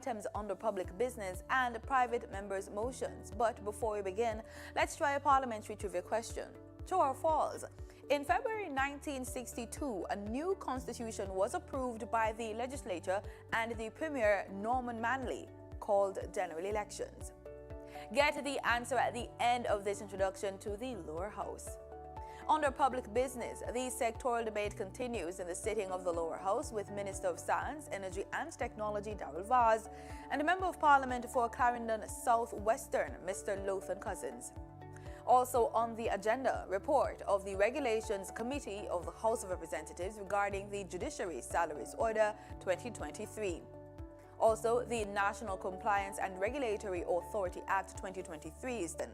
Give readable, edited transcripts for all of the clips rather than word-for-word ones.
items under public business and private members' motions. But before we begin, let's try a parliamentary trivia question. True or false? In February 1962, a new constitution was approved by the legislature and the Premier Norman Manley, called general elections. Get the answer at the end of this introduction to the lower house. Under public business, the sectoral debate continues in the sitting of the lower house with Minister of Science, Energy and Technology Darrell Vaz and Member of Parliament for Clarendon South Western, Mr. Lothan Cousins. Also on the agenda, report of the Regulations Committee of the House of Representatives regarding the Judiciary Salaries Order 2023. Also, the National Compliance and Regulatory Authority Act 2023 is done.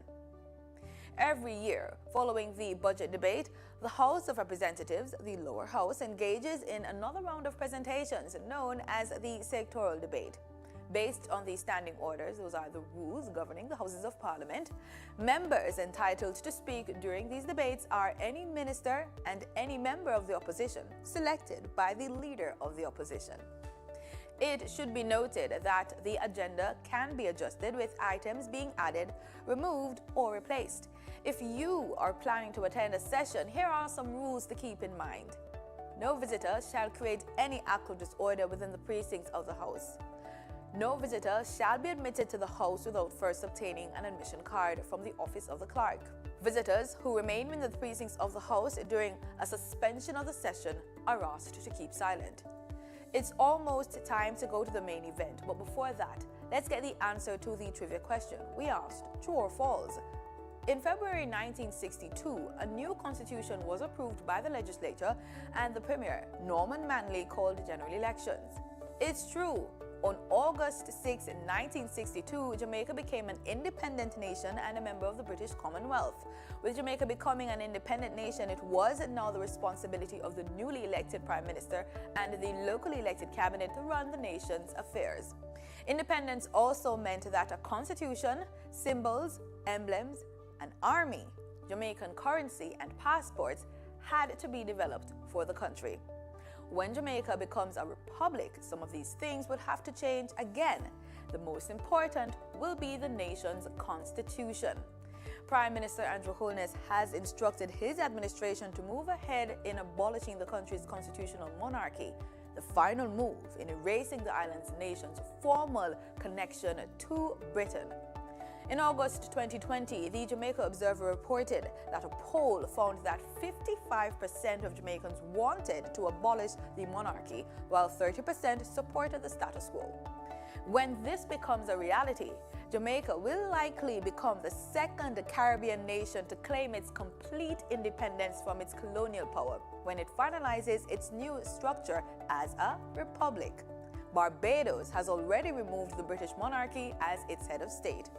Every year, following the budget debate, the House of Representatives, the lower house, engages in another round of presentations known as the sectoral debate. Based on the standing orders, those are the rules governing the Houses of Parliament, members entitled to speak during these debates are any minister and any member of the opposition selected by the leader of the opposition. It should be noted that the agenda can be adjusted with items being added, removed, or replaced. If you are planning to attend a session, here are some rules to keep in mind. No visitor shall create any act of disorder within the precincts of the House. No visitor shall be admitted to the House without first obtaining an admission card from the office of the clerk. Visitors who remain in the precincts of the House during a suspension of the session are asked to keep silent. It's almost time to go to the main event, but before that, let's get the answer to the trivia question. We asked, true or false? In February 1962, a new constitution was approved by the legislature and the Premier, Norman Manley, called general elections. It's true. On August 6, 1962, Jamaica became an independent nation and a member of the British Commonwealth. With Jamaica becoming an independent nation, it was now the responsibility of the newly elected Prime Minister and the locally elected cabinet to run the nation's affairs. Independence also meant that a constitution, symbols, emblems, an army, Jamaican currency, and passports had to be developed for the country. When Jamaica becomes a republic, some of these things would have to change again. The most important will be the nation's constitution. Prime Minister Andrew Holness has instructed his administration to move ahead in abolishing the country's constitutional monarchy, the final move in erasing the island's nation's formal connection to Britain. In August 2020, the Jamaica Observer reported that a poll found that 55% of Jamaicans wanted to abolish the monarchy, while 30% supported the status quo. When this becomes a reality, Jamaica will likely become the second Caribbean nation to claim its complete independence from its colonial power when it finalizes its new structure as a republic. Barbados has already removed the British monarchy as its head of state.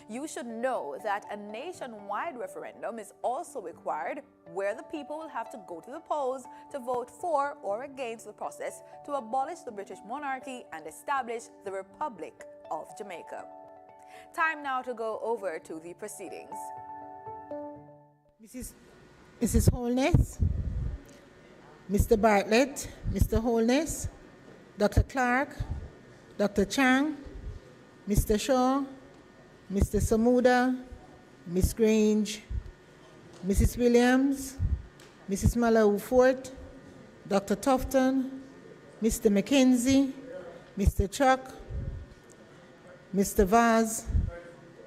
You should know that a nationwide referendum is also required, where the people will have to go to the polls to vote for or against the process to abolish the British monarchy and establish the Republic of Jamaica. Time now to go over to the proceedings. Mrs. Holness, Mr. Bartlett, Mr. Holness, Dr. Clark, Dr. Chang, Mr. Shaw, Mr. Samuda, Ms. Grange, Mrs. Williams, Mrs. Malawu Fort, Dr. Tufton, Mr. McKenzie, Mr. Chuck, Mr. Vaz,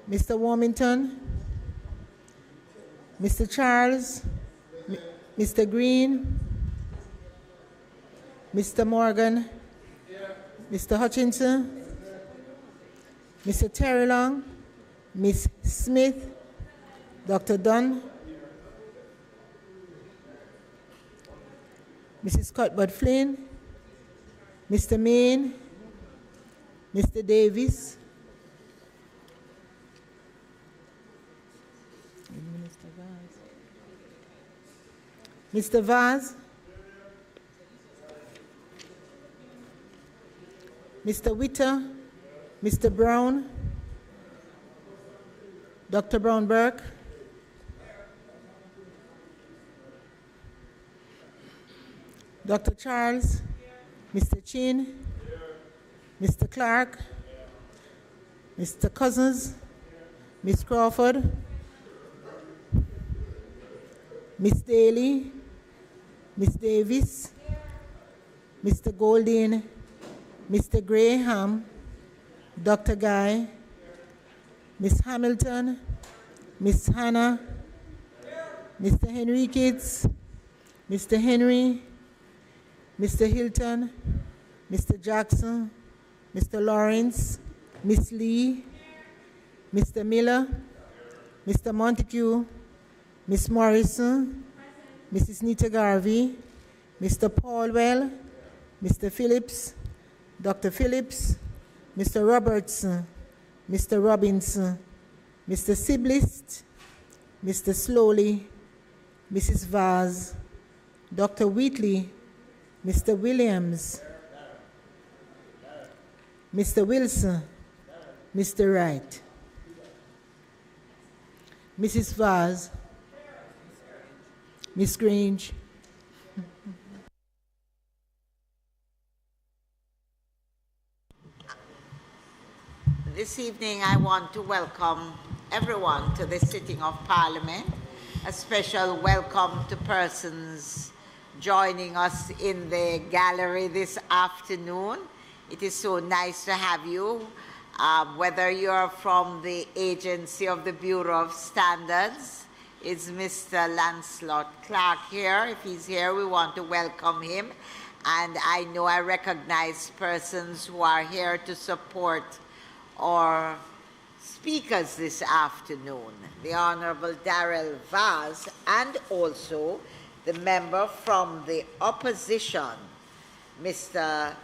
Mr. Warmington, Mr. Charles, Mr. Green, Mr. Morgan, Mr. Hutchinson, Mr. Terry Long, Ms. Smith, Dr. Dunn, Mrs. Cuthbert Flynn, Mr. Main, Mr. Davis, Mr. Vaz, Mr. Witter, Mr. Brown, Dr. Brown-Burke, Dr. Charles, Mr. Chin, Mr. Clark, Mr. Cousins, Miss Crawford, Miss Daly, Miss Davis, Mr. Golding, Mr. Graham, Dr. Guy, Miss Hamilton, Miss Hannah, Mr. Henriquez, Mr. Henry, Mr. Hilton, Mr. Jackson, Mr. Lawrence, Miss Lee, Mr. Miller, Mr. Montague, Miss Morrison, Mrs. Nita Garvey, Mr. Paulwell, Mr. Phillips, Dr. Phillips, Mr. Robertson, Mr. Robinson, Mr. Siblist, Mr. Slowly, Mrs. Vaz, Dr. Wheatley, Mr. Williams, Mr. Wilson, Mr. Wright, Mrs. Vaz, Miss Grange. This evening I want to welcome everyone to the sitting of Parliament. A special welcome to persons joining us in the gallery this afternoon. It is so nice to have you, whether you're from the agency of the Bureau of Standards. Is Mr. Lancelot Clark here? If he's here, we want to welcome him. And I know I recognize persons who are here to support our speakers this afternoon, the Honorable Darrell Vaz, and also the member from the opposition, the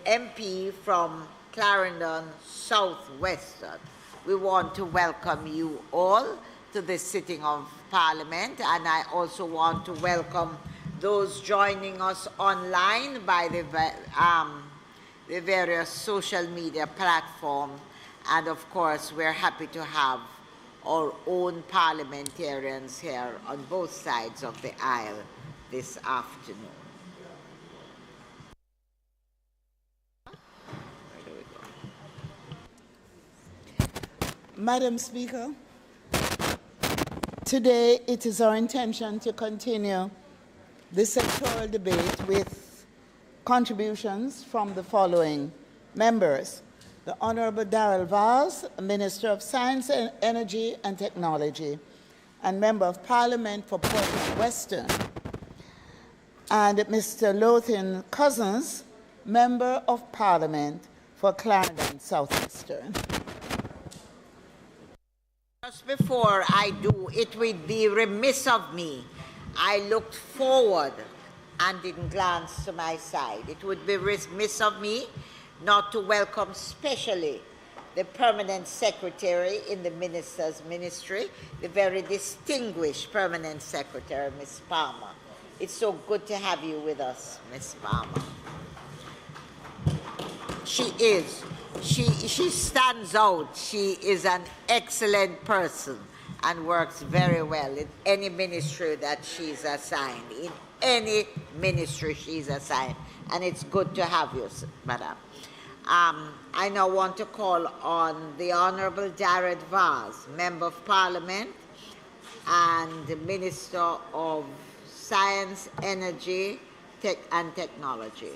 MP from Clarendon Southwestern. We want to welcome you all to the sitting of Parliament, and I also want to welcome those joining us online by the various social media platforms. And of course, we're happy to have our own parliamentarians here on both sides of the aisle this afternoon. Madam Speaker, today it is our intention to continue the sectoral debate with contributions from the following members: the Honorable Darrell Vaz, Minister of Science, Energy and Technology, and Member of Parliament for Portland Western, and Mr. Lothian Cousins, Member of Parliament for Clarendon Southwestern. Just before I do, it would be remiss of me. I looked forward and didn't glance to my side. It would be remiss of me not to welcome specially the Permanent Secretary in the Minister's Ministry, the very distinguished Permanent Secretary, Ms. Palmer. It's so good to have you with us, Ms. Palmer. She stands out. She is an excellent person and works very well in any ministry that she's assigned, in any ministry she's assigned. And it's good to have you, Madam. I now want to call on the Honorable Darrell Vaz, Member of Parliament and the Minister of Science, Energy, and Technology.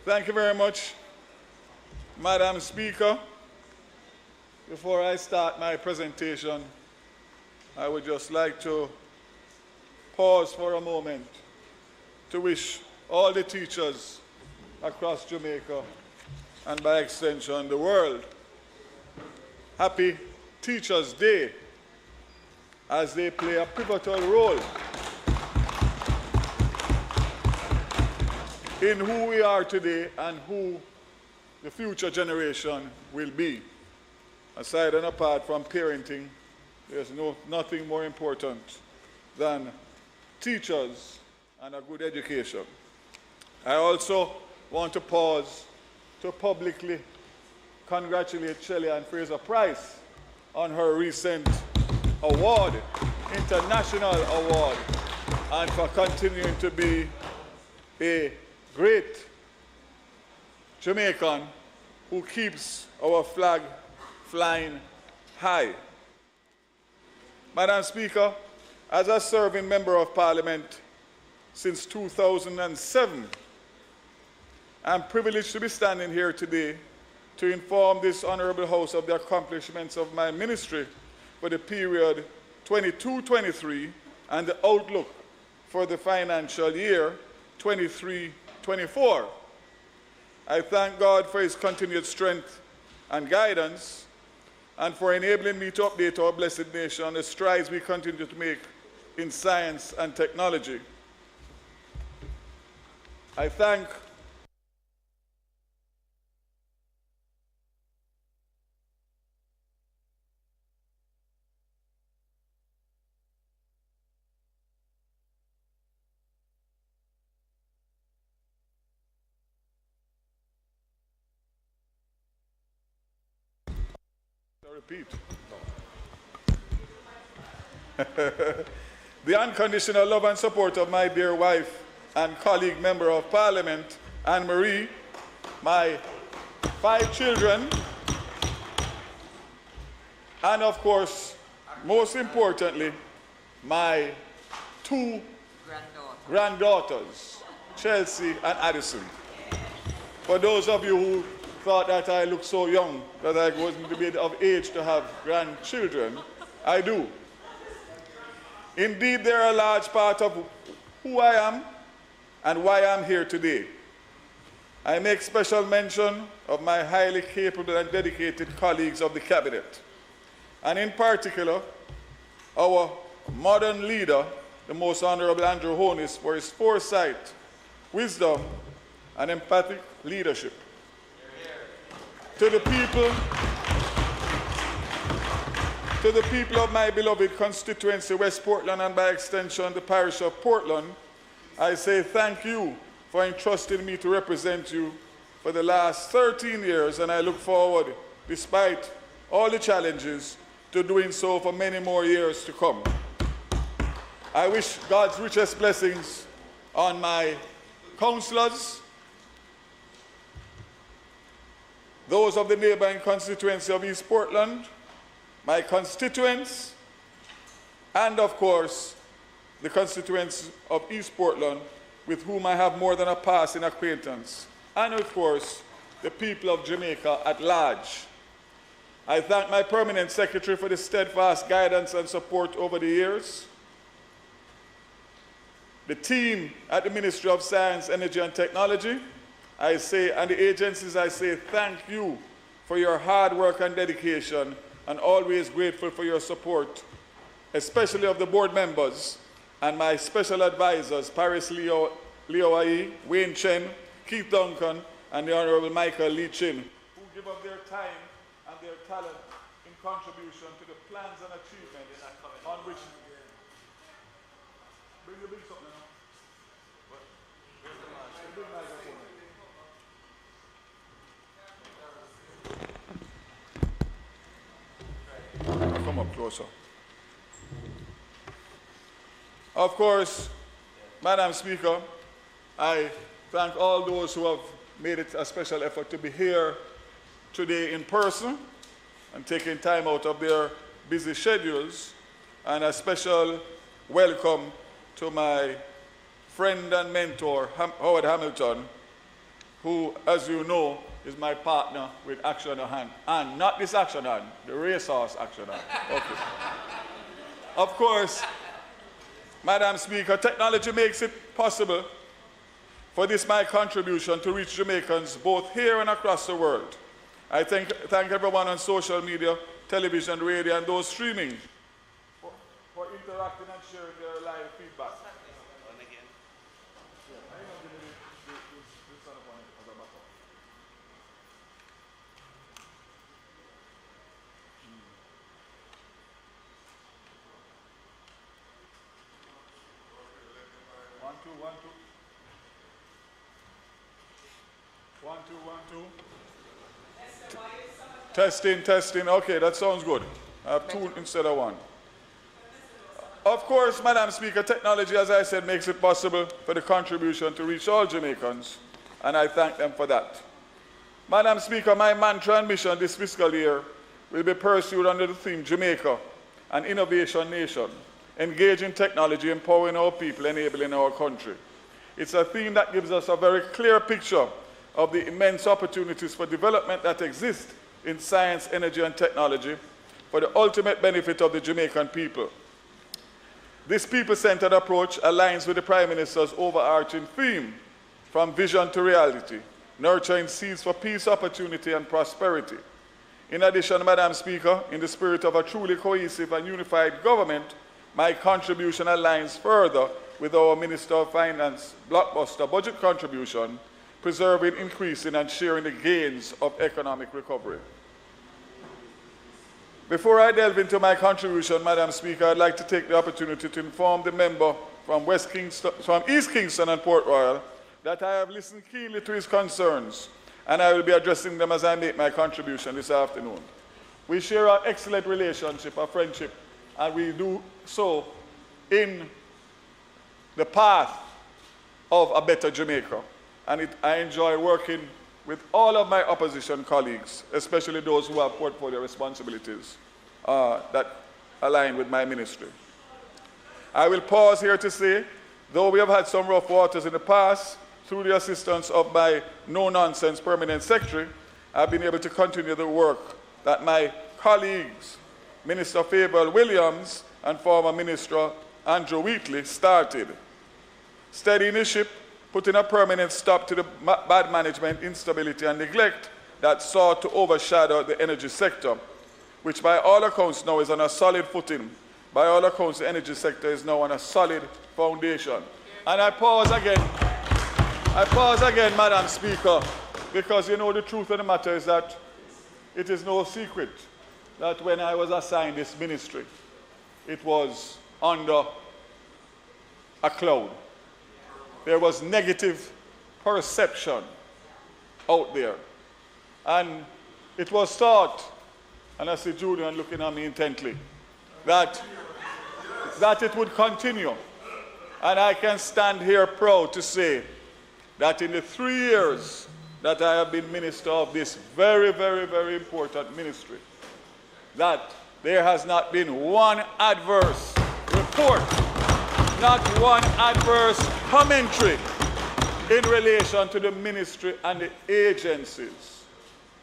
Thank you very much, Madam Speaker. Before I start my presentation, I would just like to pause for a moment to wish all the teachers across Jamaica and by extension the world happy Teachers' Day, as they play a pivotal role in who we are today and who the future generation will be. Aside and apart from parenting, there's nothing more important than teachers and a good education. I also want to pause to publicly congratulate Shelley Ann Fraser-Price on her recent award, international award, and for continuing to be a great Jamaican who keeps our flag flying high. Madam Speaker, as a serving member of Parliament since 2007, I'm privileged to be standing here today to inform this honorable House of the accomplishments of my ministry for the period 22-23 and the outlook for the financial year 23-24. I thank God for his continued strength and guidance, and for enabling me to update our blessed nation on the strides we continue to make in science and technology. I thank repeat. The unconditional love and support of my dear wife and colleague member of Parliament, Anne-Marie, my 5 children, and of course, most importantly, my 2 granddaughters, Chelsea and Addison. For those of you who thought that I look so young, that I wasn't of age to have grandchildren, I do. Indeed, they're a large part of who I am and why I'm here today. I make special mention of my highly capable and dedicated colleagues of the Cabinet, and in particular, our modern leader, the Most Honorable Andrew Holness, for his foresight, wisdom, and empathic leadership. To the people of my beloved constituency, West Portland, and by extension, the parish of Portland, I say thank you for entrusting me to represent you for the last 13 years, and I look forward, despite all the challenges, to doing so for many more years to come. I wish God's richest blessings on my councillors, those of the neighboring constituency of East Portland, my constituents, and of course, the constituents of East Portland, with whom I have more than a passing acquaintance, and of course, the people of Jamaica at large. I thank my permanent secretary for the steadfast guidance and support over the years. The team at the Ministry of Science, Energy and Technology, and the agencies, I say thank you for your hard work and dedication, and always grateful for your support, especially of the board members and my special advisors, Paris Leo Aye, Wayne Chen, Keith Duncan, and the Honorable Michael Lee Chin, who give up their time and their talent in contribution to the plans and achievements on which... Bring the big something now. Bring the microphone. Come up closer. Of course, Madam Speaker, I thank all those who have made it a special effort to be here today in person and taking time out of their busy schedules, and a special welcome to my friend and mentor, Howard Hamilton, who, as you know, is my partner with Action Hand. And not this Action Hand, the racehorse Action Hand. Okay. Of course, Madam Speaker, technology makes it possible for this my contribution to reach Jamaicans both here and across the world. I thank everyone on social media, television, radio, and those streaming for interacting and sharing their live feedback. 1, 2, 1, 2. Testing, testing. Okay, that sounds good. I have 2 instead of 1. Of course, Madam Speaker, technology, as I said, makes it possible for the contribution to reach all Jamaicans, and I thank them for that. Madam Speaker, my mantra and mission this fiscal year will be pursued under the theme Jamaica, an innovation nation, engaging technology, empowering our people, enabling our country. It's a theme that gives us a very clear picture of the immense opportunities for development that exist in science, energy, and technology for the ultimate benefit of the Jamaican people. This people-centered approach aligns with the Prime Minister's overarching theme, from vision to reality, nurturing seeds for peace, opportunity, and prosperity. In addition, Madam Speaker, in the spirit of a truly cohesive and unified government, my contribution aligns further with our Minister of Finance blockbuster budget contribution, preserving, increasing, and sharing the gains of economic recovery. Before I delve into my contribution, Madam Speaker, I'd like to take the opportunity to inform the member from East Kingston and Port Royal that I have listened keenly to his concerns, and I will be addressing them as I make my contribution this afternoon. We share an excellent relationship, a friendship, and we do so in the path of a better Jamaica. And I enjoy working with all of my opposition colleagues, especially those who have portfolio responsibilities that align with my ministry. I will pause here to say, though we have had some rough waters in the past, through the assistance of my no-nonsense permanent secretary, I've been able to continue the work that my colleagues, Minister Fable Williams and former Minister Andrew Wheatley, started. Steadying the ship, putting a permanent stop to the bad management, instability, and neglect that sought to overshadow the energy sector, which by all accounts now is on a solid footing. By all accounts, the energy sector is now on a solid foundation. And I pause again, Madam Speaker, because you know the truth of the matter is that it is no secret that when I was assigned this ministry, it was under a cloud. There was negative perception out there. And it was thought, and I see Julian looking at me intently, that it would continue. And I can stand here proud to say that in the 3 years that I have been minister of this very, very, very important ministry, that there has not been one adverse report, not one adverse commentary in relation to the ministry and the agencies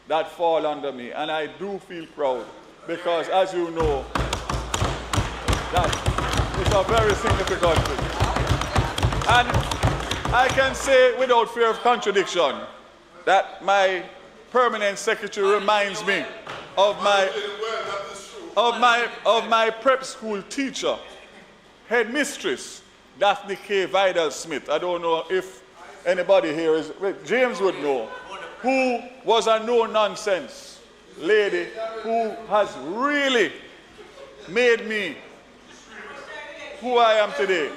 that fall under me. And I do feel proud because, as you know, that it's a very significant thing. And I can say without fear of contradiction that my permanent secretary reminds me of my prep school teacher, headmistress, Daphne K. Vidal-Smith. I don't know if anybody here is, James would know, who was a no-nonsense lady who has really made me who I am today.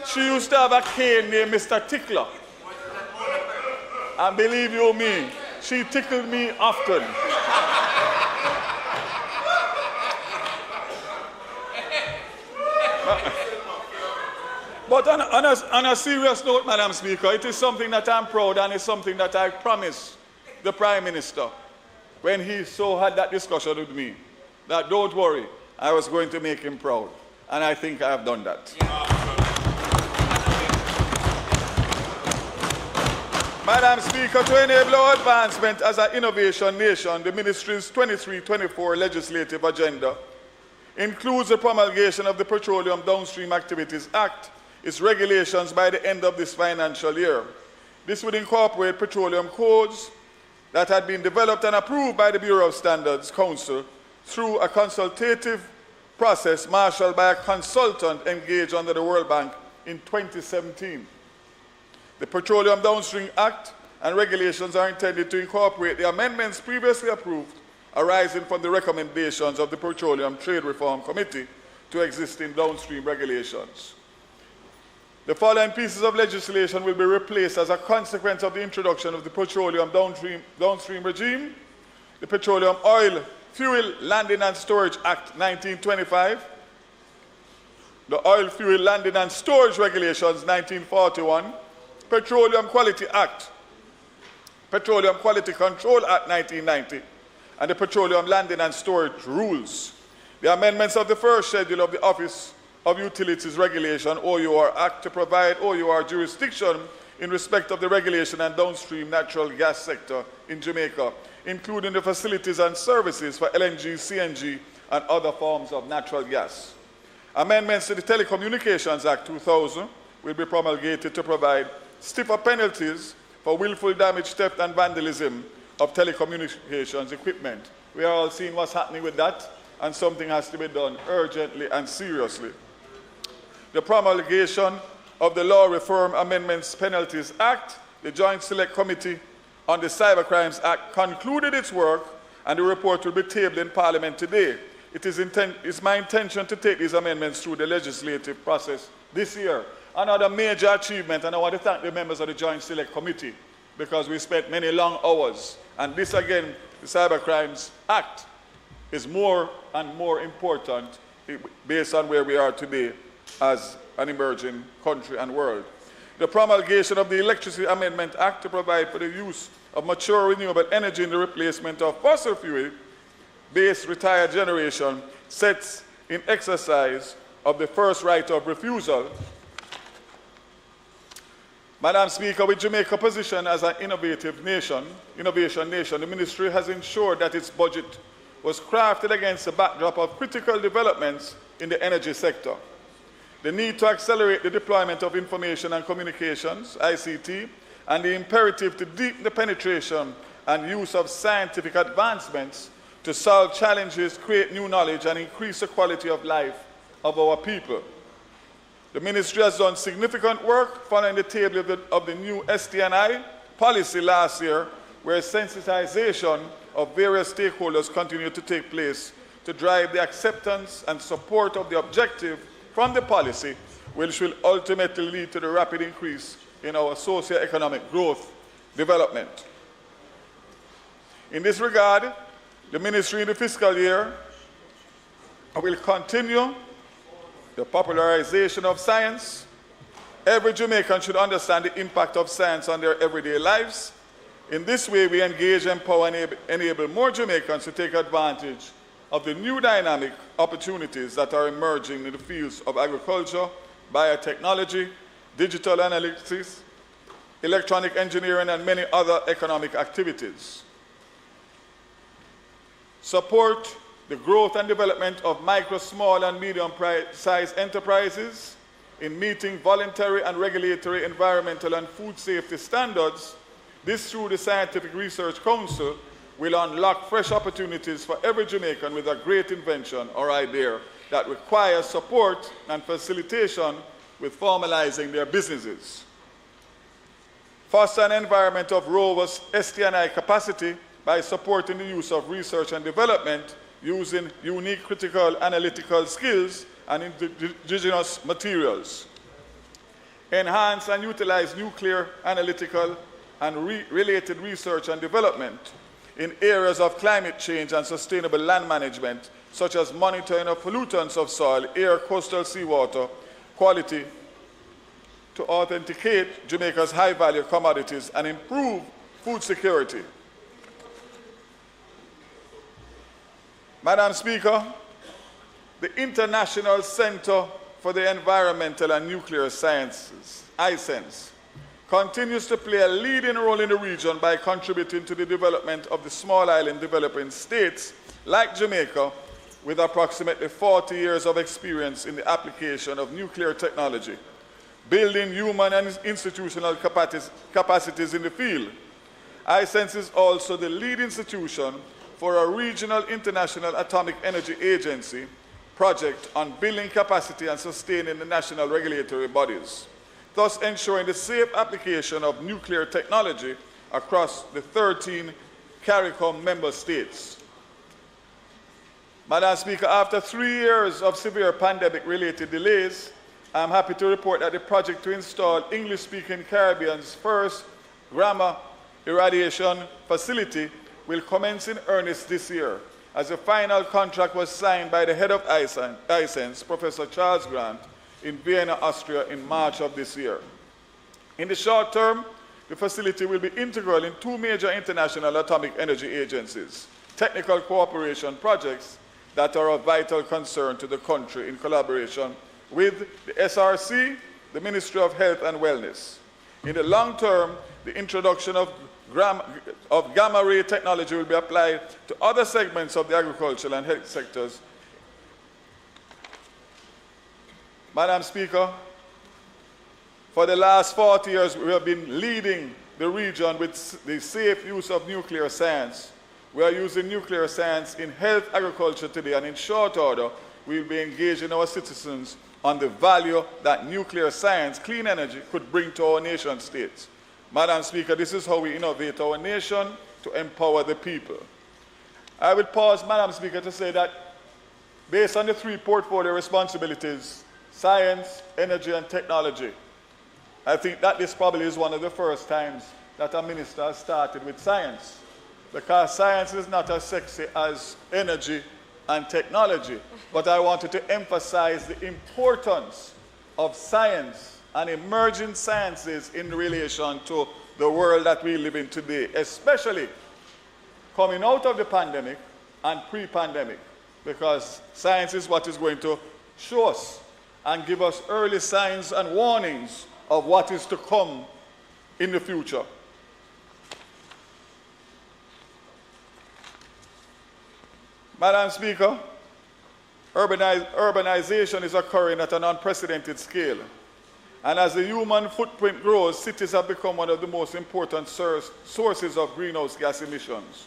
She used to have a cane named Mr. Tickler. And believe you me, she tickled me often. But on a serious note, Madam Speaker, it is something that I'm proud and it's something that I promised the Prime Minister when he so had that discussion with me, that don't worry, I was going to make him proud. And I think I have done that. Madam Speaker, to enable our advancement as an innovation nation, the Ministry's 23-24 legislative agenda includes the promulgation of the Petroleum Downstream Activities Act, its regulations by the end of this financial year. This would incorporate petroleum codes that had been developed and approved by the Bureau of Standards Council through a consultative process marshaled by a consultant engaged under the World Bank in 2017. The Petroleum Downstream Act and regulations are intended to incorporate the amendments previously approved arising from the recommendations of the Petroleum Trade Reform Committee to existing downstream regulations. The following pieces of legislation will be replaced as a consequence of the introduction of the Petroleum Downstream Regime, the Petroleum Oil, Fuel, Landing and Storage Act 1925, the Oil, Fuel, Landing and Storage Regulations 1941, Petroleum Quality Act, Petroleum Quality Control Act 1990, and the Petroleum Landing and Storage Rules. The amendments of the first schedule of the Office of Utilities Regulation, OUR Act, to provide OUR jurisdiction in respect of the regulation and downstream natural gas sector in Jamaica, including the facilities and services for LNG, CNG, and other forms of natural gas. Amendments to the Telecommunications Act 2000 will be promulgated to provide stiffer penalties for willful damage, theft, and vandalism of telecommunications equipment. We are all seeing what's happening with that, and something has to be done urgently and seriously. The promulgation of the Law Reform Amendments Penalties Act, the Joint Select Committee on the Cybercrimes Act concluded its work, and the report will be tabled in Parliament today. It's my intention to take these amendments through the legislative process this year. Another major achievement, and I want to thank the members of the Joint Select Committee because we spent many long hours. And this again, the Cybercrimes Act, is more and more important based on where we are today as an emerging country and world. The promulgation of the Electricity Amendment Act to provide for the use of mature renewable energy in the replacement of fossil fuel-based retired generation sets in exercise of the first right of refusal. Madam Speaker, with Jamaica's position as an innovation nation, the Ministry has ensured that its budget was crafted against the backdrop of critical developments in the energy sector. The need to accelerate the deployment of information and communications, ICT, and the imperative to deepen the penetration and use of scientific advancements to solve challenges, create new knowledge, and increase the quality of life of our people. The Ministry has done significant work following the table of the new STNI policy last year, where sensitization of various stakeholders continued to take place to drive the acceptance and support of the objective from the policy, which will ultimately lead to the rapid increase in our socio-economic growth development. In this regard, the Ministry in the fiscal year will continue the popularization of science. Every Jamaican should understand the impact of science on their everyday lives. In this way, we engage, empower, and enable more Jamaicans to take advantage of the new dynamic opportunities that are emerging in the fields of agriculture, biotechnology, digital analytics, electronic engineering, and many other economic activities. Support the growth and development of micro, small, and medium-sized enterprises in meeting voluntary and regulatory environmental and food safety standards. This, through the Scientific Research Council, will unlock fresh opportunities for every Jamaican with a great invention or idea that requires support and facilitation with formalizing their businesses. Foster an environment of robust STNI capacity by supporting the use of research and development using unique critical analytical skills and indigenous materials. Enhance and utilize nuclear analytical and related research and development in areas of climate change and sustainable land management, such as monitoring of pollutants of soil, air, coastal seawater quality, to authenticate Jamaica's high-value commodities and improve food security. Madam Speaker, the International Center for the Environmental and Nuclear Sciences, ICENS, continues to play a leading role in the region by contributing to the development of the small island developing states like Jamaica, with approximately 40 years of experience in the application of nuclear technology, building human and institutional capacities in the field. ICENS is also the lead institution for a regional International Atomic Energy Agency project on building capacity and sustaining the national regulatory bodies, thus ensuring the safe application of nuclear technology across the 13 CARICOM member states. Madam Speaker, after 3 years of severe pandemic-related delays, I'm happy to report that the project to install English-speaking Caribbean's first grammar irradiation facility will commence in earnest this year, as the final contract was signed by the head of ISENS, Professor Charles Grant, in Vienna, Austria in March of this year. In the short term, the facility will be integral in two major international atomic energy agencies, technical cooperation projects that are of vital concern to the country in collaboration with the SRC, the Ministry of Health and Wellness. In the long term, the introduction of gamma ray technology will be applied to other segments of the agricultural and health sectors. Madam Speaker, for the last 40 years, we have been leading the region with the safe use of nuclear science. We are using nuclear science in health agriculture today, and in short order, we'll be engaging our citizens on the value that nuclear science, clean energy, could bring to our nation states. Madam Speaker, this is how we innovate our nation to empower the people. I will pause, Madam Speaker, to say that based on the three portfolio responsibilities, science, energy, and technology, I think that this probably is one of the first times that a minister has started with science, because science is not as sexy as energy and technology. But I wanted to emphasize the importance of science and emerging sciences in relation to the world that we live in today, especially coming out of the pandemic and pre-pandemic, because science is what is going to show us and give us early signs and warnings of what is to come in the future. Madam Speaker, urbanization is occurring at an unprecedented scale. And as the human footprint grows, cities have become one of the most important sources of greenhouse gas emissions.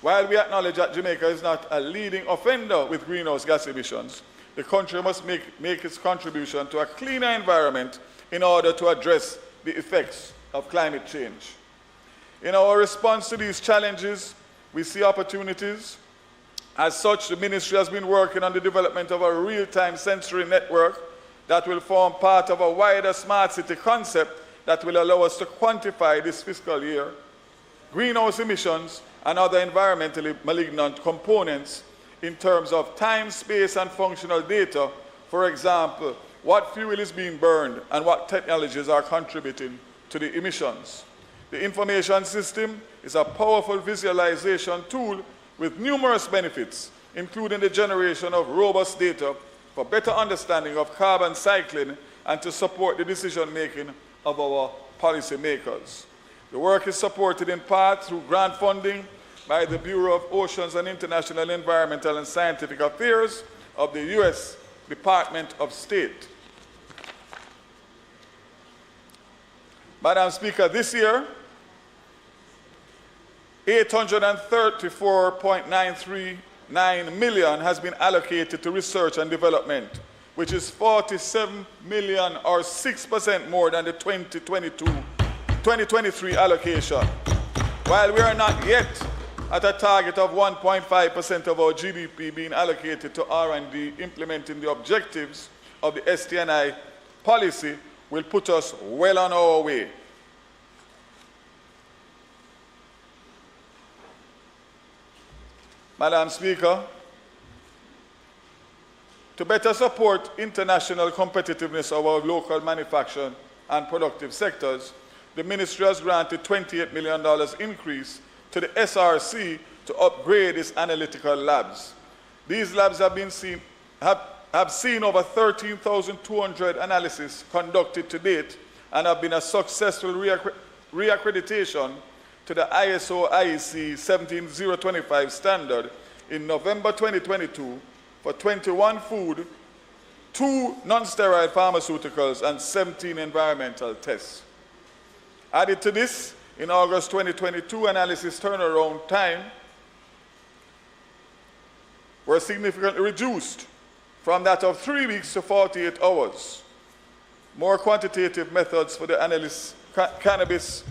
While we acknowledge that Jamaica is not a leading offender with greenhouse gas emissions, the country must make its contribution to a cleaner environment in order to address the effects of climate change. In our response to these challenges, we see opportunities. As such, the ministry has been working on the development of a real-time sensory network that will form part of a wider smart city concept that will allow us to quantify this fiscal year greenhouse emissions and other environmentally malignant components in terms of time, space, and functional data. For example, what fuel is being burned and what technologies are contributing to the emissions. The information system is a powerful visualization tool with numerous benefits, including the generation of robust data for better understanding of carbon cycling and to support the decision-making of our policymakers. The work is supported in part through grant funding by the Bureau of Oceans and International Environmental and Scientific Affairs of the U.S. Department of State. Madam Speaker, this year, $834.939 million has been allocated to research and development, which is 47 million or 6% more than the 2023 allocation. While we are not yet at a target of 1.5% of our GDP being allocated to R&D, implementing the objectives of the STNI policy will put us well on our way. Madam Speaker, to better support international competitiveness of our local manufacturing and productive sectors, the ministry has granted $28 million increase to the SRC to upgrade its analytical labs. These labs have seen over 13,200 analyses conducted to date and have been a successful reaccreditation to the ISO IEC 17025 standard in November 2022 for 21 food, 2 non-steroid pharmaceuticals, and 17 environmental tests. Added to this, in August 2022, analysis turnaround time were significantly reduced from that of 3 weeks to 48 hours. More quantitative methods for the analysis cannabis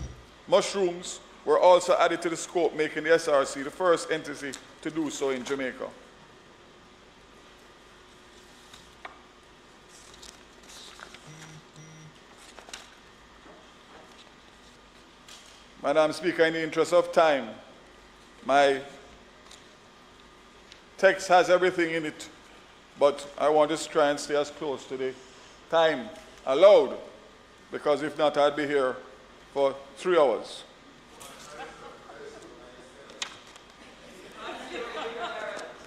mushrooms were also added to the scope, making the SRC the first entity to do so in Madam Speaker, in the interest of time, my text has everything in it, but I want to try and stay as close to the time allowed, because if not, I'd be here for 3 hours.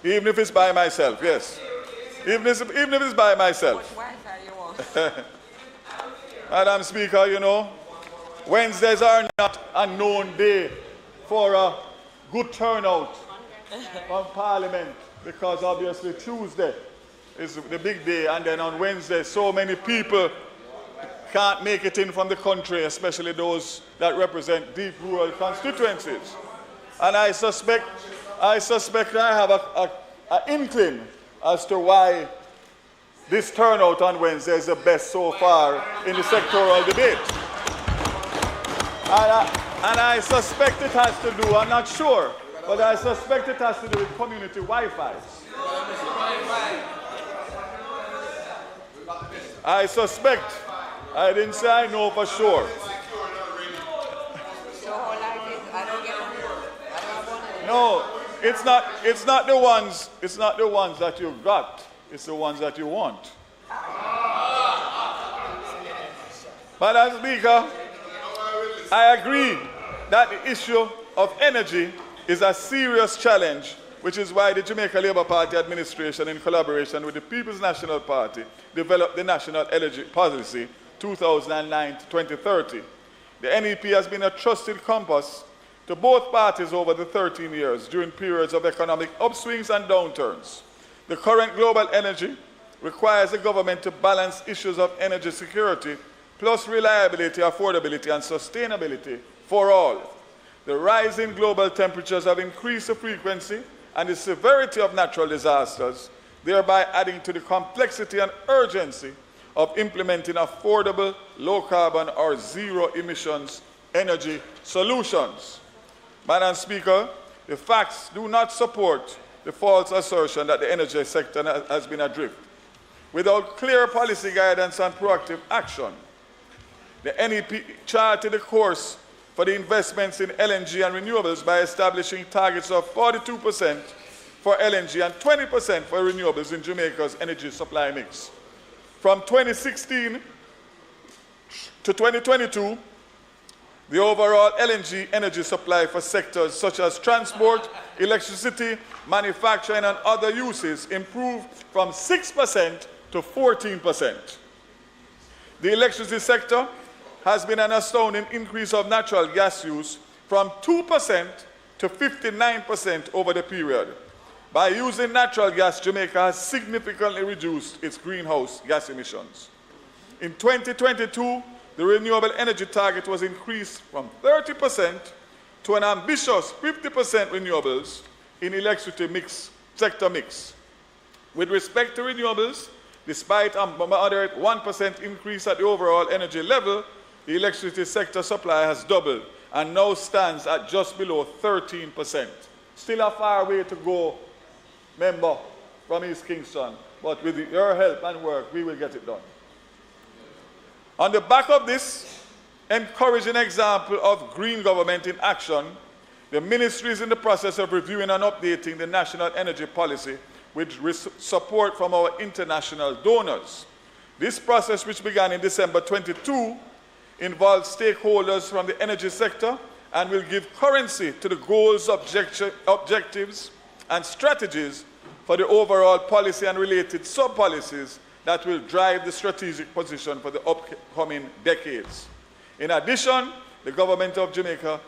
Even if it's by myself, yes. Even if it's by myself. Madam Speaker, you know, Wednesdays are not a known day for a good turnout on Parliament, because obviously Tuesday is the big day, and then on Wednesday so many people can't make it in from the country, especially those that represent deep rural constituencies. And I suspect I have an inkling as to why this turnout on Wednesday is the best so far in the sectoral debate. And I suspect it has to do, I'm not sure, but I suspect it has to do with community Wi-Fi. I suspect, I didn't say I know for sure. No, it's not the ones that you got, it's the ones that you want. Madam Speaker, I agree that the issue of energy is a serious challenge, which is why the Jamaica Labour Party administration, in collaboration with the People's National Party, developed the National Energy Policy 2009 to 2030. The NEP has been a trusted compass to both parties over the 13 years during periods of economic upswings and downturns. The current global energy requires the government to balance issues of energy security plus reliability, affordability, and sustainability for all. The rise in global temperatures have increased the frequency and the severity of natural disasters, thereby adding to the complexity and urgency of implementing affordable, low-carbon or zero-emissions energy solutions. Madam Speaker, the facts do not support the false assertion that the energy sector has been adrift. Without clear policy guidance and proactive action, the NEP charted a course for the investments in LNG and renewables by establishing targets of 42% for LNG and 20% for renewables in Jamaica's energy supply mix. From 2016 to 2022, the overall LNG energy supply for sectors such as transport, electricity, manufacturing, and other uses improved from 6% to 14%. The electricity sector has been an astounding increase of natural gas use from 2% to 59% over the period. By using natural gas, Jamaica has significantly reduced its greenhouse gas emissions. In 2022, the renewable energy target was increased from 30% to an ambitious 50% renewables in electricity sector mix. With respect to renewables, despite a moderate 1% increase at the overall energy level, the electricity sector supply has doubled and now stands at just below 13%. Still a far way to go, member from East Kingston, but with your help and work, we will get it done. On the back of this encouraging example of green government in action, the ministry is in the process of reviewing and updating the National Energy Policy with support from our international donors. This process, which began in December 22, involves stakeholders from the energy sector and will give currency to the goals, objectives, and strategies for the overall policy and related sub-policies that will drive the strategic position for the upcoming decades. In addition, the government of Jamaica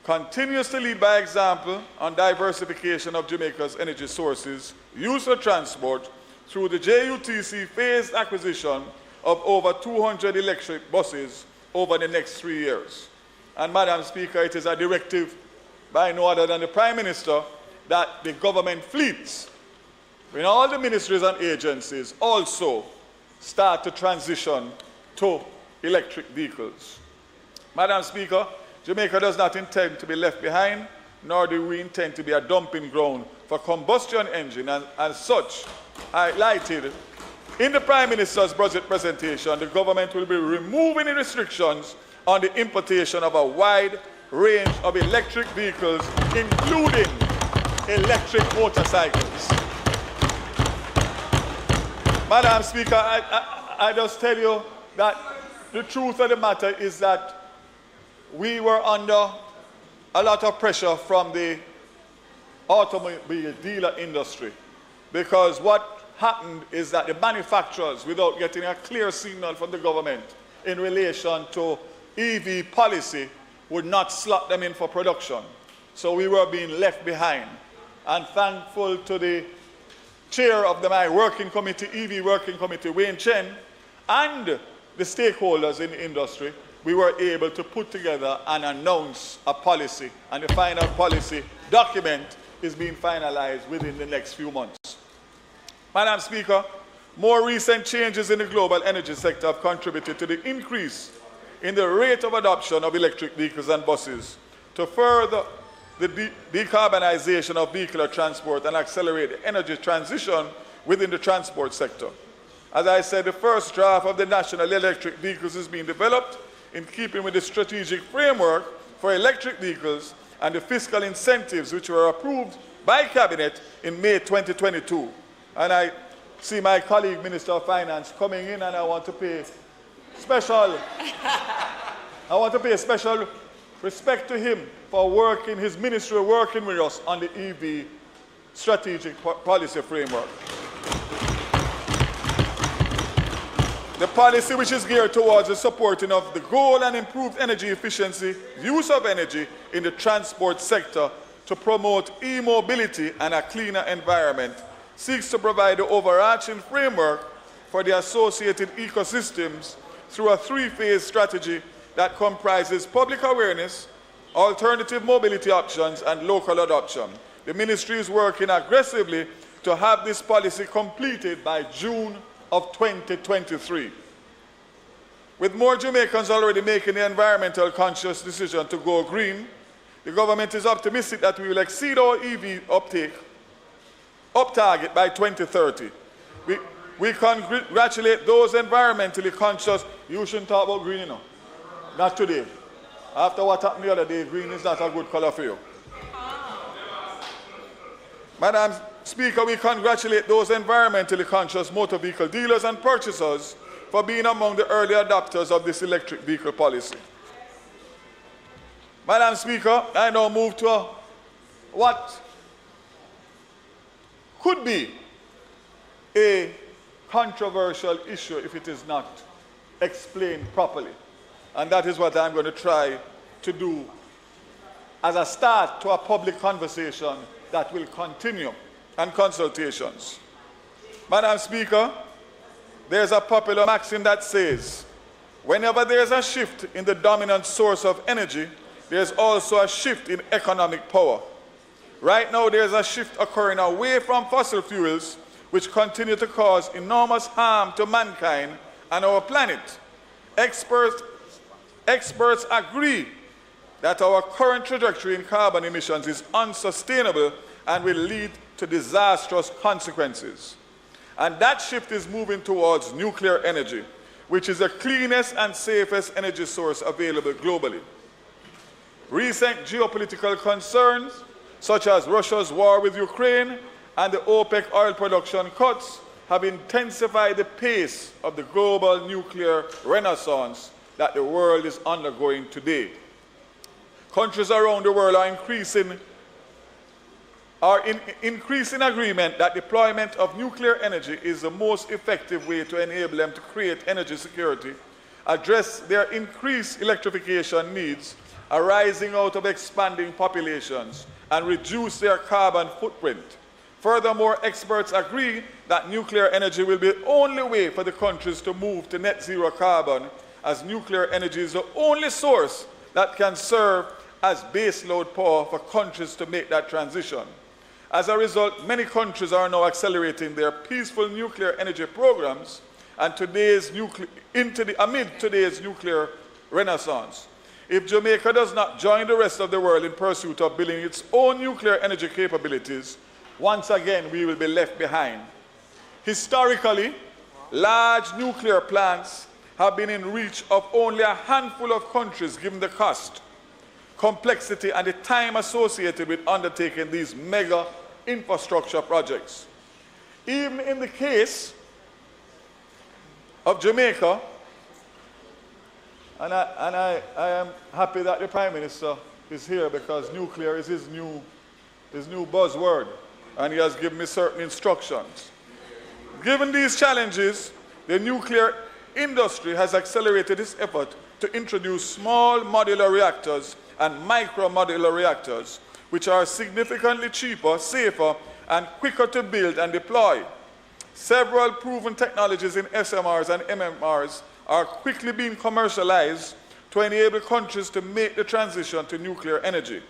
continues to lead by example on diversification of Jamaica's energy sources, use for transport, through the JUTC phased acquisition of over 200 electric buses over the next 3 years. And Madam Speaker, it is a directive by no other than the Prime Minister that the government fleets in all the ministries and agencies also start to transition to electric vehicles. Madam Speaker, Jamaica does not intend to be left behind, nor do we intend to be a dumping ground for combustion engine, and as such, highlighted in the Prime Minister's budget presentation, the government will be removing the restrictions on the importation of a wide range of electric vehicles, including electric motorcycles. Madam Speaker, I just tell you that the truth of the matter is that we were under a lot of pressure from the automobile dealer industry, because what happened is that the manufacturers, without getting a clear signal from the government in relation to EV policy, would not slot them in for production. So we were being left behind. And thankful to the chair of my working committee, EV working committee, Wayne Chen, and the stakeholders in the industry, we were able to put together and announce a policy. And the final policy document is being finalized within the next few months. Madam Speaker, more recent changes in the global energy sector have contributed to the increase in the rate of adoption of electric vehicles and buses to further the decarbonization of vehicular transport and accelerate the energy transition within the transport sector. As I said, the first draft of the National Electric Vehicles is being developed in keeping with the strategic framework for electric vehicles and the fiscal incentives which were approved by Cabinet in May 2022. And I see my colleague, Minister of Finance, coming in, and I want to pay special respect to him for working, his ministry working with us on the EV strategic policy framework. The policy which is geared towards the supporting of the goal and improved energy efficiency, use of energy in the transport sector to promote e-mobility and a cleaner environment, seeks to provide the overarching framework for the associated ecosystems through a three-phase strategy that comprises public awareness, alternative mobility options, and local adoption. The ministry is working aggressively to have this policy completed by June of 2023. With more Jamaicans already making the environmental conscious decision to go green, the government is optimistic that we will exceed our EV up target by 2030. We congratulate those environmentally conscious. You shouldn't talk about green, you know. Not today. After what happened the other day, green is not a good color for you. Madam Speaker, we congratulate those environmentally conscious motor vehicle dealers and purchasers for being among the early adopters of this electric vehicle policy. Madam Speaker, I now move to what could be a controversial issue if it is not explained properly. And that is what I'm going to try to do as a start to a public conversation that will continue and consultations. Madam Speaker, there's a popular maxim that says, whenever there's a shift in the dominant source of energy, there's also a shift in economic power. Right now, there's a shift occurring away from fossil fuels, which continue to cause enormous harm to mankind and our planet. Experts agree that our current trajectory in carbon emissions is unsustainable and will lead to disastrous consequences. And that shift is moving towards nuclear energy, which is the cleanest and safest energy source available globally. Recent geopolitical concerns, such as Russia's war with Ukraine and the OPEC oil production cuts, have intensified the pace of the global nuclear renaissance that the world is undergoing today. Countries around the world are in increasing agreement that deployment of nuclear energy is the most effective way to enable them to create energy security, address their increased electrification needs arising out of expanding populations, and reduce their carbon footprint. Furthermore, experts agree that nuclear energy will be the only way for the countries to move to net zero carbon, as nuclear energy is the only source that can serve as baseload power for countries to make that transition. As a result, many countries are now accelerating their peaceful nuclear energy programs and amid today's nuclear renaissance. If Jamaica does not join the rest of the world in pursuit of building its own nuclear energy capabilities, once again we will be left behind. Historically, large nuclear plants have been in reach of only a handful of countries given the cost. complexity, and the time associated with undertaking these mega infrastructure projects. Even in the case of Jamaica, and I am happy that the Prime Minister is here because nuclear is his new buzzword, and he has given me certain instructions. Given these challenges, the nuclear industry has accelerated its effort to introduce small modular reactors and micro modular reactors, which are significantly cheaper, safer, and quicker to build and deploy. Several proven technologies in SMRs and MMRs are quickly being commercialized to enable countries to make the transition to nuclear energy.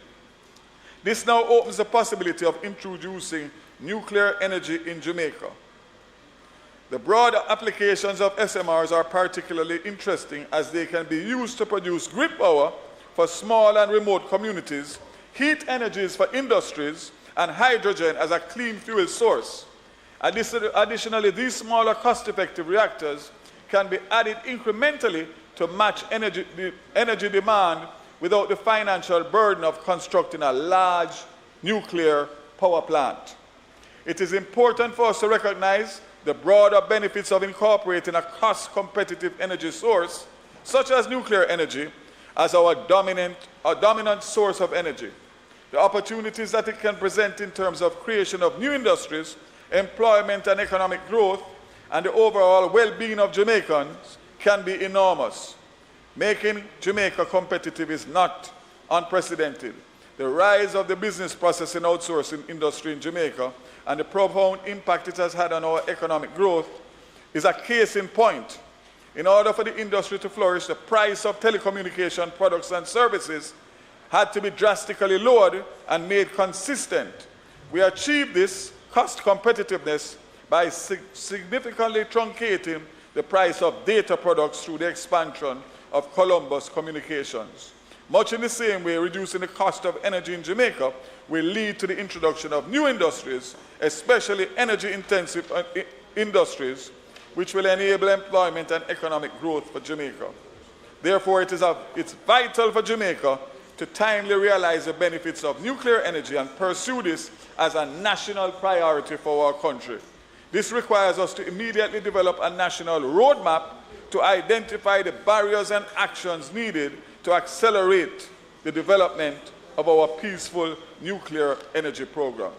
This now opens the possibility of introducing nuclear energy in Jamaica. The broad applications of SMRs are particularly interesting as they can be used to produce grid power for small and remote communities, heat energies for industries, and hydrogen as a clean fuel source. Additionally, these smaller cost-effective reactors can be added incrementally to match energy demand without the financial burden of constructing a large nuclear power plant. It is important for us to recognize the broader benefits of incorporating a cost-competitive energy source, such as nuclear energy, as our dominant source of energy. The opportunities that it can present in terms of creation of new industries, employment and economic growth, and the overall well-being of Jamaicans can be enormous. Making Jamaica competitive is not unprecedented. The rise of the business processing outsourcing industry in Jamaica and the profound impact it has had on our economic growth is a case in point. In order for the industry to flourish, the price of telecommunication products and services had to be drastically lowered and made consistent. We achieved this cost competitiveness by significantly truncating the price of data products through the expansion of Columbus Communications. Much in the same way, reducing the cost of energy in Jamaica will lead to the introduction of new industries, especially energy-intensive industries, which will enable employment and economic growth for Jamaica. Therefore, it's vital for Jamaica to timely realize the benefits of nuclear energy and pursue this as a national priority for our country. This requires us to immediately develop a national roadmap to identify the barriers and actions needed to accelerate the development of our peaceful nuclear energy program.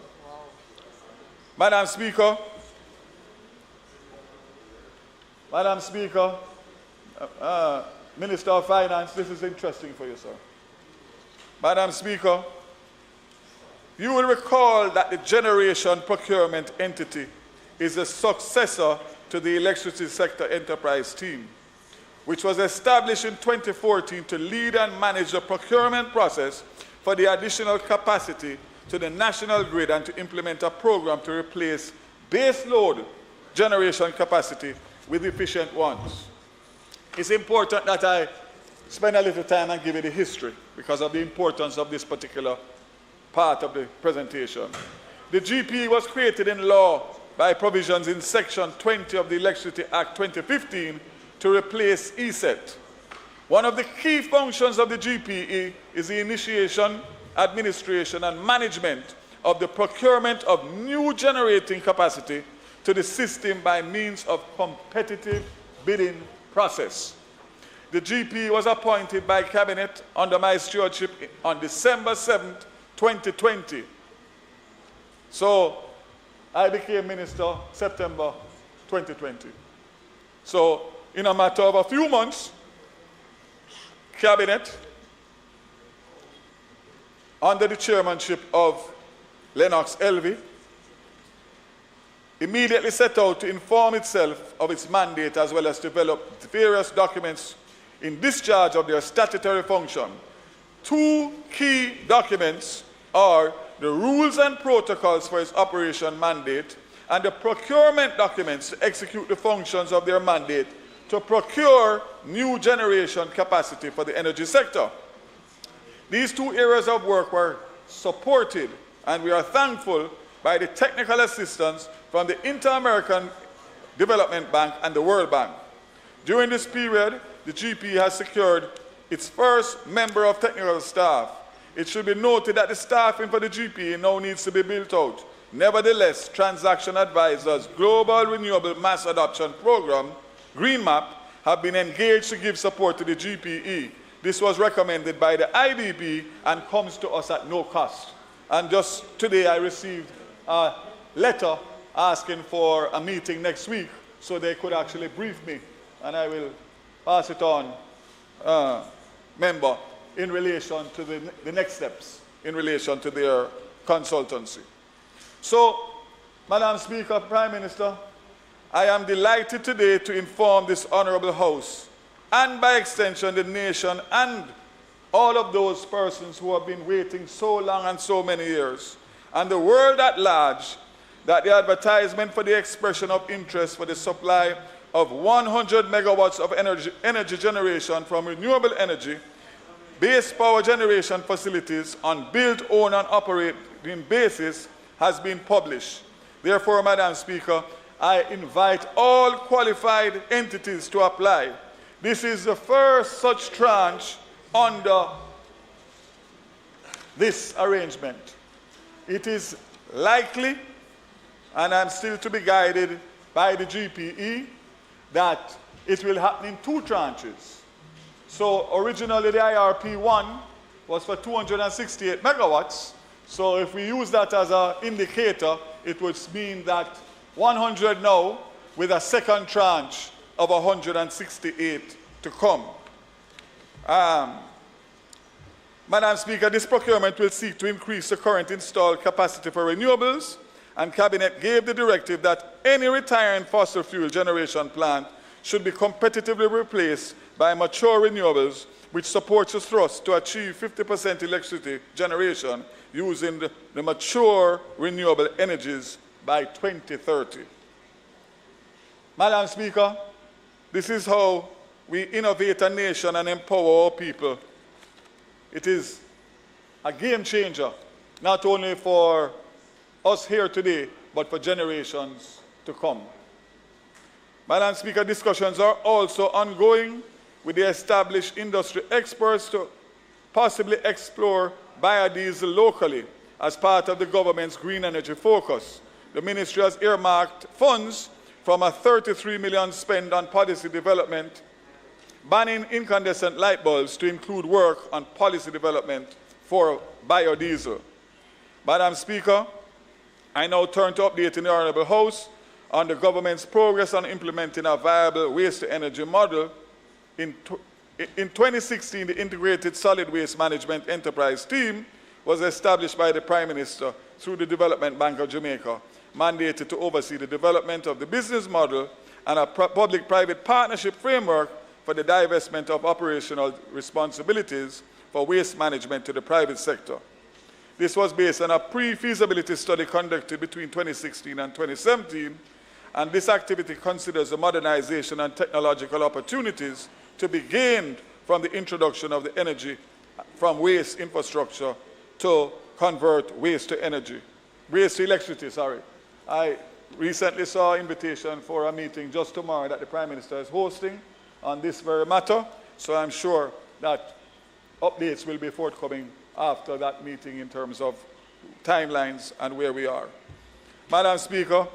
Madam Speaker, Minister of Finance, this is interesting for you, sir. Madam Speaker, you will recall that the generation procurement entity is a successor to the electricity sector enterprise team, which was established in 2014 to lead and manage the procurement process for the additional capacity to the national grid and to implement a program to replace base load generation capacity with efficient ones. It's important that I spend a little time and give you the history because of the importance of this particular part of the presentation. The GP was created in law by provisions in Section 20 of the Electricity Act 2015 to replace ESET. One of the key functions of the GPE is the initiation, administration, and management of the procurement of new generating capacity to the system by means of competitive bidding process. The GP was appointed by Cabinet under my stewardship on December 7th, 2020. So I became Minister September 2020. So in a matter of a few months, Cabinet, under the chairmanship of Lennox Elvey, immediately set out to inform itself of its mandate as well as develop various documents in discharge of their statutory function. Two key documents are the rules and protocols for its operation mandate and the procurement documents to execute the functions of their mandate to procure new generation capacity for the energy sector. These two areas of work were supported, and we are thankful, by the technical assistance from the Inter-American Development Bank and the World Bank. During this period, the GP has secured its first member of technical staff, it should be noted that the staffing for the GPE now needs to be built out. Nevertheless, Transaction Advisors Global Renewable Mass Adoption Program, GreenMap, have been engaged to give support to the GPE. This was recommended by the IDB and comes to us at no cost. And just today I received a letter asking for a meeting next week so they could actually brief me, and I will pass it on, member, in relation to the next steps in relation to their consultancy. So, Madam Speaker, Prime Minister, I am delighted today to inform this Honourable House, and by extension the nation and all of those persons who have been waiting so long and so many years, and the world at large, that the advertisement for the expression of interest for the supply of 100 megawatts of energy generation from renewable energy, base power generation facilities on build, own and operating basis has been published. Therefore, Madam Speaker, I invite all qualified entities to apply. This is the first such tranche under this arrangement. It is likely, and I'm still to be guided by the GPE, that it will happen in 2 tranches. So originally the IRP1 was for 268 megawatts. So if we use that as an indicator, it would mean that 100 now with a second tranche of 168 to come. Madam Speaker, this procurement will seek to increase the current installed capacity for renewables, and Cabinet gave the directive that any retiring fossil fuel generation plant should be competitively replaced by mature renewables, which supports the thrust to achieve 50% electricity generation using the mature renewable energies by 2030. Madam Speaker, this is how we innovate a nation and empower our people. It is a game changer, not only for us here today, but for generations to come. Madam Speaker, discussions are also ongoing with the established industry experts to possibly explore biodiesel locally as part of the government's green energy focus. The ministry has earmarked funds from a 33 million spend on policy development, banning incandescent light bulbs, to include work on policy development for biodiesel. Madam Speaker, I now turn to updating the Honourable House on the government's progress on implementing a viable waste-to-energy model. In 2016, the Integrated Solid Waste Management Enterprise Team was established by the Prime Minister through the Development Bank of Jamaica, mandated to oversee the development of the business model and a public-private partnership framework for the divestment of operational responsibilities for waste management to the private sector. This was based on a pre-feasibility study conducted between 2016 and 2017, and this activity considers the modernization and technological opportunities to be gained from the introduction of the energy from waste infrastructure to convert waste to energy, waste to electricity, sorry. I recently saw an invitation for a meeting just tomorrow that the Prime Minister is hosting on this very matter, so I'm sure that updates will be forthcoming after that meeting in terms of timelines and where we are. Madam Speaker,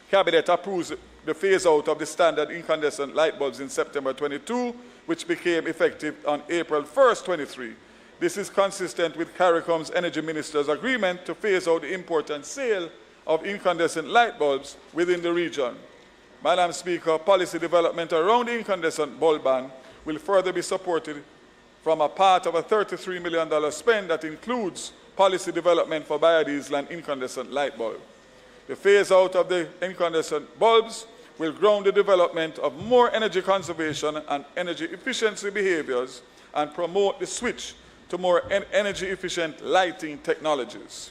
Cabinet approves the phase-out of the standard incandescent light bulbs in September 22, which became effective on April 1st, 23. This is consistent with CARICOM's Energy Minister's agreement to phase out the import and sale of incandescent light bulbs within the region. Madam Speaker, policy development around the incandescent bulb ban will further be supported from a part of a $33 million spend that includes policy development for biodiesel and incandescent light bulb. The phase-out of the incandescent bulbs will ground the development of more energy conservation and energy efficiency behaviors and promote the switch to more energy-efficient lighting technologies.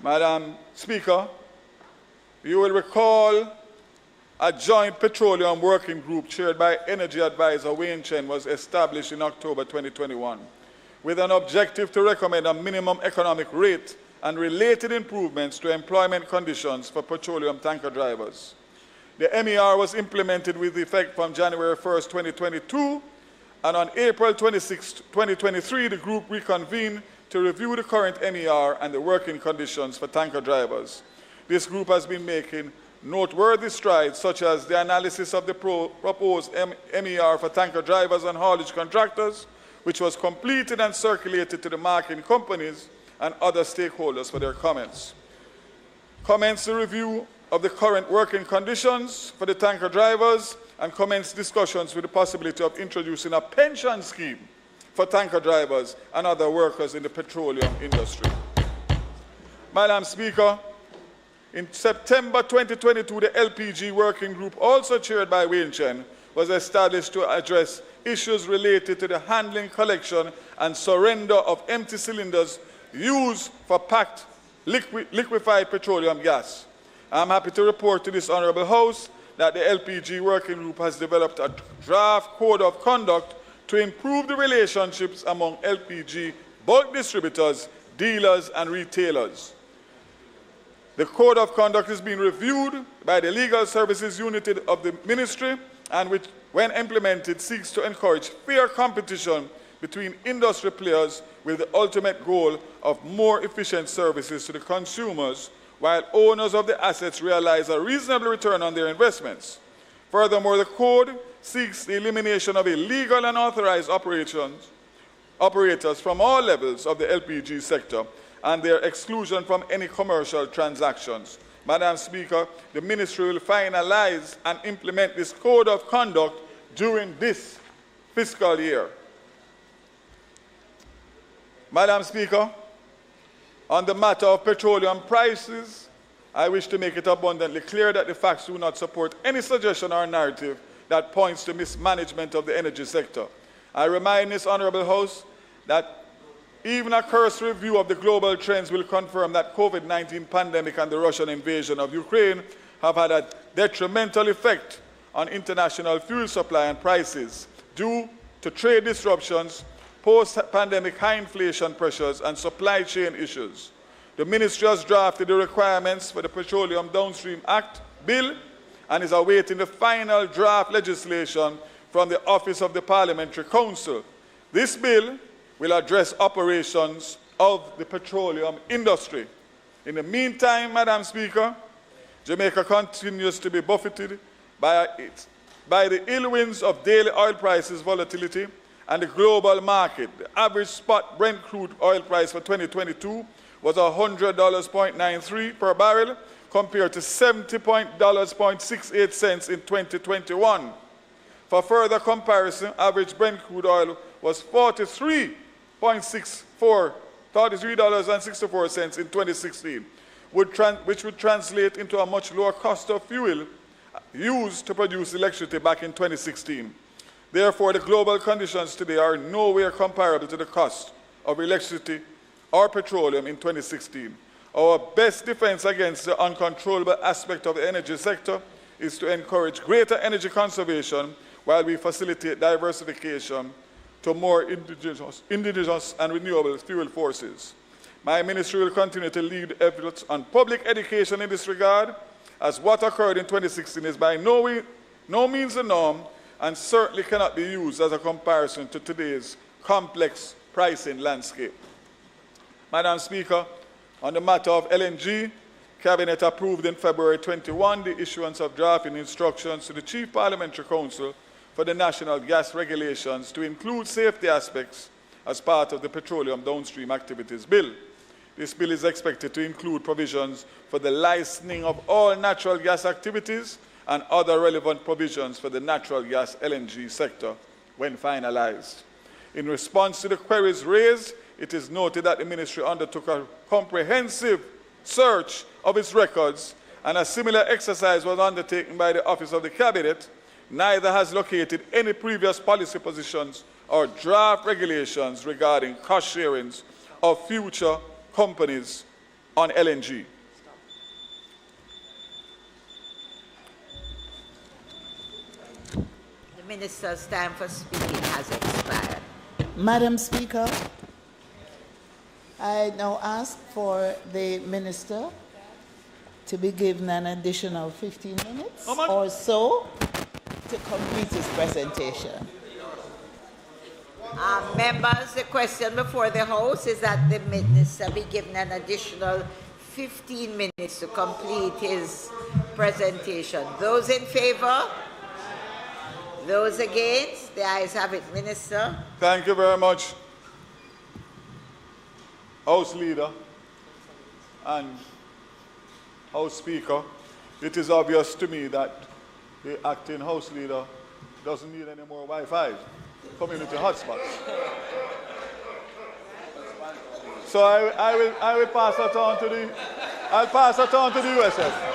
Madam Speaker, you will recall a joint petroleum working group chaired by Energy Advisor Wayne Chen was established in October 2021 with an objective to recommend a minimum economic rate and related improvements to employment conditions for petroleum tanker drivers. The MER was implemented with effect from January 1st, 2022, and on April 26, 2023, the group reconvened to review the current MER and the working conditions for tanker drivers. This group has been making noteworthy strides, such as the analysis of the proposed MER for tanker drivers and haulage contractors, which was completed and circulated to the marketing companies and other stakeholders for their comments. Commence the review of the current working conditions for the tanker drivers and commence discussions with the possibility of introducing a pension scheme for tanker drivers and other workers in the petroleum industry. Madam Speaker, in September 2022, the LPG working group, also chaired by Wayne Chen, was established to address issues related to the handling, collection, and surrender of empty cylinders used for packed liquefied petroleum gas. I'm happy to report to this Honourable House that the LPG working group has developed a draft code of conduct to improve the relationships among LPG bulk distributors, dealers, and retailers. The code of conduct is being reviewed by the Legal Services Unit of the Ministry, and which, when implemented, seeks to encourage fair competition between industry players with the ultimate goal of more efficient services to the consumers, while owners of the assets realize a reasonable return on their investments. Furthermore, the code seeks the elimination of illegal and unauthorized operators from all levels of the LPG sector and their exclusion from any commercial transactions. Madam Speaker, the Ministry will finalize and implement this code of conduct during this fiscal year. Madam Speaker, on the matter of petroleum prices, I wish to make it abundantly clear that the facts do not support any suggestion or narrative that points to mismanagement of the energy sector. I remind this Honourable House that even a cursory review of the global trends will confirm that COVID-19 pandemic and the Russian invasion of Ukraine have had a detrimental effect on international fuel supply and prices due to trade disruptions, post-pandemic high inflation pressures, and supply chain issues. The Ministry has drafted the requirements for the Petroleum Downstream Act bill and is awaiting the final draft legislation from the Office of the Parliamentary Council. This bill will address operations of the petroleum industry. In the meantime, Madam Speaker, Jamaica continues to be buffeted by the ill winds of daily oil prices volatility and the global market. The average spot Brent crude oil price for 2022 was $100.93 per barrel compared to $70.68 in 2021. For further comparison, average Brent crude oil was $43.64 in 2016, which would translate into a much lower cost of fuel used to produce electricity back in 2016. Therefore, the global conditions today are nowhere comparable to the cost of electricity or petroleum in 2016. Our best defense against the uncontrollable aspect of the energy sector is to encourage greater energy conservation while we facilitate diversification to more indigenous and renewable fuel sources. My ministry will continue to lead efforts on public education in this regard, as what occurred in 2016 is by no means the norm and certainly cannot be used as a comparison to today's complex pricing landscape. Madam Speaker, on the matter of LNG, Cabinet approved in February 21 the issuance of drafting instructions to the Chief Parliamentary Council for the National Gas Regulations to include safety aspects as part of the Petroleum Downstream Activities Bill. This bill is expected to include provisions for the licensing of all natural gas activities and other relevant provisions for the natural gas LNG sector when finalized. In response to the queries raised, it is noted that the Ministry undertook a comprehensive search of its records, and a similar exercise was undertaken by the Office of the Cabinet. Neither has located any previous policy positions or draft regulations regarding cost sharings of future companies on LNG. The Minister's time for speaking has expired. Madam Speaker, I now ask for the Minister to be given an additional 15 minutes How much? or so to complete his presentation. Members, the question before the House is that the minister be given an additional 15 minutes to complete his presentation. Those in favor? Those against? The ayes have it, Minister. Thank you very much, House Leader and House Speaker. It is obvious to me that the acting House Leader doesn't need any more Wi-Fi, community hotspots. So I will pass that on to the, I'll pass that on to the USF.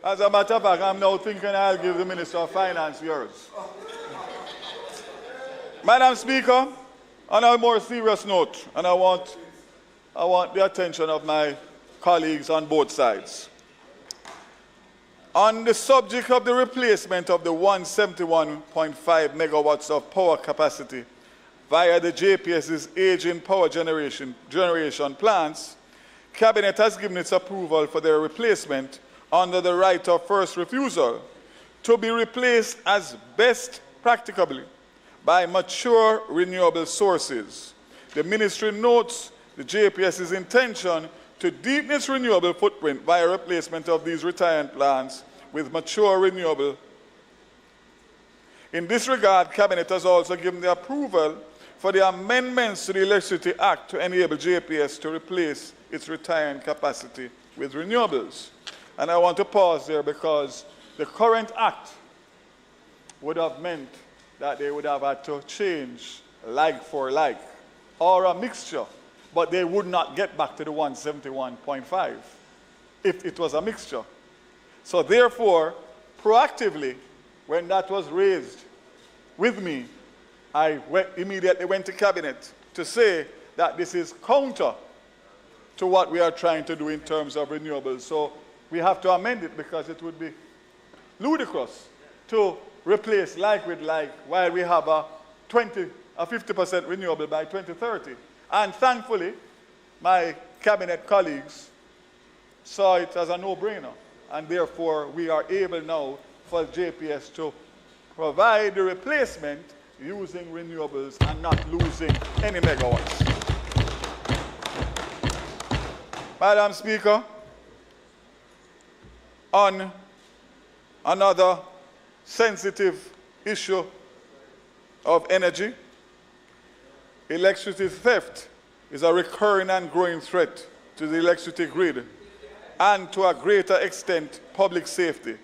As a matter of fact, I'm now thinking I'll give the Minister of Finance yours. Madam Speaker, on a more serious note, and I want the attention of my colleagues on both sides. On the subject of the replacement of the 171.5 megawatts of power capacity via the JPS's aging power generation plants, Cabinet has given its approval for their replacement under the right of first refusal to be replaced as best practicably by mature renewable sources. The Ministry notes the JPS's intention to deepen its renewable footprint via replacement of these retiring plants with mature renewable. In this regard, Cabinet has also given the approval for the amendments to the Electricity Act to enable JPS to replace its retiring capacity with renewables. And I want to pause there because the current act would have meant that they would have had to change like for like, or a mixture, but they would not get back to the 171.5 if it was a mixture. So therefore, proactively, when that was raised with me, I immediately went to Cabinet to say that this is counter to what we are trying to do in terms of renewables. So we have to amend it because it would be ludicrous to replace like with like while we have a 50% renewable by 2030. And thankfully, my Cabinet colleagues saw it as a no-brainer. And therefore, we are able now for JPS to provide the replacement using renewables and not losing any megawatts. Madam Speaker, on another sensitive issue of energy, electricity theft is a recurring and growing threat to the electricity grid and to a greater extent public safety.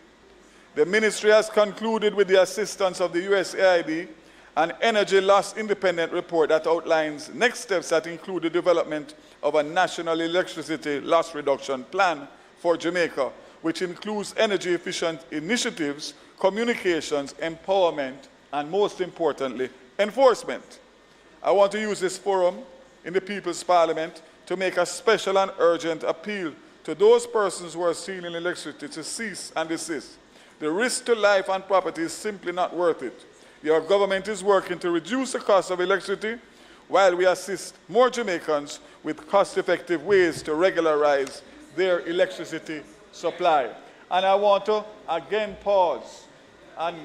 The Ministry has concluded with the assistance of the USAID an energy loss independent report that outlines next steps that include the development of a national electricity loss reduction plan for Jamaica, which includes energy efficient initiatives, communications, empowerment, and most importantly, enforcement. I want to use this forum in the People's Parliament to make a special and urgent appeal to those persons who are stealing electricity to cease and desist. The risk to life and property is simply not worth it. Your government is working to reduce the cost of electricity while we assist more Jamaicans with cost-effective ways to regularize their electricity supply. And I want to again pause, and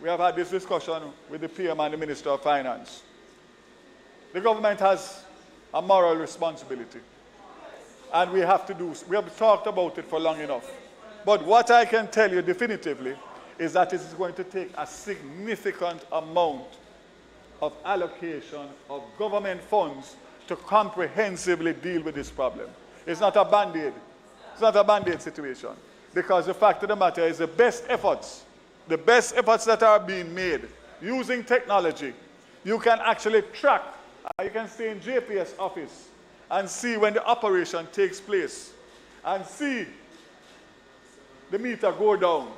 we have had this discussion with the PM and the Minister of Finance. The government has a moral responsibility, and we have talked about it for long enough. But what I can tell you definitively is that it is going to take a significant amount of allocation of government funds to comprehensively deal with this problem. It's not a Band-Aid. It's not a Band-Aid situation. Because the fact of the matter is the best efforts that are being made using technology, you can actually track. You can stay in JPS office and see when the operation takes place and see the meter go down.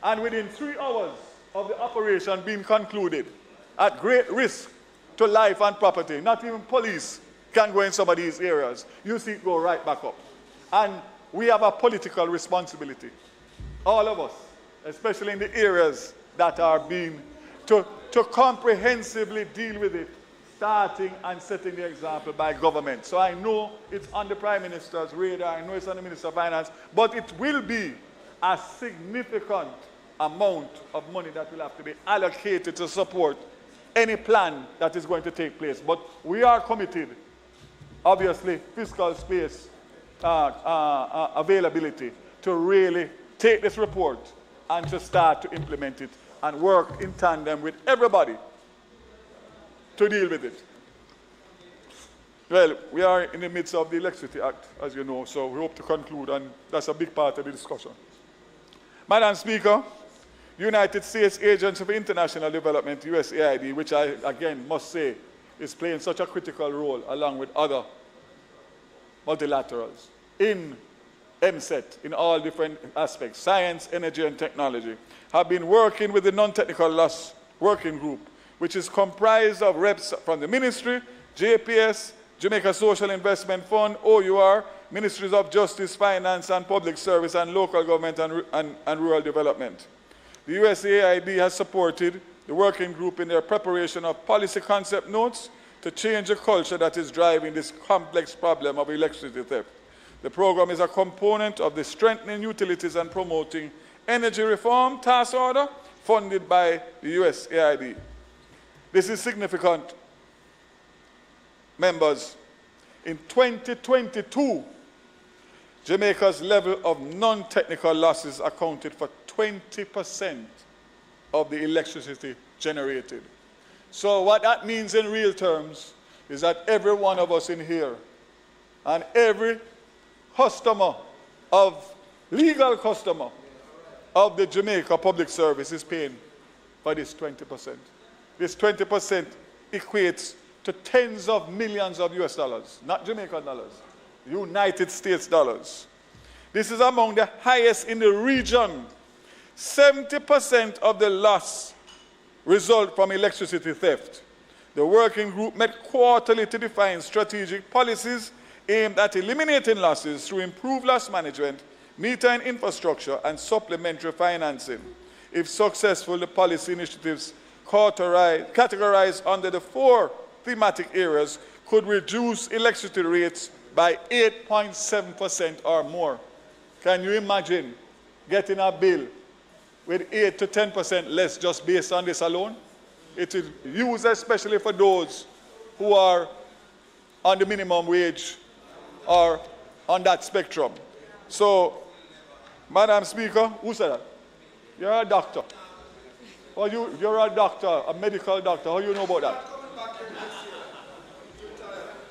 And within 3 hours of the operation being concluded, at great risk to life and property, not even police can go in some of these areas, you see it go right back up. And we have a political responsibility, all of us, especially in the areas that are being, to comprehensively deal with it starting and setting the example by government. So I know it's on the Prime Minister's radar, I know it's on the Minister of Finance, but it will be a significant amount of money that will have to be allocated to support any plan that is going to take place. But we are committed, obviously, fiscal space availability to really take this report and to start to implement it and work in tandem with everybody to deal with it. Well, we are in the midst of the Electricity Act, as you know, so we hope to conclude, and that's a big part of the discussion. Madam Speaker, United States Agency for International Development, USAID, which I, again, must say is playing such a critical role along with other multilaterals in MSET, in all different aspects, science, energy, and technology, have been working with the Non-Technical Loss Working Group, which is comprised of reps from the Ministry, JPS, Jamaica Social Investment Fund, OUR, Ministries of Justice, Finance, and Public Service, and Local Government and Rural Development. The USAID has supported the working group in their preparation of policy concept notes to change the culture that is driving this complex problem of electricity theft. The program is a component of the Strengthening Utilities and Promoting Energy Reform Task Order funded by the USAID. This is significant, members. In 2022, Jamaica's level of non-technical losses accounted for 20% of the electricity generated. So what that means in real terms is that every one of us in here and every customer legal customer of the Jamaica Public Service is paying for this 20%. This 20% equates to tens of millions of US dollars, not Jamaican dollars, United States dollars. This is among the highest in the region. 70% of the loss result from electricity theft. The working group met quarterly to define strategic policies aimed at eliminating losses through improved loss management, metering infrastructure, and supplementary financing. If successful, the policy initiatives categorized under the 4 thematic areas could reduce electricity rates by 8.7% or more. Can you imagine getting a bill with 8 to 10% less just based on this alone? It is used especially for those who are on the minimum wage or on that spectrum. So, Madam Speaker, who said that? You're a doctor. Well, you're a doctor, a medical doctor. How do you know about that?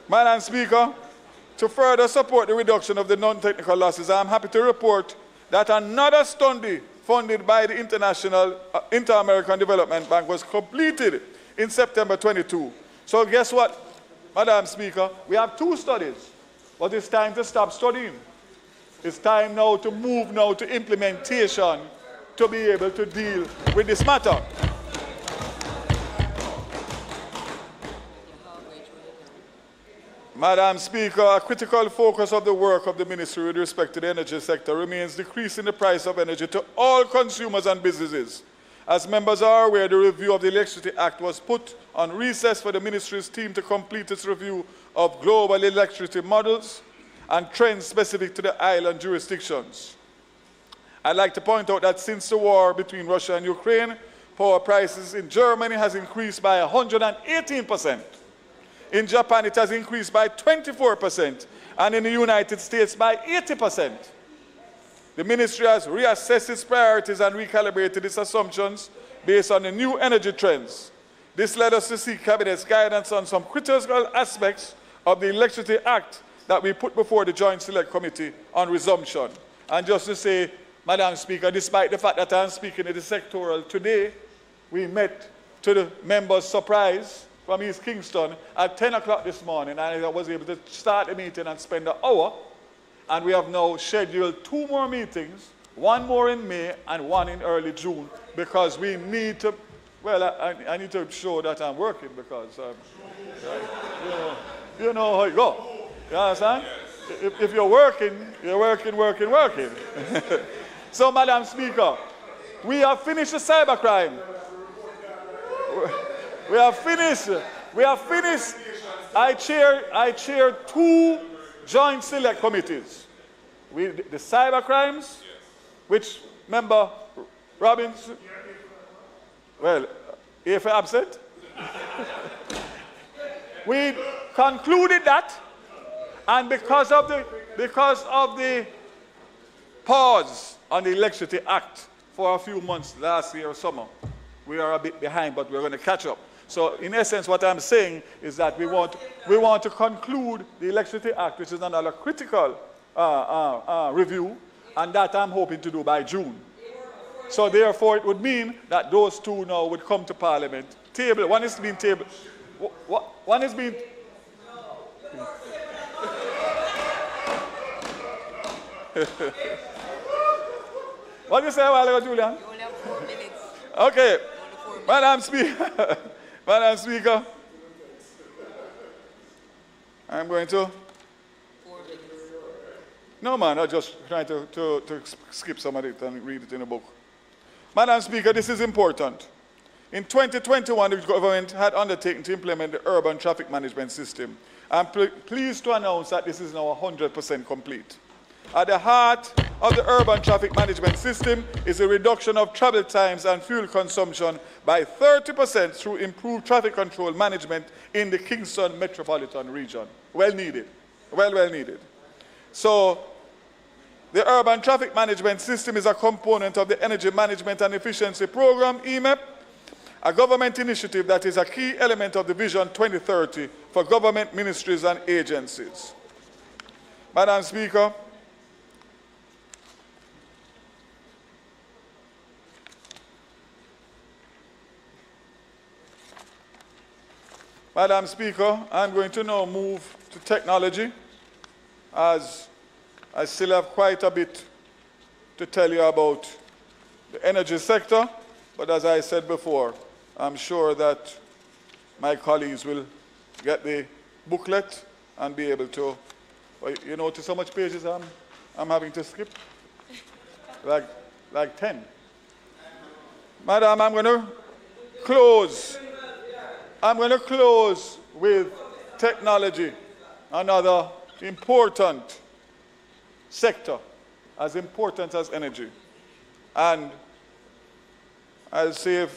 Madam Speaker, to further support the reduction of the non-technical losses, I am happy to report that another study funded by the Inter-American Development Bank was completed in September 22. So guess what, Madam Speaker? We have 2 studies, but it's time to stop studying. It's time now to move now to implementation to be able to deal with this matter. Madam Speaker, a critical focus of the work of the Ministry with respect to the energy sector remains decreasing the price of energy to all consumers and businesses. As members are aware, the review of the Electricity Act was put on recess for the Ministry's team to complete its review of global electricity models and trends specific to the island jurisdictions. I'd like to point out that since the war between Russia and Ukraine, power prices in Germany has increased by 118%. In Japan, it has increased by 24%, and in the United States by 80%. The Ministry has reassessed its priorities and recalibrated its assumptions based on the new energy trends. This led us to seek Cabinet's guidance on some critical aspects of the Electricity Act that we put before the Joint Select Committee on resumption. And just to say, Madam Speaker, despite the fact that I'm speaking at the sectoral today, we met, to the members' surprise, from East Kingston at 10 o'clock this morning, and I was able to start the meeting and spend an hour, and we have now scheduled 2 more meetings, 1 more in May and 1 in early June, because we need to, well, I need to show that I'm working, because, you know how you go. You understand? If you're working, you're working. So, Madam Speaker, we have finished the cybercrime. We have finished We have finished. I chair 2 joint select committees. The cyber crimes, which member Robbins, well, if absent, we concluded that, and because of the pause on the Electricity Act for a few months last year or summer, we are a bit behind, but we're going to catch up. So in essence, what I'm saying is that we want to conclude the Electricity Act, which is another critical review, and that I'm hoping to do by June. So therefore, it would mean that those 2 now would come to Parliament. Table. One is being tabled. One is being. What did you say a while ago, Julian? You only have 4 minutes. Okay. Only 4 minutes. Madam Speaker, I'm going to. 4 minutes. No, man, I'm just trying to skip some of it and read it in the book. Madam Speaker, this is important. In 2021, the government had undertaken to implement the urban traffic management system. I'm pleased to announce that this is now 100% complete. At the heart of the urban traffic management system is a reduction of travel times and fuel consumption by 30% through improved traffic control management in the Kingston metropolitan region. Well needed. Well needed. So, the urban traffic management system is a component of the Energy Management and Efficiency Program, EMEP, a government initiative that is a key element of the Vision 2030 for government ministries and agencies. Madam Speaker, I'm going to now move to technology, as I still have quite a bit to tell you about the energy sector, but as I said before, I'm sure that my colleagues will get the booklet and be able to, you notice how much pages I'm having to skip? Like 10. Madam, I'm going to close with technology, another important sector, as important as energy. And I'll save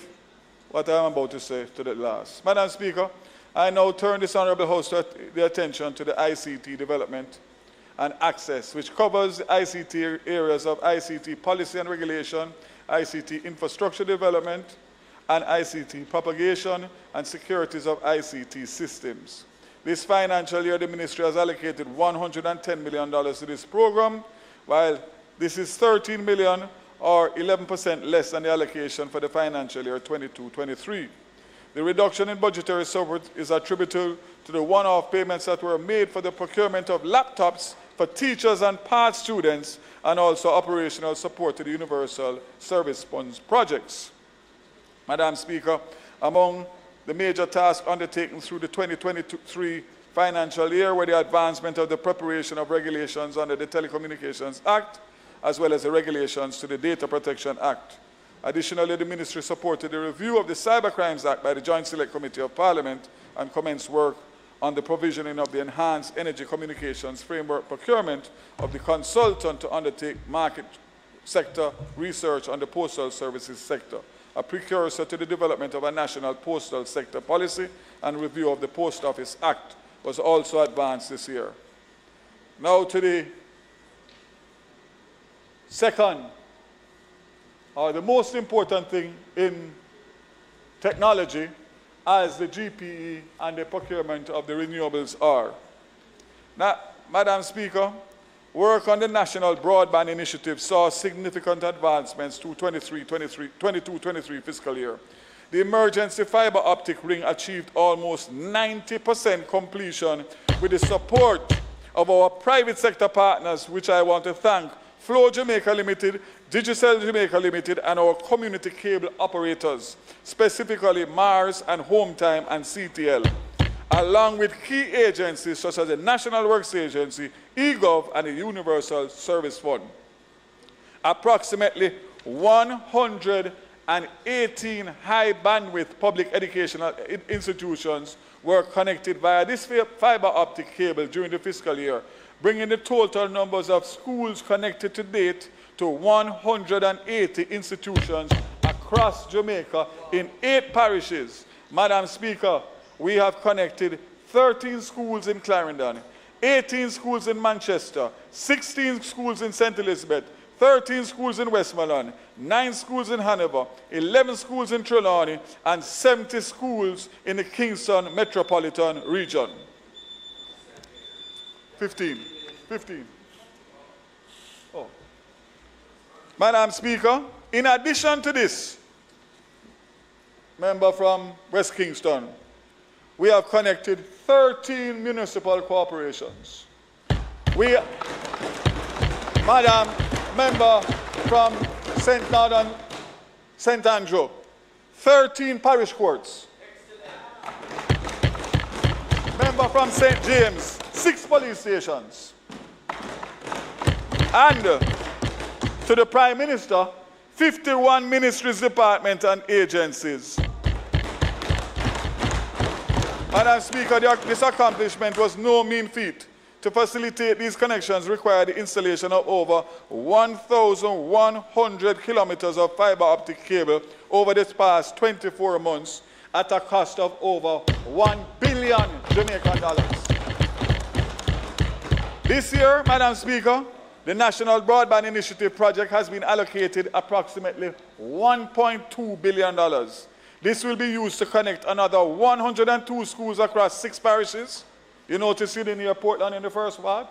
what I'm about to say to the last. Madam Speaker, I now turn this Honourable House to the attention to the ICT development and access, which covers the ICT areas of ICT policy and regulation, ICT infrastructure development, and ICT propagation and securities of ICT systems. This financial year, the Ministry has allocated $110 million to this program, while this is $13 million or 11% less than the allocation for the financial year 22-23. The reduction in budgetary support is attributable to the one-off payments that were made for the procurement of laptops for teachers and part students, and also operational support to the Universal Service Funds projects. Madam Speaker, among the major tasks undertaken through the 2023 financial year were the advancement of the preparation of regulations under the Telecommunications Act, as well as the regulations to the Data Protection Act. Additionally, the Ministry supported the review of the Cyber Crimes Act by the Joint Select Committee of Parliament and commenced work on the provisioning of the Enhanced Energy Communications Framework procurement of the consultant to undertake market sector research on the postal services sector. A precursor to the development of a national postal sector policy and review of the Post Office Act was also advanced this year. Now to the second, or the most important thing in technology, as the GPE and the procurement of the renewables are. Now, Madam Speaker, work on the National Broadband Initiative saw significant advancements through 22-23 fiscal year. The emergency fiber optic ring achieved almost 90% completion with the support of our private sector partners, which I want to thank, Flow Jamaica Limited, Digicel Jamaica Limited, and our community cable operators, specifically Mars and Hometime and CTL, along with key agencies such as the National Works Agency, eGov, and the Universal Service Fund. Approximately 180 and 18 high bandwidth public educational institutions were connected via this fiber optic cable during the fiscal year, bringing the total numbers of schools connected to date to 180 institutions across Jamaica in 8 parishes. Madam Speaker, we have connected 13 schools in Clarendon, 18 schools in Manchester, 16 schools in St. Elizabeth, 13 schools in Westmoreland, 9 schools in Hanover, 11 schools in Trelawney, and 70 schools in the Kingston metropolitan region. 15. Oh. Madam Speaker, in addition to this, member from West Kingston, we have connected 13 municipal corporations. Madam member from St. Andrew, 13 parish courts. Member from St. James, 6 police stations. And to the Prime Minister, 51 ministries, departments, and agencies. Madam Speaker, this accomplishment was no mean feat. To facilitate these connections required the installation of over 1,100 kilometers of fiber optic cable over this past 24 months at a cost of over 1 billion Jamaican dollars. This year, Madam Speaker, the National Broadband Initiative project has been allocated approximately $1.2 billion. This will be used to connect another 102 schools across 6 parishes. You notice it in your Portland in the first part,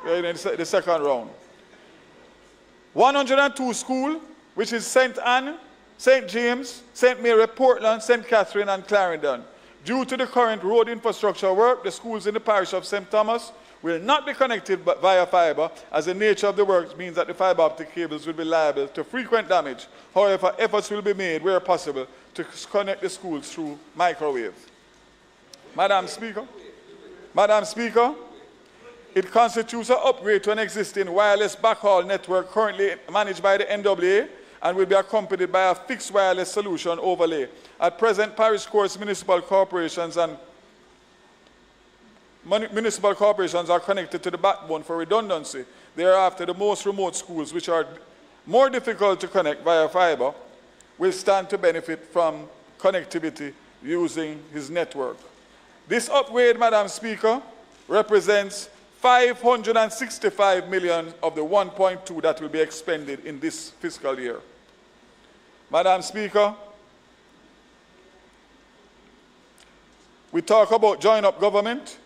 in the second round. 102 schools, which is St. Anne, St. James, St. Mary, Portland, St. Catherine, and Clarendon. Due to the current road infrastructure work, the schools in the parish of St. Thomas will not be connected via fiber, as the nature of the work means that the fiber optic cables will be liable to frequent damage. However, efforts will be made where possible to connect the schools through microwave. Madam Speaker, it constitutes an upgrade to an existing wireless backhaul network currently managed by the NWA and will be accompanied by a fixed wireless solution overlay. At present, parish courts, municipal corporations are connected to the backbone for redundancy. Thereafter, the most remote schools, which are more difficult to connect via fiber, will stand to benefit from connectivity using his network. This upgrade, Madam Speaker, represents 565 million of the 1.2 that will be expended in this fiscal year. Madam Speaker, we talk about joined-up government.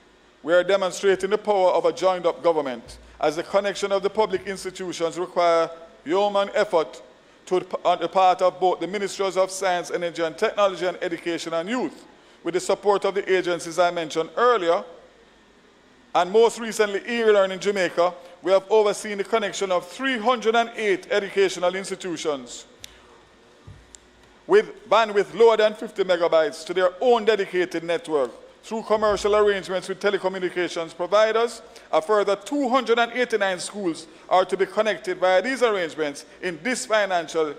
We are demonstrating the power of a joined-up government, as the connection of the public institutions require human effort on the part of both the Ministries of Science, Energy and Technology, and Education and Youth, with the support of the agencies I mentioned earlier, and most recently e-learning Jamaica. We have overseen the connection of 308 educational institutions with bandwidth lower than 50 megabytes to their own dedicated network. Through commercial arrangements with telecommunications providers, a further 289 schools are to be connected via these arrangements in this financial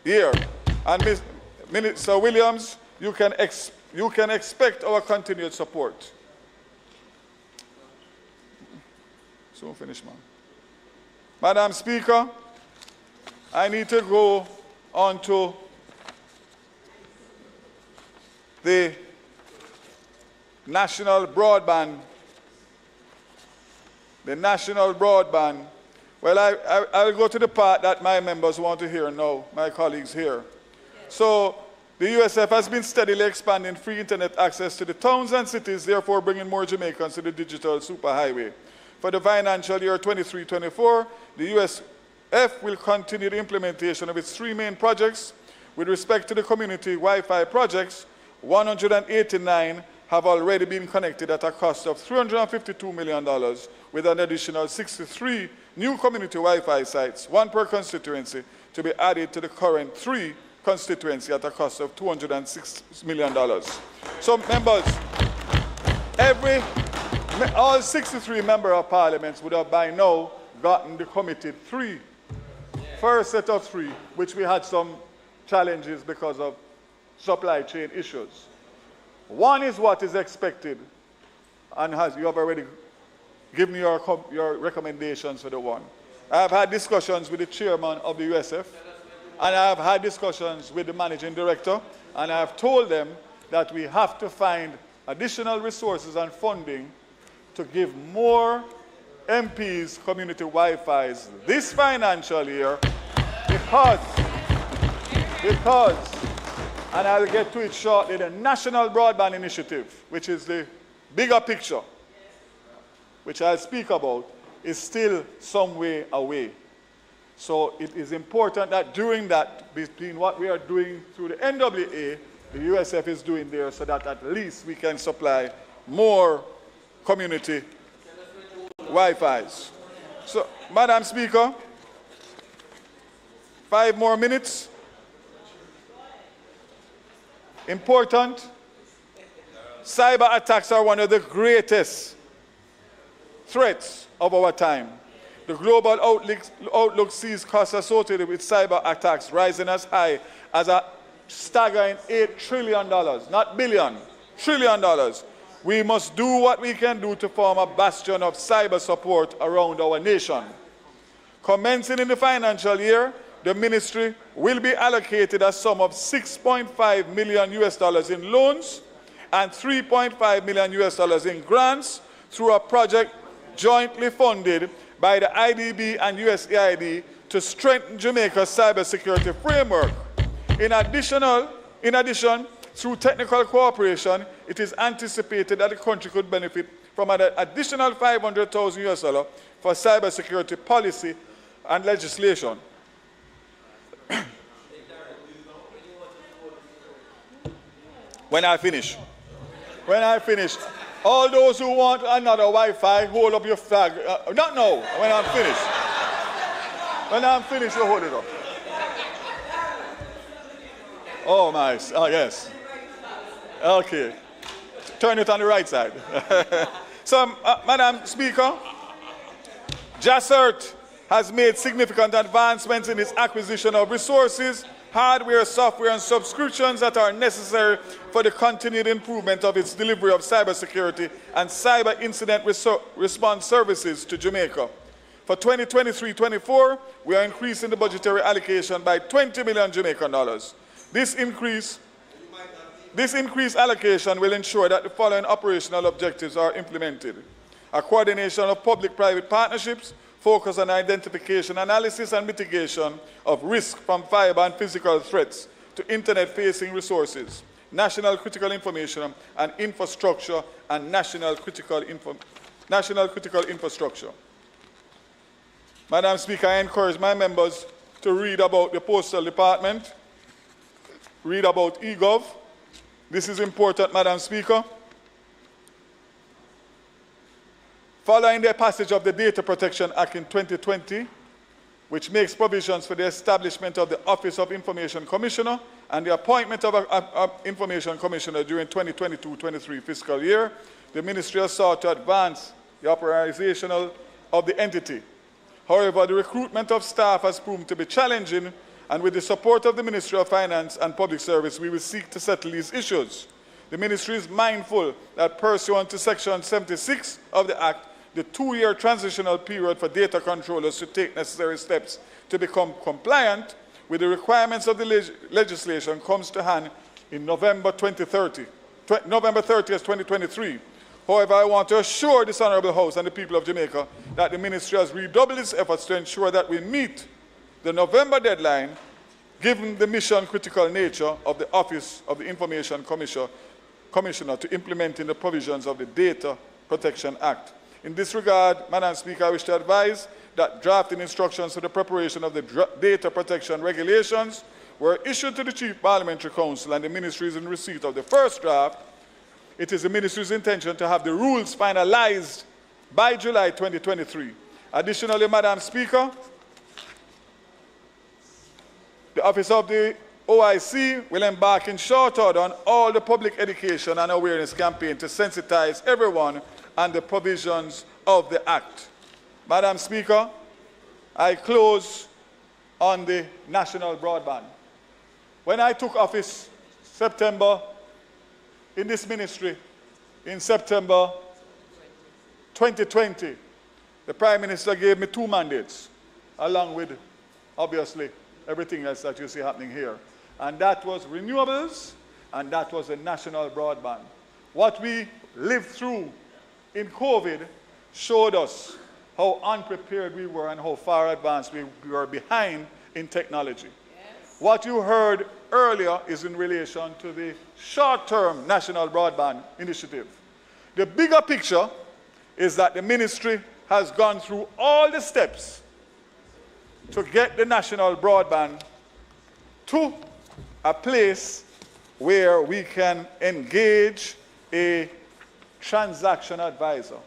year. And Minister Williams, you can expect our continued support. Soon finish, ma'am. Madam Speaker, I need to go on to the national broadband. The national broadband. Well, I will go to the part that my members want to hear now, my colleagues here. So, the USF has been steadily expanding free internet access to the towns and cities, therefore bringing more Jamaicans to the digital superhighway. For the financial year 23-24, the USF will continue the implementation of its 3 main projects. With respect to the community Wi-Fi projects, 189 have already been connected at a cost of $352 million, with an additional 63 new community Wi-Fi sites, 1 per constituency, to be added to the current 3 constituency at a cost of $206 million. So, members, all 63 members of Parliament would have by now gotten the committed 3. First set of 3, which we had some challenges because of supply chain issues. One is what is expected, and you have already given your recommendations for the one. I have had discussions with the chairman of the USF, and I have had discussions with the managing director, and I have told them that we have to find additional resources and funding to give more MPs community Wi-Fis this financial year because, and I'll get to it shortly, the National Broadband Initiative, which is the bigger picture, which I'll speak about, is still some way away. So it is important that during that, between what we are doing through the NWA, the USF is doing there, so that at least we can supply more community Wi-Fis. So, Madam Speaker, 5 more minutes. Important. Cyber attacks are one of the greatest threats of our time. The global outlook sees costs associated with cyber attacks rising as high as a staggering $8 trillion, not billion, $1 trillion. We must do what we can do to form a bastion of cyber support around our nation. Commencing in the financial year, the ministry will be allocated a sum of $6.5 million in loans and $3.5 million in grants through a project jointly funded by the IDB and USAID to strengthen Jamaica's cybersecurity framework. In addition, through technical cooperation, it is anticipated that the country could benefit from an additional $500,000 for cybersecurity policy and legislation. When I finish, all those who want another Wi-Fi, hold up your flag. Not now, when I'm finished. When I'm finished, you hold it up. Oh, nice. Oh, yes. Okay. Turn it on the right side. So, Madam Speaker, JISTV has made significant advancements in its acquisition of resources, hardware, software, and subscriptions that are necessary for the continued improvement of its delivery of cybersecurity and cyber incident response services to Jamaica. For 2023-24, we are increasing the budgetary allocation by 20 million Jamaican dollars. This increased allocation will ensure that the following operational objectives are implemented: a coordination of public-private partnerships, focus on identification, analysis, and mitigation of risk from cyber and physical threats to internet-facing resources, national critical information and infrastructure, and national critical infrastructure. Madam Speaker, I encourage my members to read about the Postal Department, read about eGov. This is important, Madam Speaker. Following the passage of the Data Protection Act in 2020, which makes provisions for the establishment of the Office of Information Commissioner and the appointment of an Information Commissioner during 2022-23 fiscal year, the Ministry has sought to advance the operationalization of the entity. However, the recruitment of staff has proven to be challenging, and with the support of the Ministry of Finance and Public Service, we will seek to settle these issues. The Ministry is mindful that pursuant to Section 76 of the Act, the 2-year transitional period for data controllers to take necessary steps to become compliant with the requirements of the legislation comes to hand in November 30th, 2023. However, I want to assure this Honourable House and the people of Jamaica that the Ministry has redoubled its efforts to ensure that we meet the November deadline, given the mission-critical nature of the Office of the Information Commissioner to implementing the provisions of the Data Protection Act. In this regard, Madam Speaker, I wish to advise that drafting instructions for the preparation of the data protection regulations were issued to the Chief Parliamentary Council, and the Ministry is in receipt of the first draft. It is the Ministry's intention to have the rules finalized by July 2023. Additionally, Madam Speaker, the Office of the OIC will embark in short order on all the public education and awareness campaign to sensitize everyone on the provisions of the Act. Madam Speaker, I close on the national broadband. When I took office in this ministry, in September 2020, the Prime Minister gave me 2 mandates, along with, obviously, everything else that you see happening here. And that was renewables, and that was the national broadband. What we lived through in COVID showed us how unprepared we were and how far advanced we were behind in technology. Yes. What you heard earlier is in relation to the short-term national broadband initiative. The bigger picture is that the ministry has gone through all the steps to get the national broadband to a place where we can engage a transaction advisor.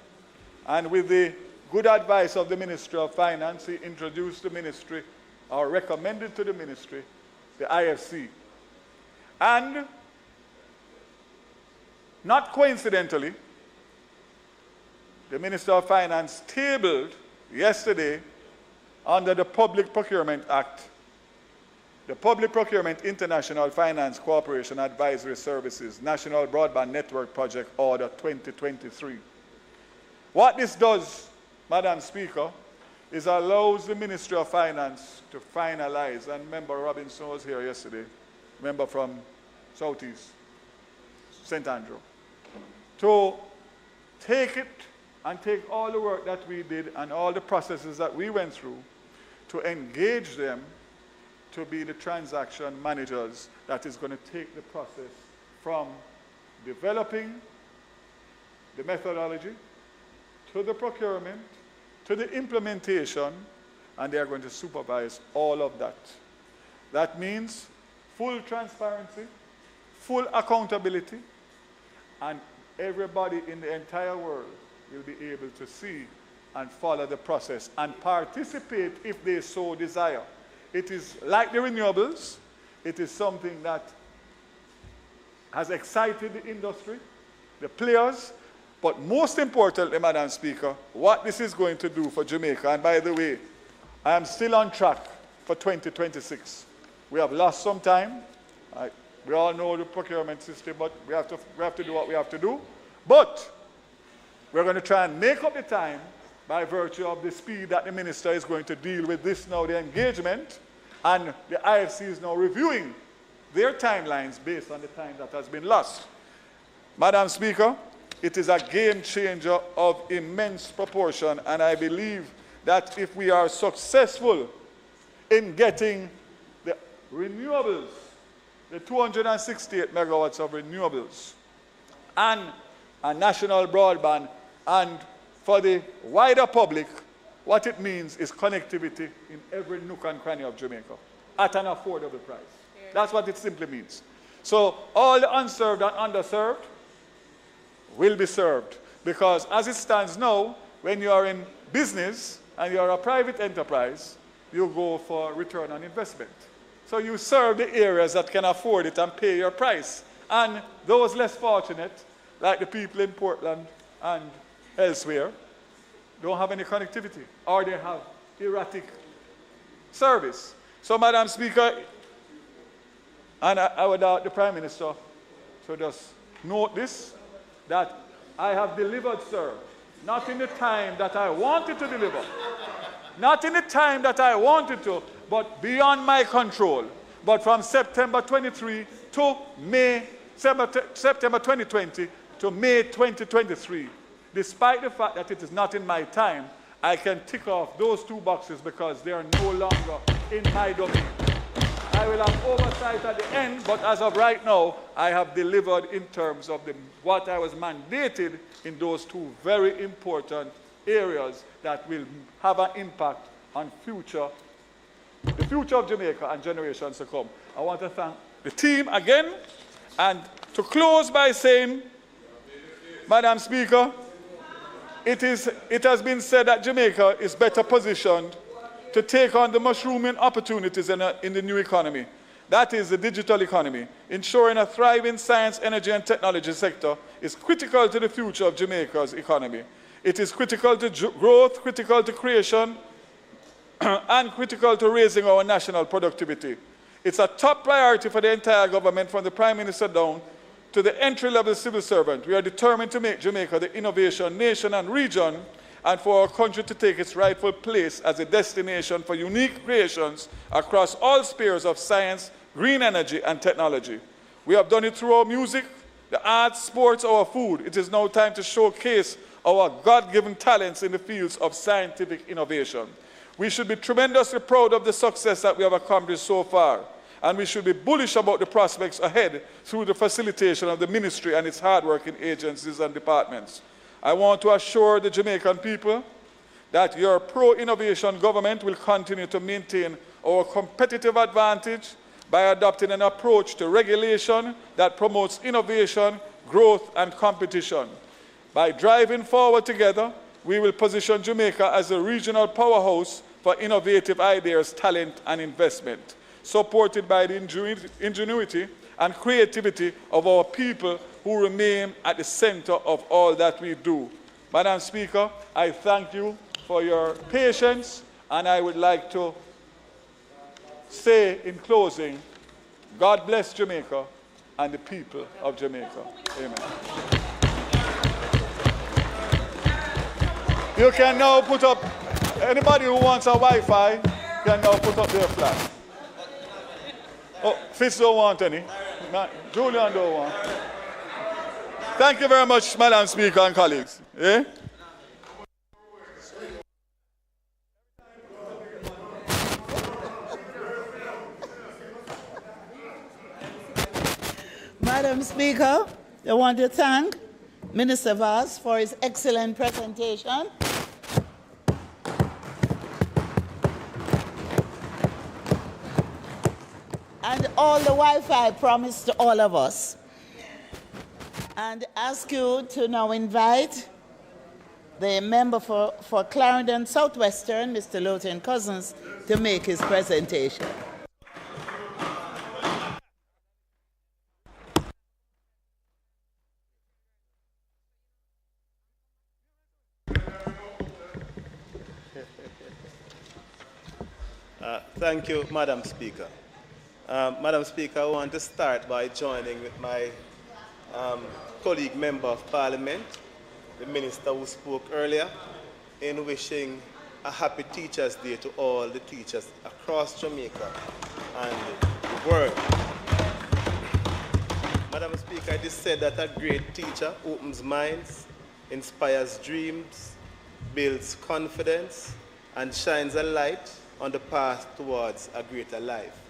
And with the good advice of the Ministry of Finance, he introduced the ministry, or recommended to the ministry, the IFC. And not coincidentally, the Minister of Finance tabled yesterday, under the Public Procurement Act, the Public Procurement International Finance Cooperation Advisory Services National Broadband Network Project Order 2023. What this does, Madam Speaker, is allows the Ministry of Finance to finalize, and Member Robinson was here yesterday, member from Southeast, St. Andrew, to take it and take all the work that we did and all the processes that we went through to engage them to be the transaction managers that is going to take the process from developing the methodology to the procurement to the implementation, and they are going to supervise all of that. That means full transparency, full accountability, and everybody in the entire world will be able to see and follow the process and participate if they so desire. It is like the renewables. It is something that has excited the industry, the players, but most importantly, Madam Speaker, what this is going to do for Jamaica, and by the way, I am still on track for 2026. We have lost some time. We all know the procurement system, but we have to do what we have to do. But we're going to try and make up the time by virtue of the speed that the minister is going to deal with this now, the engagement, and the IFC is now reviewing their timelines based on the time that has been lost. Madam Speaker, it is a game changer of immense proportion, and I believe that if we are successful in getting the renewables, the 268 megawatts of renewables, and a national broadband, and for the wider public, what it means is connectivity in every nook and cranny of Jamaica at an affordable price. That's what it simply means. So all the unserved and underserved will be served, because as it stands now, when you are in business and you are a private enterprise, you go for return on investment. So you serve the areas that can afford it and pay your price. And those less fortunate, like the people in Portland and elsewhere, don't have any connectivity, or they have erratic service. So, Madam Speaker, and I would ask the Prime Minister to just note this, that I have delivered, sir, not in the time that I wanted to deliver, not in the time that I wanted to, but beyond my control. But from September 23 to September 2020 to May 2023, despite the fact that it is not in my time, I can tick off those 2 boxes because they are no longer in my domain. I will have oversight at the end, but as of right now, I have delivered in terms of what I was mandated in those 2 very important areas that will have an impact on the future of Jamaica and generations to come. I want to thank the team again, and to close by saying, Madam Speaker, it has been said that Jamaica is better positioned to take on the mushrooming opportunities in the new economy. That is the digital economy. Ensuring a thriving science, energy, and technology sector is critical to the future of Jamaica's economy. It is critical to growth, critical to creation, and critical to raising our national productivity. It's a top priority for the entire government, from the Prime Minister down to the entry-level civil servant. We are determined to make Jamaica the innovation nation and region, and for our country to take its rightful place as a destination for unique creations across all spheres of science, green energy, and technology. We have done it through our music, the arts, sports, our food. It is now time to showcase our God-given talents in the fields of scientific innovation. We should be tremendously proud of the success that we have accomplished so far, and we should be bullish about the prospects ahead through the facilitation of the ministry and its hard-working agencies and departments. I want to assure the Jamaican people that your pro-innovation government will continue to maintain our competitive advantage by adopting an approach to regulation that promotes innovation, growth, and competition. By driving forward together, we will position Jamaica as a regional powerhouse for innovative ideas, talent, and investment, supported by the ingenuity and creativity of our people who remain at the center of all that we do. Madam Speaker, I thank you for your patience, and I would like to say in closing, God bless Jamaica and the people of Jamaica. Amen. You can now put up, anybody who wants a Wi-Fi can now put up their flash. Oh, Fitz don't want any. Julian don't want. Thank you very much, Madam Speaker and colleagues. Eh? Madam Speaker, I want to thank Minister Vaz for his excellent presentation. And all the Wi-Fi promised to all of us. And ask you to now invite the member for Clarendon Southwestern, Mr. Lothan Cousins, to make his presentation. Thank you, Madam Speaker. Madam Speaker, I want to start by joining with my colleague member of Parliament, the minister who spoke earlier, in wishing a happy Teachers' Day to all the teachers across Jamaica and the world. Madam Speaker, it is said that a great teacher opens minds, inspires dreams, builds confidence, and shines a light on the path towards a greater life.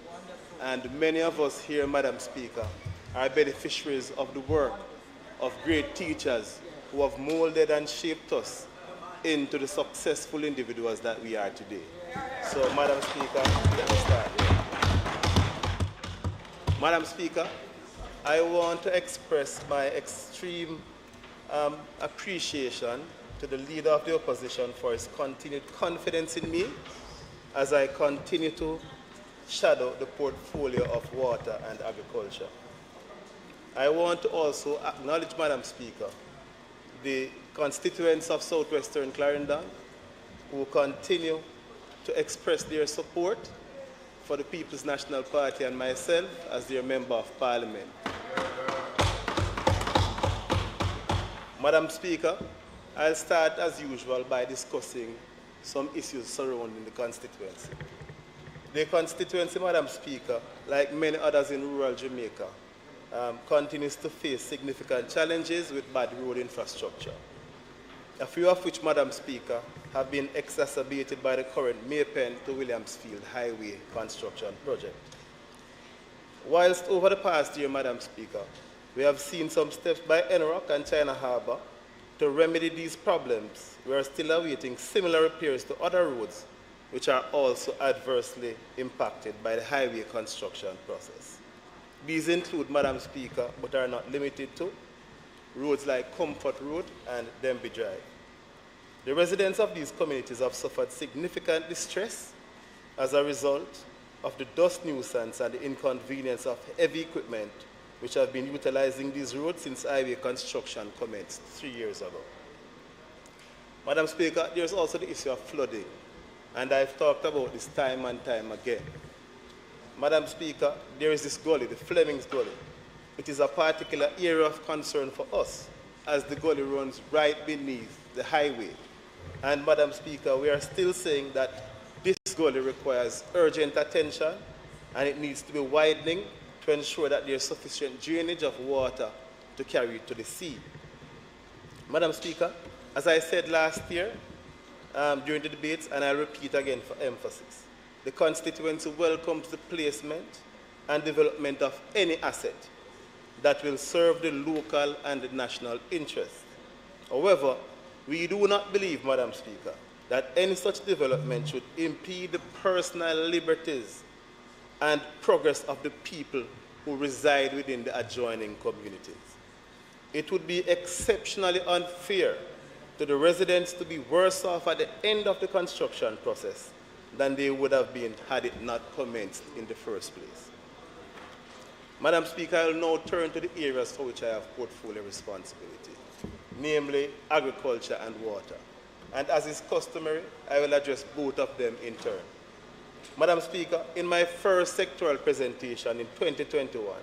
And many of us here, Madam Speaker, are beneficiaries of the work of great teachers who have molded and shaped us into the successful individuals that we are today. So, Madam Speaker, let me start here. Madam Speaker, I want to express my extreme appreciation to the Leader of the Opposition for his continued confidence in me as I continue to shadow the portfolio of water and agriculture. I want to also acknowledge, Madam Speaker, the constituents of Southwestern Clarendon who continue to express their support for the People's National Party and myself as their Member of Parliament. Madam Speaker, I'll start as usual by discussing some issues surrounding the constituency. The constituency, Madam Speaker, like many others in rural Jamaica, continues to face significant challenges with bad road infrastructure, a few of which, Madam Speaker, have been exacerbated by the current Maypen to Williamsfield Highway construction project. Whilst over the past year, Madam Speaker, we have seen some steps by NROC and China Harbour to remedy these problems, we are still awaiting similar repairs to other roads which are also adversely impacted by the highway construction process. These include, Madam Speaker, but are not limited to, roads like Comfort Road and Denby Drive. The residents of these communities have suffered significant distress as a result of the dust nuisance and the inconvenience of heavy equipment which have been utilizing these roads since highway construction commenced 3 years ago. Madam Speaker, there's also the issue of flooding, and I've talked about this time and time again. Madam Speaker, there is this gully, the Fleming's Gully. It is a particular area of concern for us, as the gully runs right beneath the highway. And Madam Speaker, we are still saying that this gully requires urgent attention, and it needs to be widening to ensure that there is sufficient drainage of water to carry it to the sea. Madam Speaker, as I said last year during the debates, and I'll repeat again for emphasis, the constituency welcomes the placement and development of any asset that will serve the local and the national interest. However, we do not believe, Madam Speaker, that any such development should impede the personal liberties and progress of the people who reside within the adjoining communities. It would be exceptionally unfair to the residents to be worse off at the end of the construction process than they would have been had it not commenced in the first place. Madam Speaker, I will now turn to the areas for which I have portfolio responsibility, namely agriculture and water. And as is customary, I will address both of them in turn. Madam Speaker, in my first sectoral presentation in 2021,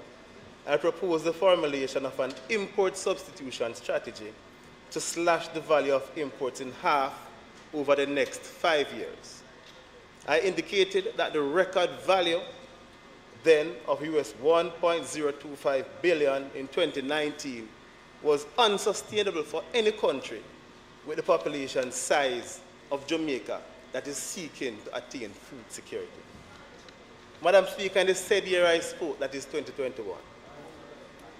I proposed the formulation of an import substitution strategy to slash the value of imports in half over the next 5 years. I indicated that the record value then of US $1.025 billion in 2019 was unsustainable for any country with the population size of Jamaica that is seeking to attain food security. Madam Speaker, in the said year I spoke, that is 2021,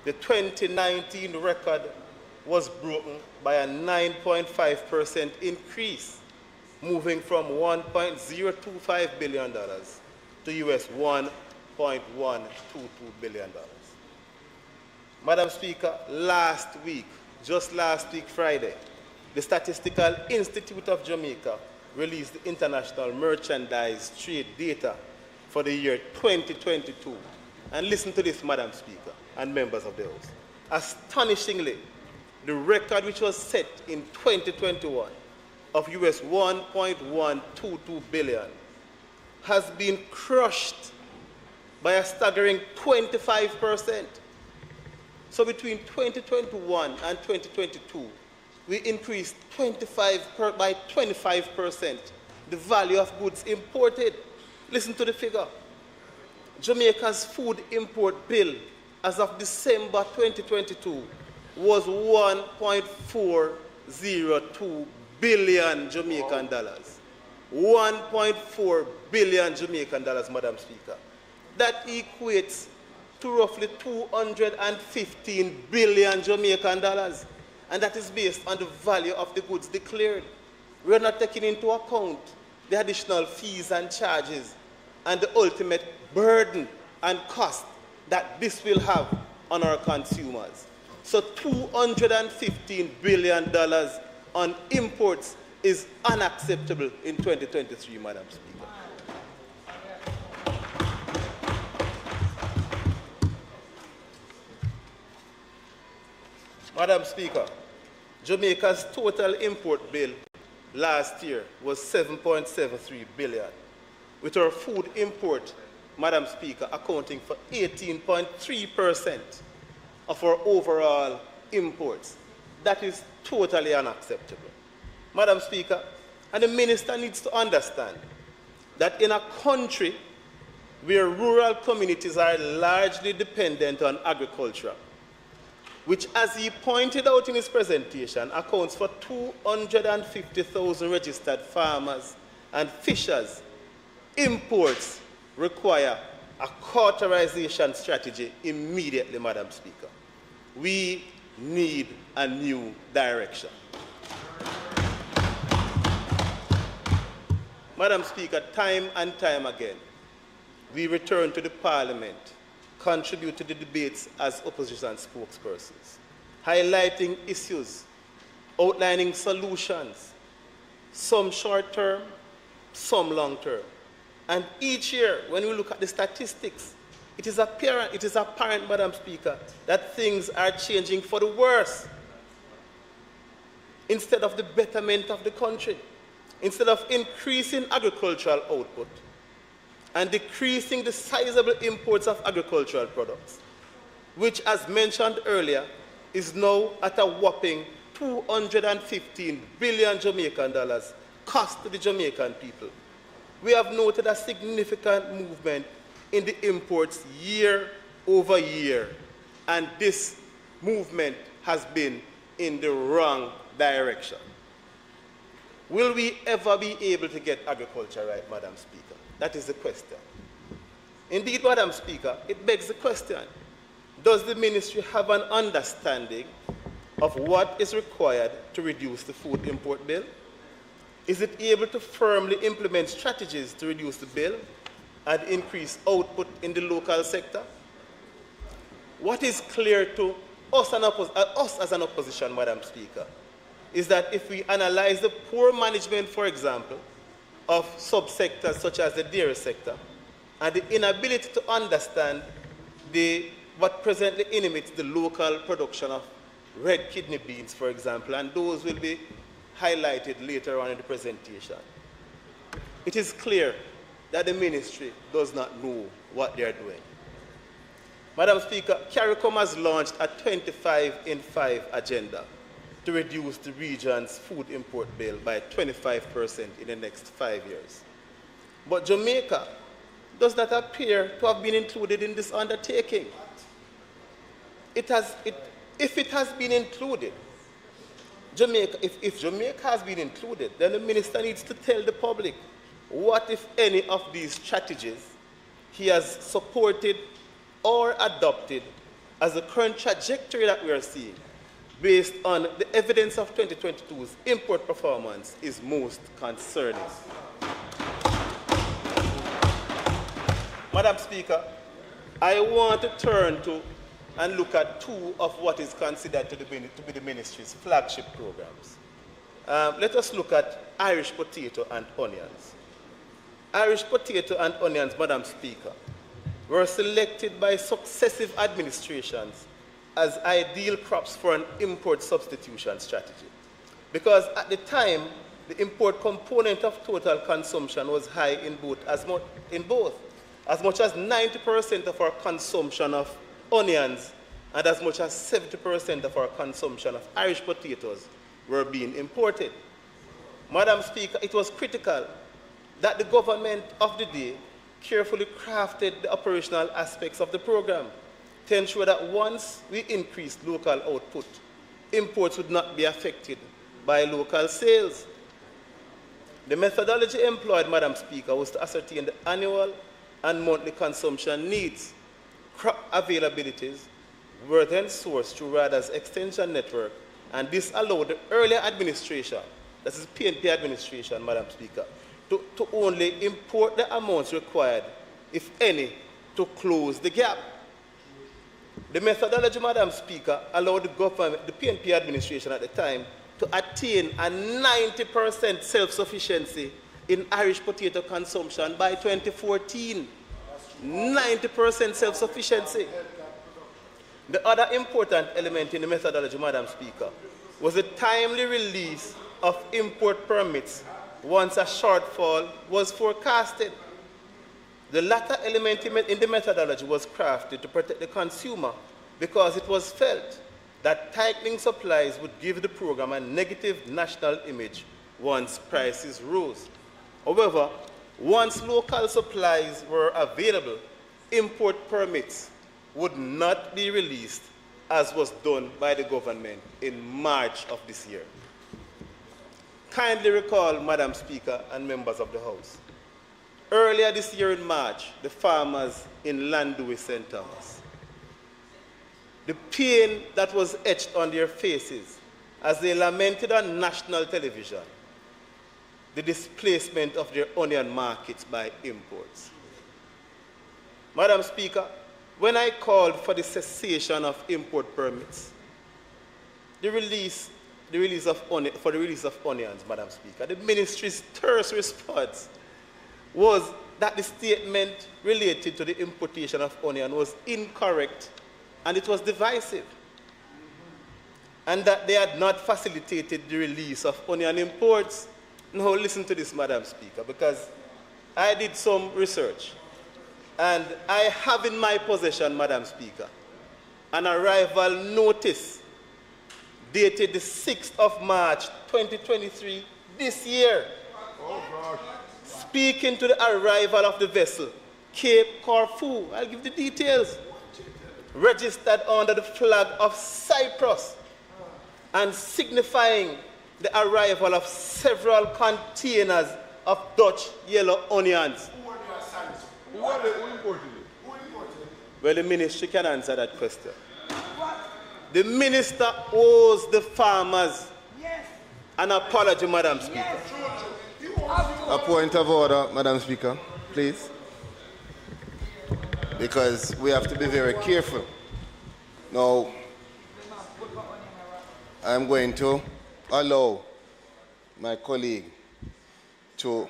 the 2019 record was broken by a 9.5% increase, moving from $1.025 billion to US $1.122 billion. Madam Speaker, just last week Friday, the Statistical Institute of Jamaica released the international merchandise trade data for the year 2022. And listen to this, Madam Speaker and members of the House. Astonishingly, the record which was set in 2021 of US $1.122 billion has been crushed by a staggering 25%. So between 2021 and 2022, we increased by 25% the value of goods imported. Listen to the figure. Jamaica's food import bill as of December 2022 was $1.402 billion Jamaican dollars. 1.4 billion Jamaican dollars, Madam Speaker. That equates to roughly 215 billion Jamaican dollars. And that is based on the value of the goods declared. We are not taking into account the additional fees and charges and the ultimate burden and cost that this will have on our consumers. So $215 billion on imports is unacceptable in 2023, Madam Speaker. Madam Speaker, Jamaica's total import bill last year was $7.73 billion, with our food import, Madam Speaker, accounting for 18.3% of our overall imports. That is totally unacceptable. Madam Speaker, and the Minister needs to understand that in a country where rural communities are largely dependent on agriculture, which, as he pointed out in his presentation, accounts for 250,000 registered farmers and fishers, imports require a cauterization strategy immediately, Madam Speaker. We need a new direction. Madam Speaker, time and time again, we return to the Parliament, contribute to the debates as opposition spokespersons, highlighting issues, outlining solutions, some short-term, some long-term. And each year, when we look at the statistics, it is apparent, Madam Speaker, that things are changing for the worse. Instead of the betterment of the country, instead of increasing agricultural output, and decreasing the sizable imports of agricultural products, which, as mentioned earlier, is now at a whopping 215 billion Jamaican dollars cost to the Jamaican people. We have noted a significant movement in the imports year over year, and this movement has been in the wrong direction. Will we ever be able to get agriculture right, Madam Speaker? That is the question. Indeed, Madam Speaker, it begs the question, does the ministry have an understanding of what is required to reduce the food import bill? Is it able to firmly implement strategies to reduce the bill and increase output in the local sector? What is clear to us as an opposition, Madam Speaker, is that if we analyze the poor management, for example, of subsectors such as the dairy sector, and the inability to understand what presently inhibits the local production of red kidney beans, for example, and those will be highlighted later on in the presentation. It is clear that the ministry does not know what they are doing. Madam Speaker, CARICOM has launched a 25 in 5 agenda to reduce the region's food import bill by 25% in the next 5 years. But Jamaica does not appear to have been included in this undertaking. If it has been included, if Jamaica has been included, then the minister needs to tell the public what, if any, of these strategies he has supported or adopted as the current trajectory that we are seeing, based on the evidence of 2022's import performance, is most concerning. Madam Speaker, I want to turn to and look at two of what is considered to be the ministry's flagship programs. Let us look at Irish potato and onions. Irish potato and onions, Madam Speaker, were selected by successive administrations as ideal crops for an import substitution strategy. Because at the time, the import component of total consumption was high in both. As much as 90% of our consumption of onions and as much as 70% of our consumption of Irish potatoes were being imported. Madam Speaker, it was critical that the government of the day carefully crafted the operational aspects of the program to ensure that once we increased local output, imports would not be affected by local sales. The methodology employed, Madam Speaker, was to ascertain the annual and monthly consumption needs. Crop availabilities were then sourced through RADA's extension network, and this allowed the earlier administration, that is PNP administration, Madam Speaker, to only import the amounts required, if any, to close the gap. The methodology, Madam Speaker, allowed the government, the PNP administration at the time, to attain a 90% self-sufficiency in Irish potato consumption by 2014. 90% self-sufficiency. The other important element in the methodology, Madam Speaker, was the timely release of import permits once a shortfall was forecasted. The latter element in the methodology was crafted to protect the consumer because it was felt that tightening supplies would give the program a negative national image once prices rose. However, once local supplies were available, import permits would not be released, as was done by the government in March of this year. Kindly recall, Madam Speaker and members of the House, earlier this year in March, the farmers in Landui, St. Thomas, the pain that was etched on their faces as they lamented on national television the displacement of their onion markets by imports. Madam Speaker, when I called for the cessation of import permits, the release of onions, Madam Speaker, the ministry's terse response was that the statement related to the importation of onion was incorrect and it was divisive, and that they had not facilitated the release of onion imports. Now listen to this, Madam Speaker, because I did some research And I have in my possession, Madam Speaker, an arrival notice dated the 6th of March 2023 this year. Oh, God. Speaking to the arrival of the vessel, Cape Corfu, I'll give the details, registered under the flag of Cyprus and signifying the arrival of several containers of Dutch yellow onions. Who imported it? Well, the ministry can answer that question. The minister owes the farmers an apology, Madam Speaker. A point of order, Madam Speaker, please. Because we have to be very careful. Now, I'm going to allow my colleague to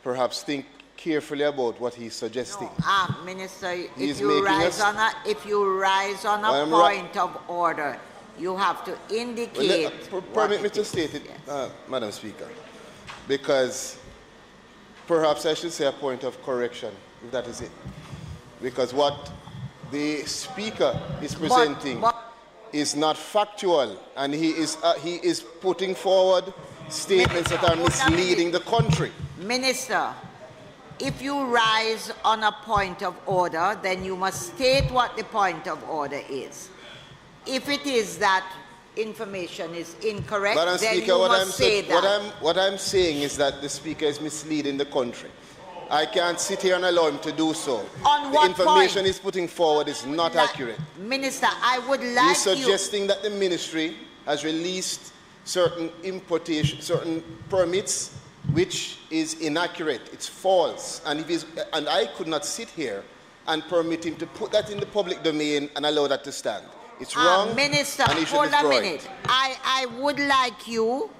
perhaps think carefully about what he's suggesting. Minister, He's if you rise on a point of order, you have to indicate. Permit me to state it, yes. Madam Speaker, because perhaps I should say a point of correction, if that is it. Because what the Speaker is presenting is not factual, and he is putting forward statements that are misleading the country. Minister, if you rise on a point of order, then you must state what the point of order is. If it is that information is incorrect, Madam then Speaker, you must say that. What I'm saying is that the Speaker is misleading the country. I can't sit here and allow him to do so. On the what information point? He's putting forward is not accurate. Minister, I would like He's suggesting that the ministry has released certain importation, certain permits, which is inaccurate. It's false. And I could not sit here and permit him to put that in the public domain and allow that to stand. It's wrong. Minister, and he should hold a withdraw minute. it. I would like you,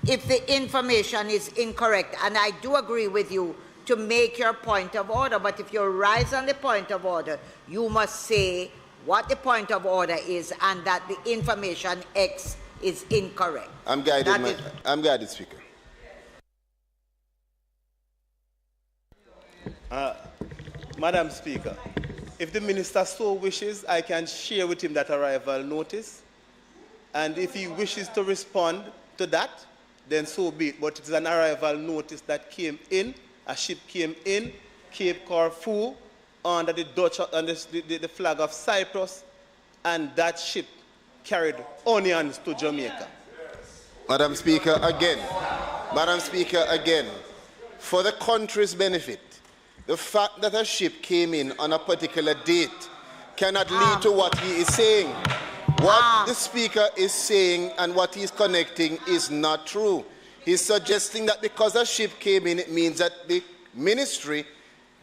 if the information is incorrect, and I do agree with you, to make your point of order. But if you rise on the point of order, you must say what the point of order is and that the information X is incorrect. I'm guided, Speaker. Madam Speaker, if the minister so wishes, I can share with him that arrival notice. And if he wishes to respond to that, then so be it. But it is an arrival notice that came in, a ship came in, Cape Corfu, under the Dutch, under the flag of Cyprus, and that ship carried onions to Jamaica. Madam Speaker, again, for the country's benefit, the fact that a ship came in on a particular date cannot lead to what he is saying. What the Speaker is saying and what he's connecting is not true. He's suggesting that because a ship came in, it means that the ministry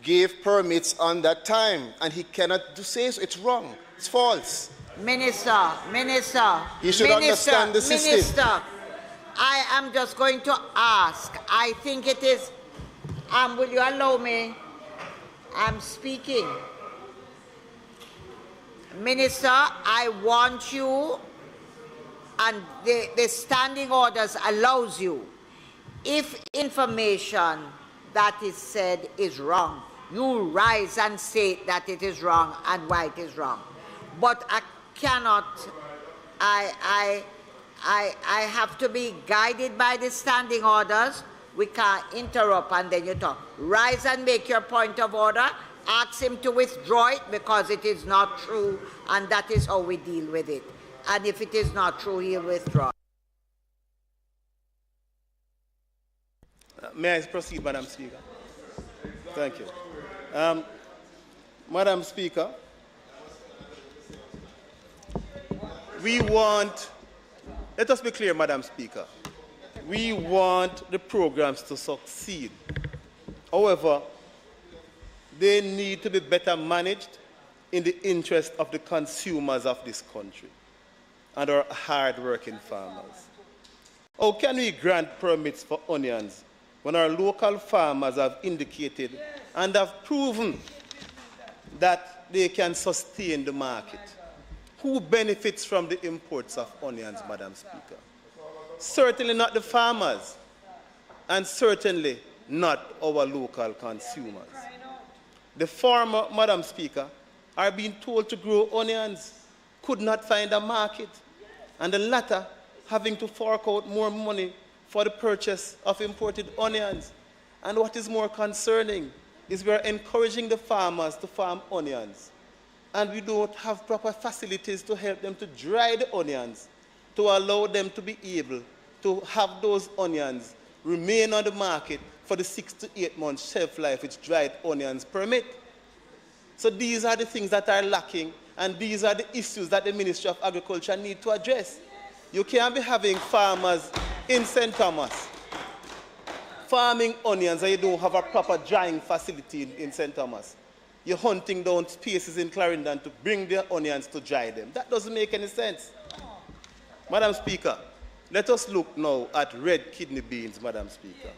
gave permits on that time, and he cannot say so. It's wrong. It's false. Minister, He should understand the system. Minister, I am just going to ask. I think it is, will you allow me? I'm speaking. Minister, I want you, and the standing orders allows you, if information that is said is wrong, you rise and say that it is wrong and why it is wrong. But I cannot, I have to be guided by the standing orders. We can't interrupt and then you talk. Rise and make your point of order. Ask him to withdraw it because it is not true, and that is how we deal with it. And if it is not true, he'll withdraw. May I proceed, Madam Speaker? Thank you. Madam Speaker, let us be clear, Madam Speaker, we want the programs to succeed. However, they need to be better managed in the interest of the consumers of this country and our hard-working farmers. How can we grant permits for onions when our local farmers have indicated and have proven that they can sustain the market? Who benefits from the imports of onions, Madam Speaker? Certainly not the farmers, and certainly not our local consumers. The farmer, Madam Speaker, are being told to grow onions, could not find a market, and the latter having to fork out more money for the purchase of imported onions. And what is more concerning is we are encouraging the farmers to farm onions, and we don't have proper facilities to help them to dry the onions, to allow them to be able to have those onions remain on the market for the 6 to 8 months shelf life which dried onions permit. So these are the things that are lacking, and these are the issues that the Ministry of Agriculture need to address. You can't be having farmers in St. Thomas farming onions and you don't have a proper drying facility in St. Thomas. You're hunting down spaces in Clarendon to bring their onions to dry them. That doesn't make any sense. Madam Speaker, let us look now at red kidney beans, Madam Speaker.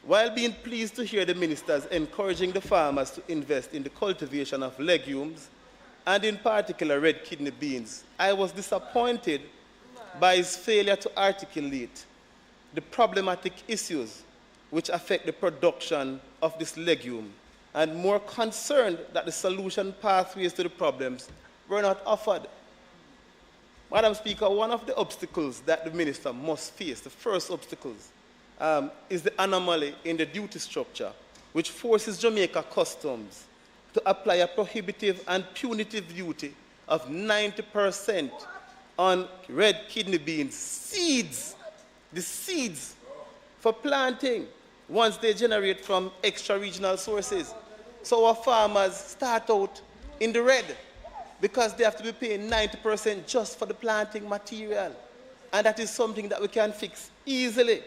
While being pleased to hear the ministers encouraging the farmers to invest in the cultivation of legumes, and in particular red kidney beans, I was disappointed by his failure to articulate the problematic issues which affect the production of this legume, and more concerned that the solution pathways to the problems were not offered. Madam Speaker, one of the obstacles that the minister must face, the first obstacles, is the anomaly in the duty structure, which forces Jamaica Customs to apply a prohibitive and punitive duty of 90% on red kidney beans seeds, the seeds for planting, once they generate from extra-regional sources. So our farmers start out in the red because they have to be paying 90% just for the planting material. And that is something that we can fix easily.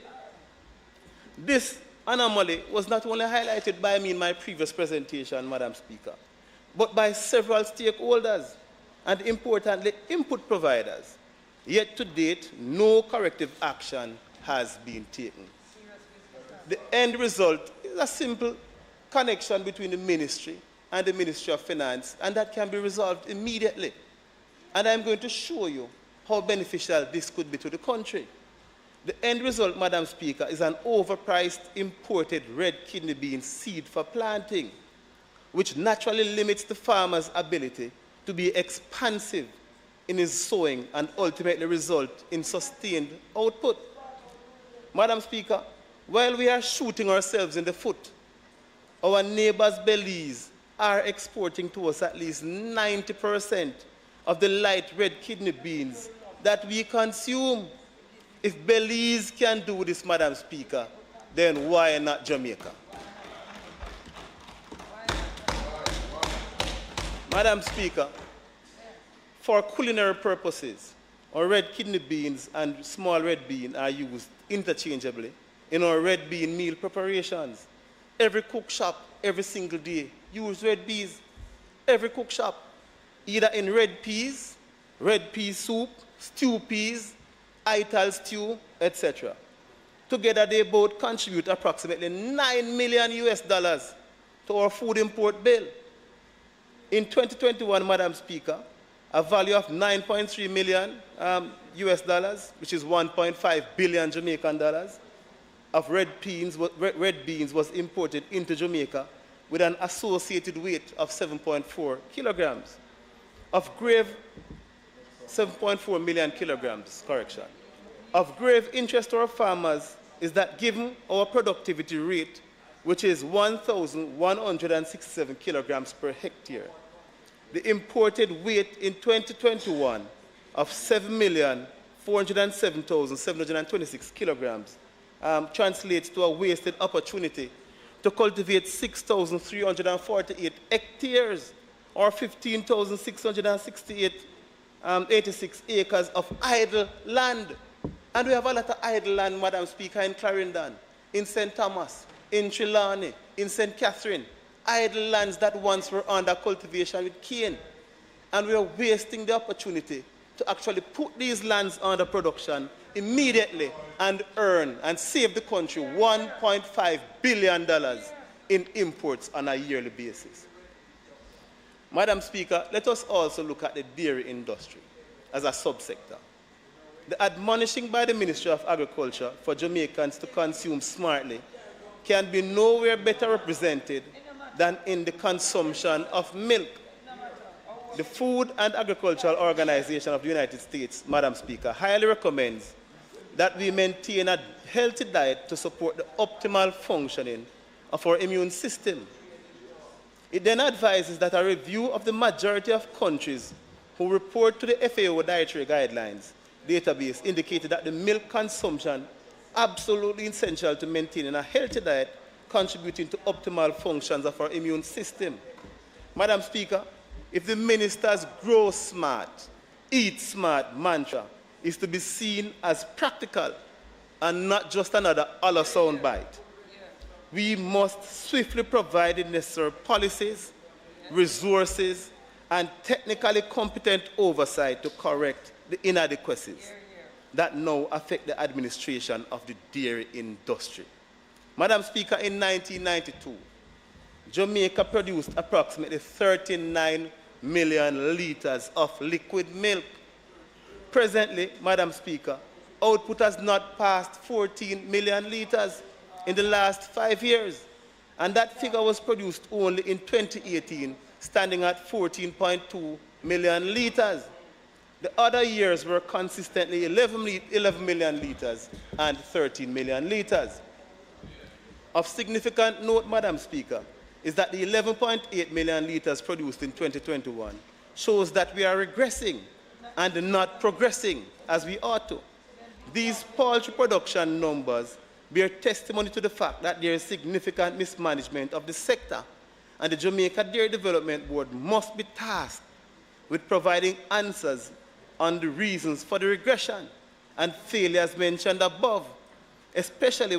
This anomaly was not only highlighted by me in my previous presentation, Madam Speaker, but by several stakeholders and, importantly, input providers. Yet to date, no corrective action has been taken. The end result is a simple connection between the ministry and the Ministry of Finance, and that can be resolved immediately. And I'm going to show you how beneficial this could be to the country. The end result, Madam Speaker, is an overpriced imported red kidney bean seed for planting, which naturally limits the farmer's ability to be expansive in his sowing and ultimately result in sustained output. Madam Speaker, while we are shooting ourselves in the foot, our neighbors Belize are exporting to us at least 90% of the light red kidney beans that we consume. If Belize can do this, Madam Speaker, then why not Jamaica? Madam Speaker, for culinary purposes, our red kidney beans and small red bean are used interchangeably in our red bean meal preparations. Every cook shop, every single day, use red beans. Every cook shop, either in red pea soup, stew peas, ital stew, etc. Together, they both contribute approximately $9 million to our food import bill. In 2021, Madam Speaker, a value of $9.3 million which is 1.5 billion Jamaican dollars, of red beans was imported into Jamaica with an associated weight of 7.4 kilograms. Of grave, 7.4 million kilograms, correction. Of grave interest to our farmers is that given our productivity rate, which is 1,167 kilograms per hectare, the imported weight in 2021 of 7,407,726 kilograms translates to a wasted opportunity to cultivate 6,348 hectares or 15,686 acres of idle land. And we have a lot of idle land, Madam Speaker, in Clarendon, in St. Thomas, in Trelawney, in St. Catherine, idle lands that once were under cultivation with cane. And we are wasting the opportunity to actually put these lands under production immediately and earn and save the country $1.5 billion in imports on a yearly basis. Madam Speaker, let us also look at the dairy industry as a subsector. The admonishing by the Ministry of Agriculture for Jamaicans to consume smartly can be nowhere better represented than in the consumption of milk. The Food and Agricultural Organization of the United States, Madam Speaker, highly recommends that we maintain a healthy diet to support the optimal functioning of our immune system. It then advises that a review of the majority of countries who report to the FAO Dietary Guidelines database indicated that the milk consumption absolutely essential to maintaining a healthy diet, contributing to optimal functions of our immune system. Madam Speaker, if the minister's grow smart, eat smart mantra is to be seen as practical and not just another hollow soundbite, we must swiftly provide the necessary policies, resources, and technically competent oversight to correct the inadequacies that now affect the administration of the dairy industry. Madam Speaker, in 1992, Jamaica produced approximately 39 million liters of liquid milk. Presently, Madam Speaker, output has not passed 14 million liters in the last 5 years, and that figure was produced only in 2018, standing at 14.2 million liters. The other years were consistently 11 million liters and 13 million liters. Of significant note, Madam Speaker, is that the 11.8 million liters produced in 2021 shows that we are regressing and not progressing as we ought to. These poultry production numbers bear testimony to the fact that there is significant mismanagement of the sector, and the Jamaica Dairy Development Board must be tasked with providing answers on the reasons for the regression and failures mentioned above, especially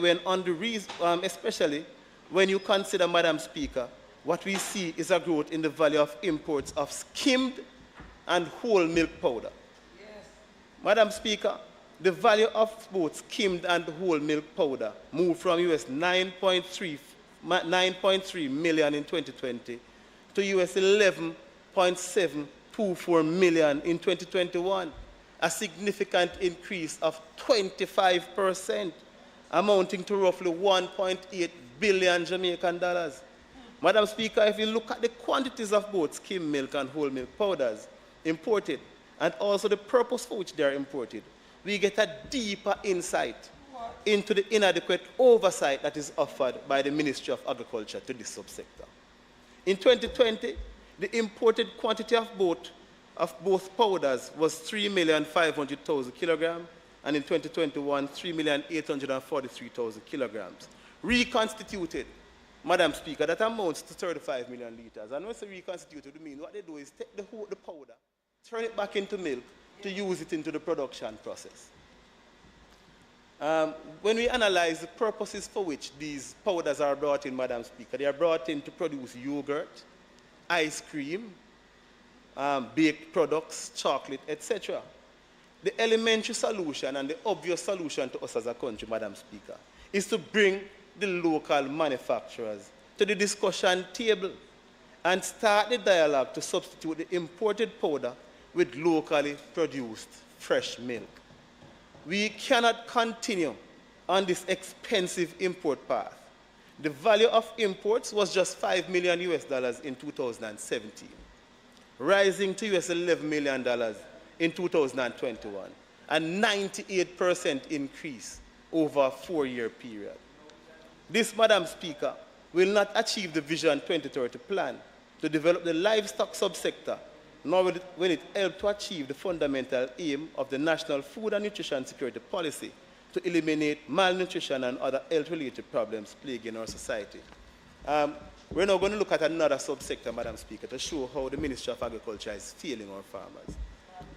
when you consider, Madam Speaker, what we see is a growth in the value of imports of skimmed and whole milk powder. Yes. Madam Speaker, the value of both skimmed and whole milk powder moved from US 9.3 million in 2020 to US 11.724 million in 2021, a significant increase of 25%, amounting to roughly 1.8 billion Jamaican dollars. Madam Speaker, if you look at the quantities of both skim milk and whole milk powders imported, and also the purpose for which they are imported, we get a deeper insight into the inadequate oversight that is offered by the Ministry of Agriculture to this subsector. In 2020, the imported quantity of both powders was 3,500,000 kilograms, and in 2021, 3,843,000 kilograms. Reconstituted, Madam Speaker, that amounts to 35 million liters. And when it's reconstituted, it means what they do is take the powder, turn it back into milk, to use it into the production process. When we analyze the purposes for which these powders are brought in, Madam Speaker, they are brought in to produce yogurt, ice cream, baked products, chocolate, etc. The elementary solution and the obvious solution to us as a country, Madam Speaker, is to bring the local manufacturers to the discussion table and start the dialogue to substitute the imported powder with locally produced fresh milk. We cannot continue on this expensive import path. The value of imports was just $5 million in 2017, rising to $11 million in 2021, a 98% increase over a 4-year period. This, Madam Speaker, will not achieve the Vision 2030 plan to develop the livestock subsector, nor will it help to achieve the fundamental aim of the National Food and Nutrition Security Policy to eliminate malnutrition and other health-related problems plaguing our society. We're now going to look at another subsector, Madam Speaker, to show how the Ministry of Agriculture is failing our farmers.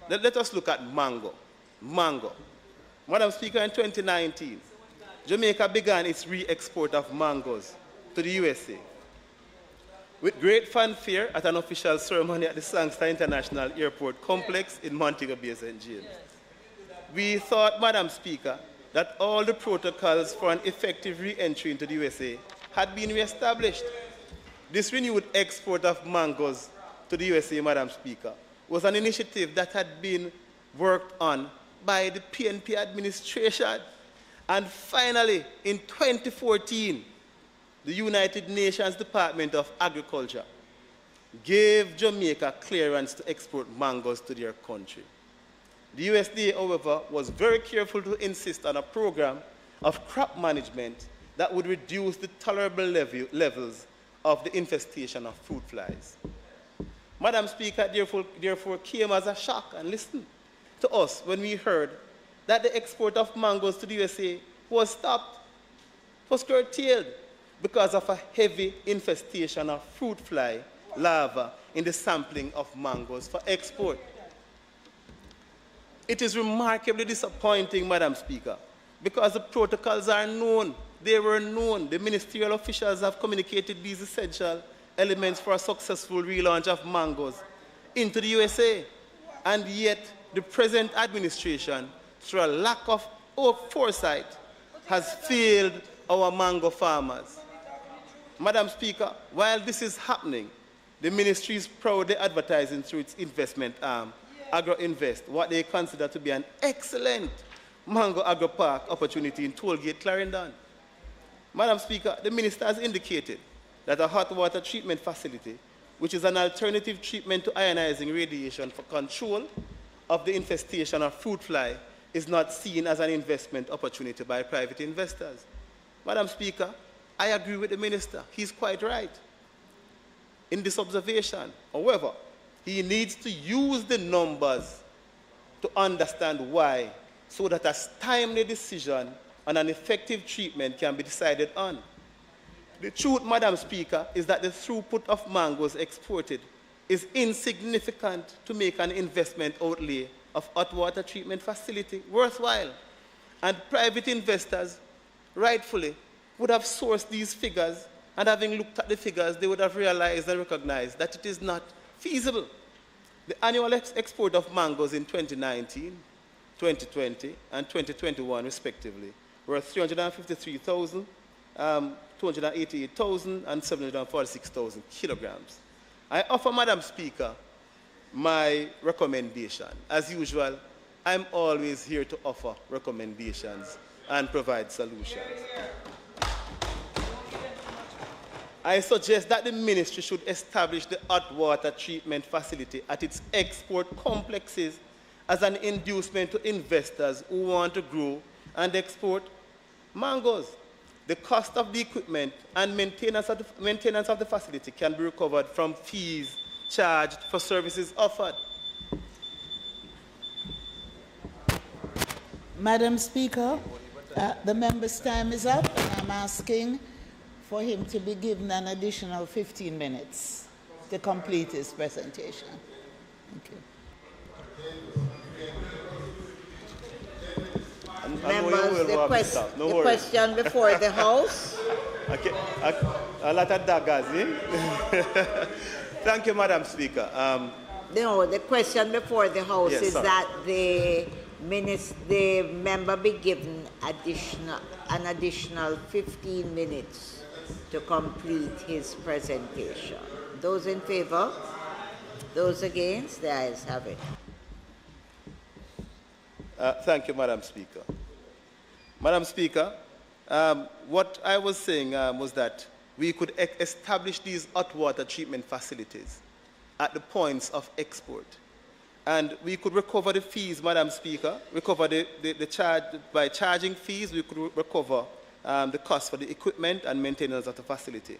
Let us look at mango. Mango. Madam Speaker, in 2019, Jamaica began its re-export of mangoes to the USA. With great fanfare at an official ceremony at the Sangster International Airport Complex in Montego Bay, St. James. We thought, Madam Speaker, that all the protocols for an effective re-entry into the USA had been re-established. This renewed export of mangoes to the USA, Madam Speaker, was an initiative that had been worked on by the PNP administration. And finally, in 2014, the United Nations Department of Agriculture gave Jamaica clearance to export mangoes to their country. The USDA, however, was very careful to insist on a program of crop management that would reduce the tolerable levels of the infestation of fruit flies. Madam Speaker, therefore came as a shock and listened to us when we heard that the export of mangoes to the USA was stopped, was curtailed because of a heavy infestation of fruit fly larvae in the sampling of mangoes for export. It is remarkably disappointing, Madam Speaker, because the protocols are known. They were known. The ministerial officials have communicated these essential elements for a successful relaunch of mangoes into the USA. And yet, the present administration, through a lack of foresight, has failed our mango farmers. Madam Speaker, while this is happening, the ministry is proudly advertising through its investment arm, AgroInvest, what they consider to be an excellent mango agro-park opportunity in Tollgate, Clarendon. Madam Speaker, the minister has indicated that a hot water treatment facility, which is an alternative treatment to ionizing radiation for control of the infestation of fruit fly, is not seen as an investment opportunity by private investors. Madam Speaker, I agree with the minister. He's quite right in this observation. However, he needs to use the numbers to understand why, so that a timely decision on an effective treatment can be decided on. The truth, Madam Speaker, is that the throughput of mangoes exported is insignificant to make an investment outlay of hot water treatment facility worthwhile. And private investors, rightfully, would have sourced these figures, and having looked at the figures, they would have realized and recognized that it is not feasible. The annual export of mangoes in 2019, 2020, and 2021, respectively, were 353,000, 288,000, and 746,000 kilograms. I offer, Madam Speaker, my recommendation. As usual, I'm always here to offer recommendations and provide solutions. I suggest that the ministry should establish the hot water treatment facility at its export complexes as an inducement to investors who want to grow and export mangoes. The cost of the equipment and maintenance of the facility can be recovered from fees charged for services offered. Madam Speaker, the member's time is up, and I'm asking for him to be given an additional 15 minutes to complete his presentation. Thank you. Members, the question before the House. Okay. A lot of daggers, eh? Thank you, Madam Speaker. No, the question before the House yes, is sorry. that the member be given an additional 15 minutes to complete his presentation. Those in favor? Those against? The ayes have it. Thank you, Madam Speaker. Madam Speaker, what I was saying was that we could establish these hot water treatment facilities at the points of export. And we could recover the fees, Madam Speaker, recover the charge, by charging fees, we could recover the cost for the equipment and maintenance of the facility.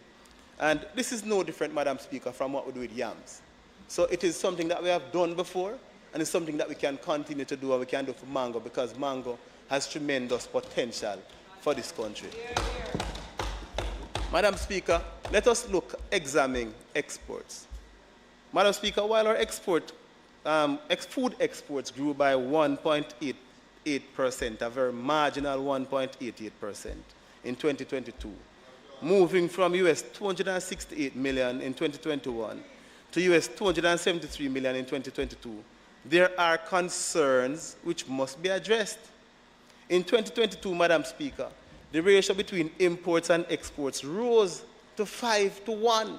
And this is no different, Madam Speaker, from what we do with yams. So it is something that we have done before, and it's something that we can continue to do, and we can do for mango, because mango has tremendous potential for this country. Madam Speaker, let us examine exports. Madam Speaker, while our food exports grew by 1.88%, a very marginal 1.88% in 2022, moving from US 268 million in 2021 to US 273 million in 2022, there are concerns which must be addressed. In 2022, Madam Speaker, the ratio between imports and exports rose to 5-1.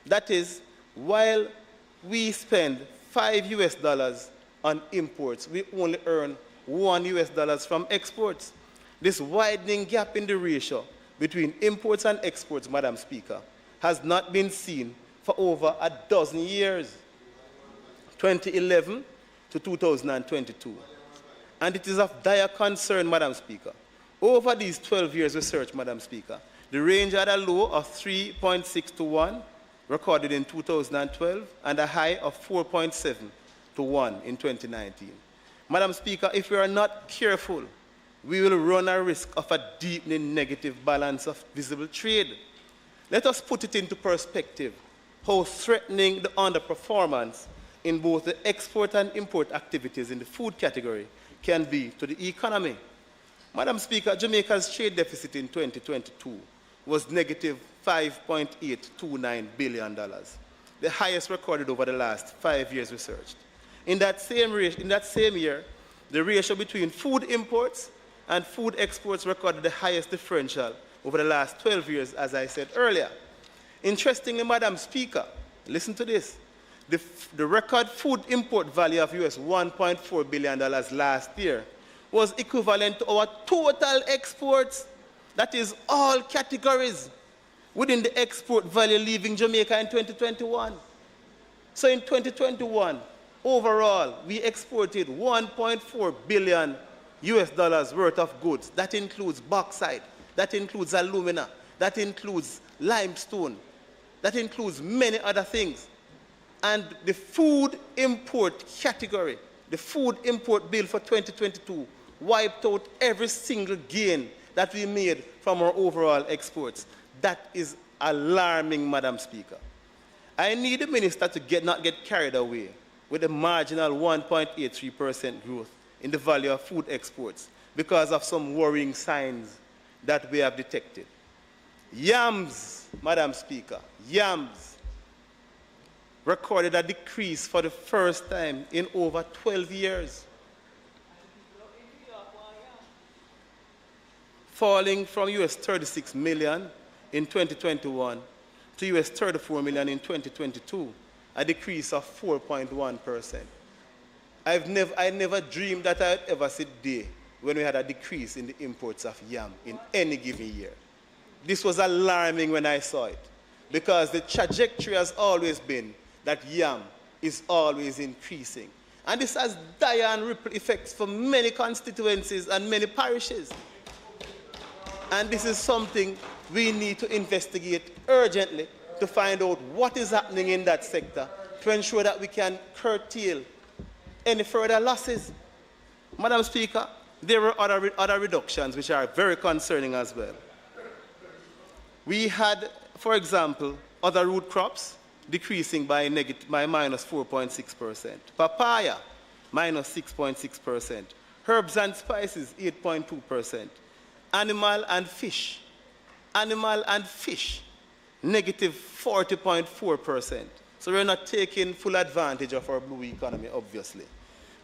That is, while we spend $5 on imports, we only earn $1 from exports. This widening gap in the ratio between imports and exports, Madam Speaker, has not been seen for over a dozen years, 2011 to 2022. And it is of dire concern, Madam Speaker. Over these 12 years research, Madam Speaker, the range had a low of 3.6 to 1, recorded in 2012, and a high of 4.7 to 1 in 2019. Madam Speaker, if we are not careful, we will run a risk of a deepening negative balance of visible trade. Let us put it into perspective how threatening the underperformance in both the export and import activities in the food category can be to the economy. Madam Speaker, Jamaica's trade deficit in 2022 was negative $5.829 billion, the highest recorded over the last 5 years researched. In that same year, the ratio between food imports and food exports recorded the highest differential over the last 12 years, as I said earlier. Interestingly, Madam Speaker, listen to this. The record food import value of US $1.4 billion last year was equivalent to our total exports, that is all categories, within the export value leaving Jamaica in 2021. So in 2021, overall, we exported $1.4 billion worth of goods. That includes bauxite, that includes alumina, that includes limestone, that includes many other things. And the food import category, the food import bill for 2022 wiped out every single gain that we made from our overall exports. That is alarming, Madam Speaker. I need the minister to not get carried away with the marginal 1.83% growth in the value of food exports because of some worrying signs that we have detected. Yams, Madam Speaker, yams recorded a decrease for the first time in over 12 years, falling from US 36 million in 2021 to US 34 million in 2022, a decrease of 4.1%. I never dreamed that I'd ever see a day when we had a decrease in the imports of yam in any given year. This was alarming when I saw it, because the trajectory has always been that yam is always increasing. And this has dire and ripple effects for many constituencies and many parishes. And this is something we need to investigate urgently to find out what is happening in that sector to ensure that we can curtail any further losses. Madam Speaker, there were other reductions which are very concerning as well. We had, for example, other root crops decreasing by minus 4.6%. Papaya, minus 6.6%. Herbs and spices, 8.2%. Animal and fish, negative 40.4%. So we're not taking full advantage of our blue economy, obviously.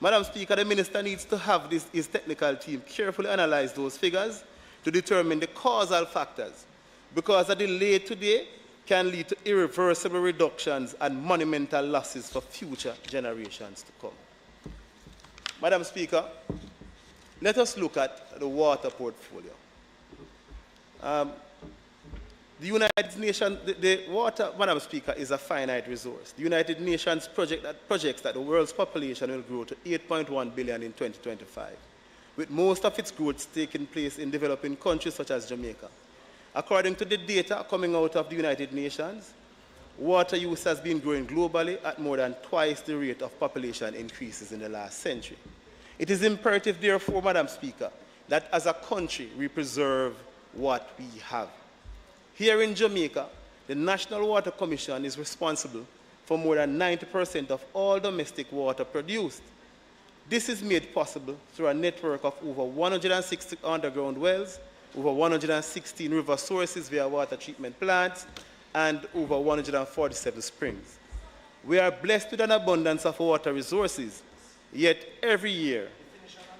Madam Speaker, the minister needs to have his technical team carefully analyze those figures to determine the causal factors, because a delay today can lead to irreversible reductions and monumental losses for future generations to come. Madam Speaker, let us look at the water portfolio. The United Nations, the water, Madam Speaker, is a finite resource. The United Nations projects that the world's population will grow to 8.1 billion in 2025, with most of its growth taking place in developing countries such as Jamaica. According to the data coming out of the United Nations, water use has been growing globally at more than twice the rate of population increases in the last century. It is imperative, therefore, Madam Speaker, that as a country we preserve what we have. Here in Jamaica, the National Water Commission is responsible for more than 90% of all domestic water produced. This is made possible through a network of over 160 underground wells, over 116 river sources via water treatment plants, and over 147 springs. We are blessed with an abundance of water resources, yet every year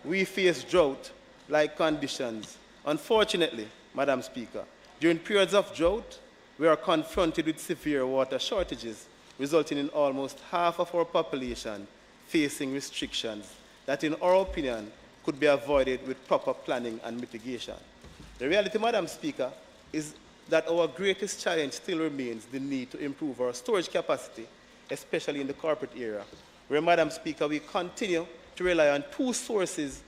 we face drought-like conditions. Unfortunately, Madam Speaker, during periods of drought, we are confronted with severe water shortages, resulting in almost half of our population facing restrictions that, in our opinion, could be avoided with proper planning and mitigation. The reality, Madam Speaker, is that our greatest challenge still remains the need to improve our storage capacity, especially in the corporate area, where, Madam Speaker, we continue to rely on two sources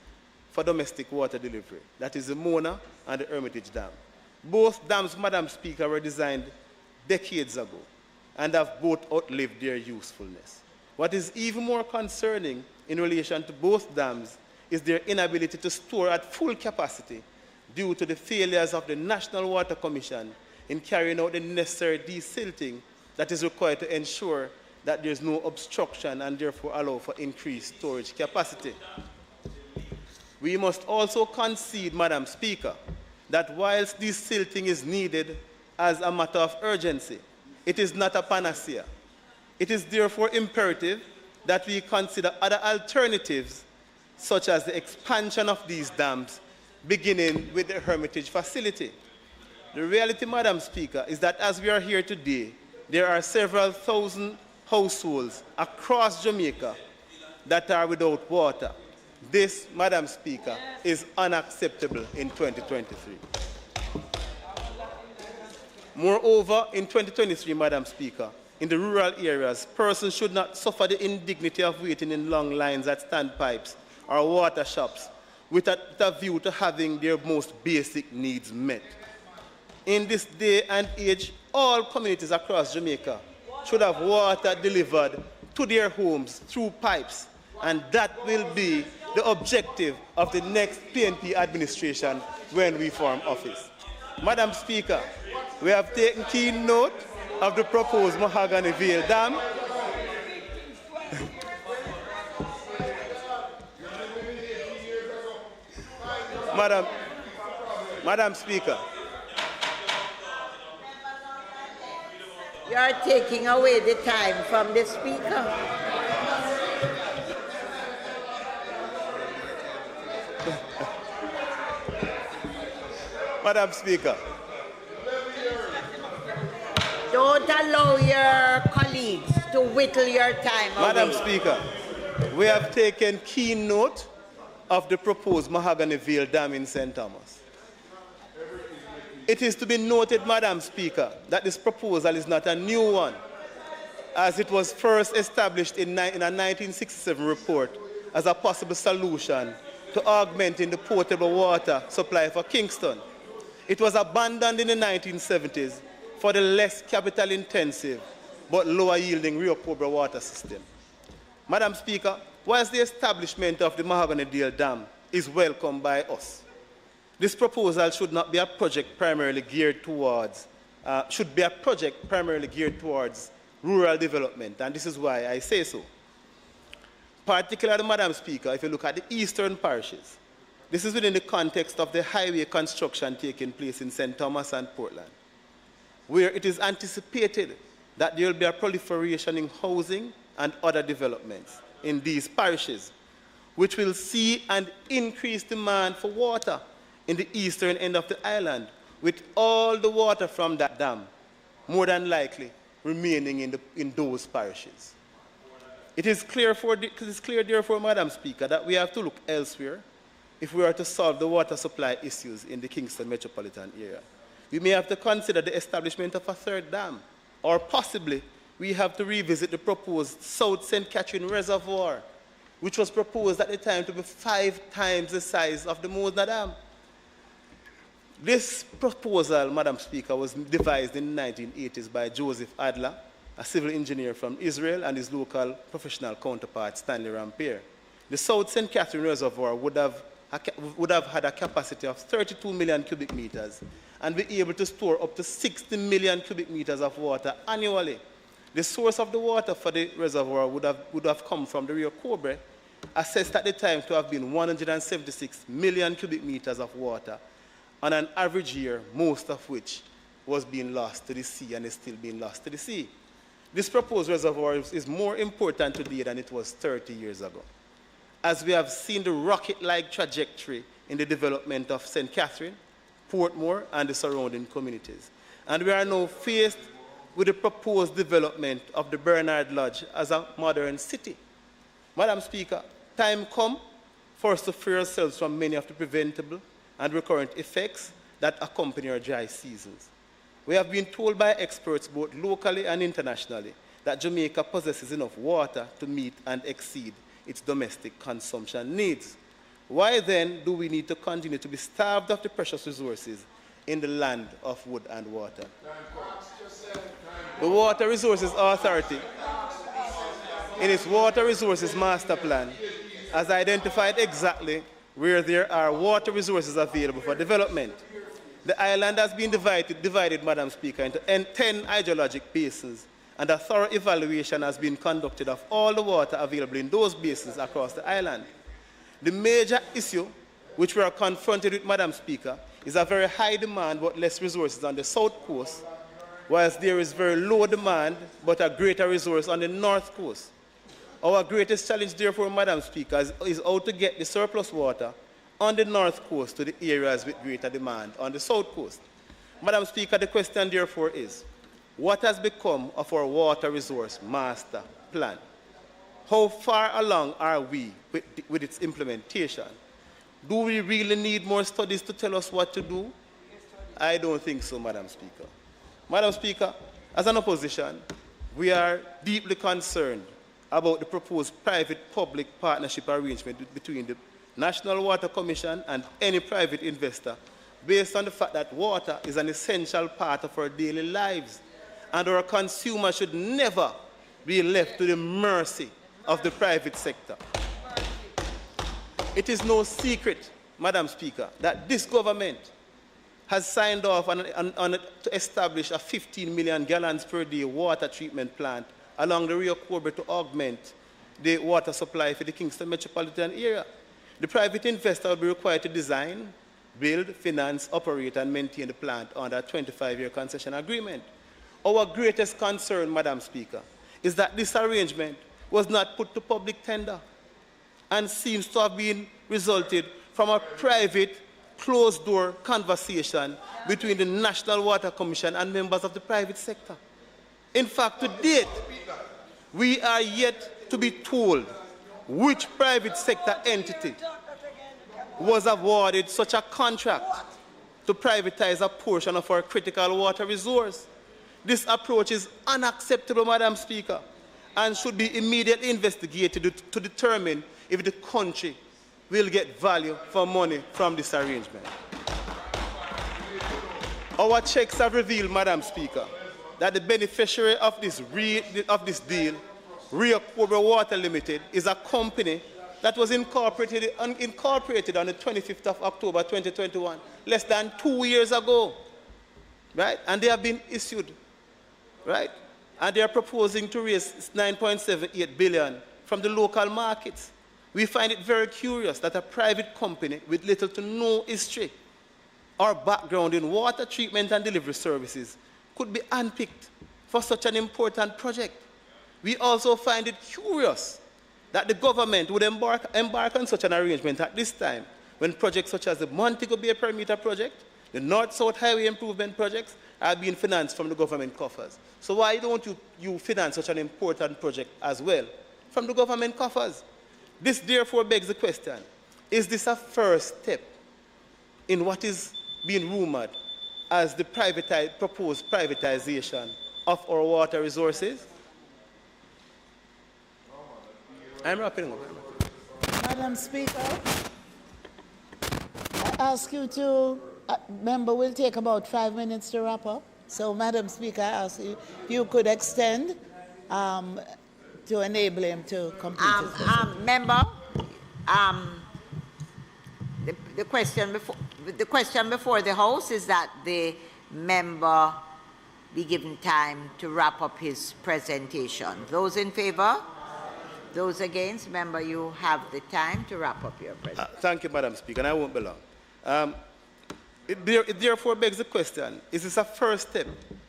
for domestic water delivery. That is the Mona and the Hermitage Dam. Both dams, Madam Speaker, were designed decades ago and have both outlived their usefulness. What is even more concerning in relation to both dams is their inability to store at full capacity due to the failures of the National Water Commission in carrying out the necessary desilting that is required to ensure that there is no obstruction and therefore allow for increased storage capacity. We must also concede, Madam Speaker, that whilst desilting is needed as a matter of urgency, it is not a panacea. It is therefore imperative that we consider other alternatives, such as the expansion of these dams, beginning with the Hermitage facility. The reality, Madam Speaker, is that as we are here today, there are several thousand households across Jamaica that are without water. This, Madam Speaker, is unacceptable in 2023. Moreover, in 2023, Madam Speaker, in the rural areas, persons should not suffer the indignity of waiting in long lines at standpipes or water shops with a view to having their most basic needs met. In this day and age, all communities across Jamaica should have water delivered to their homes through pipes, and that will be the objective of the next PNP administration when we form office. Madam Speaker, we have taken keen note of the proposed Mahogany Vale Dam. Madam Speaker. You are taking away the time from the Speaker. Madam Speaker. Don't allow your colleagues to whittle your time away. Madam Speaker, we have taken keen note of the proposed Mahogany Vale Dam in St. Thomas. It is to be noted, Madam Speaker, that this proposal is not a new one, as it was first established in a 1967 report as a possible solution to augmenting the potable water supply for Kingston. It was abandoned in the 1970s for the less capital-intensive but lower-yielding Rio Cobra water system. Madam Speaker, whilst the establishment of the Mahogany Vale Dam is welcomed by us, this proposal should not be a project primarily geared towards, rural development, and this is why I say so. Particularly, Madam Speaker, if you look at the eastern parishes, this is within the context of the highway construction taking place in St. Thomas and Portland, where it is anticipated that there will be a proliferation in housing and other developments in these parishes, which will see an increased demand for water in the eastern end of the island, with all the water from that dam more than likely remaining in those parishes. It is clear, therefore, Madam Speaker, that we have to look elsewhere if we are to solve the water supply issues in the Kingston metropolitan area. We may have to consider the establishment of a third dam, or possibly we have to revisit the proposed South St. Catherine Reservoir, which was proposed at the time to be 5 times the size of the Mosna Dam. This proposal, Madam Speaker, was devised in the 1980s by Joseph Adler, a civil engineer from Israel, and his local professional counterpart, Stanley Rampier. The South St. Catherine Reservoir would have had a capacity of 32 million cubic meters and be able to store up to 60 million cubic meters of water annually. The source of the water for the reservoir would have come from the Rio Cobra, assessed at the time to have been 176 million cubic meters of water on an average year, most of which was being lost to the sea and is still being lost to the sea. This proposed reservoir is more important today than it was 30 years ago, as we have seen the rocket-like trajectory in the development of St. Catherine, Portmore, and the surrounding communities. And we are now faced with the proposed development of the Bernard Lodge as a modern city. Madam Speaker, time come for us to free ourselves from many of the preventable and recurrent effects that accompany our dry seasons. We have been told by experts both locally and internationally that Jamaica possesses enough water to meet and exceed its domestic consumption needs. Why then do we need to continue to be starved of the precious resources in the land of wood and water? The Water Resources Authority, in its Water Resources Master Plan, has identified exactly where there are water resources available for development. The island has been divided, Madam Speaker, into 10 hydrologic basins, and a thorough evaluation has been conducted of all the water available in those basins across the island. The major issue which we are confronted with, Madam Speaker, is a very high demand but less resources on the south coast, whilst there is very low demand but a greater resource on the north coast. Our greatest challenge, therefore, Madam Speaker, is how to get the surplus water on the north coast to the areas with greater demand on the south coast. Madam Speaker, the question, therefore, is, what has become of our water resource master plan? How far along are we with its implementation? Do we really need more studies to tell us what to do? I don't think so, Madam Speaker. Madam Speaker, as an opposition, we are deeply concerned about the proposed private-public partnership arrangement between the National Water Commission and any private investor, based on the fact that water is an essential part of our daily lives, and our consumers should never be left to the mercy of the private sector. It is no secret, Madam Speaker, that this government has signed off to establish a 15 million gallons per day water treatment plant along the Rio Cobre to augment the water supply for the Kingston metropolitan area. The private investor will be required to design, build, finance, operate, and maintain the plant under a 25-year concession agreement. Our greatest concern, Madam Speaker, is that this arrangement was not put to public tender and seems to have been resulted from a private, closed-door conversation between the National Water Commission and members of the private sector. In fact, to date, we are yet to be told which private sector entity was awarded such a contract to privatize a portion of our critical water resource. This approach is unacceptable, Madam Speaker, and should be immediately investigated to determine if the country will get value for money from this arrangement. Our checks have revealed, Madam Speaker, that the beneficiary of this deal, Rio Cobre Water Limited, is a company that was incorporated on the 25th of October 2021, less than 2 years ago, right? And they have been issued, right? And they are proposing to raise 9.78 billion from the local markets. We find it very curious that a private company with little to no history or background in water treatment and delivery services could be handpicked for such an important project. We also find it curious that the government would embark on such an arrangement at this time when projects such as the Montego Bay Perimeter Project, the North-South Highway Improvement Projects are being financed from the government coffers. So why don't you finance such an important project as well from the government coffers? This therefore begs the question, is this a first step in what is being rumored as the proposed privatization of our water resources? I'm wrapping up. Madam Speaker, I ask you to, member will take about 5 minutes to wrap up. So, Madam Speaker, I ask you if you could extend to enable him to complete his question. Member, the question before the House is that the member be given time to wrap up his presentation. Those in favor? Those against? Member, you have the time to wrap up your presentation. Thank you, Madam Speaker, and I won't be long. It therefore begs the question, is this a first step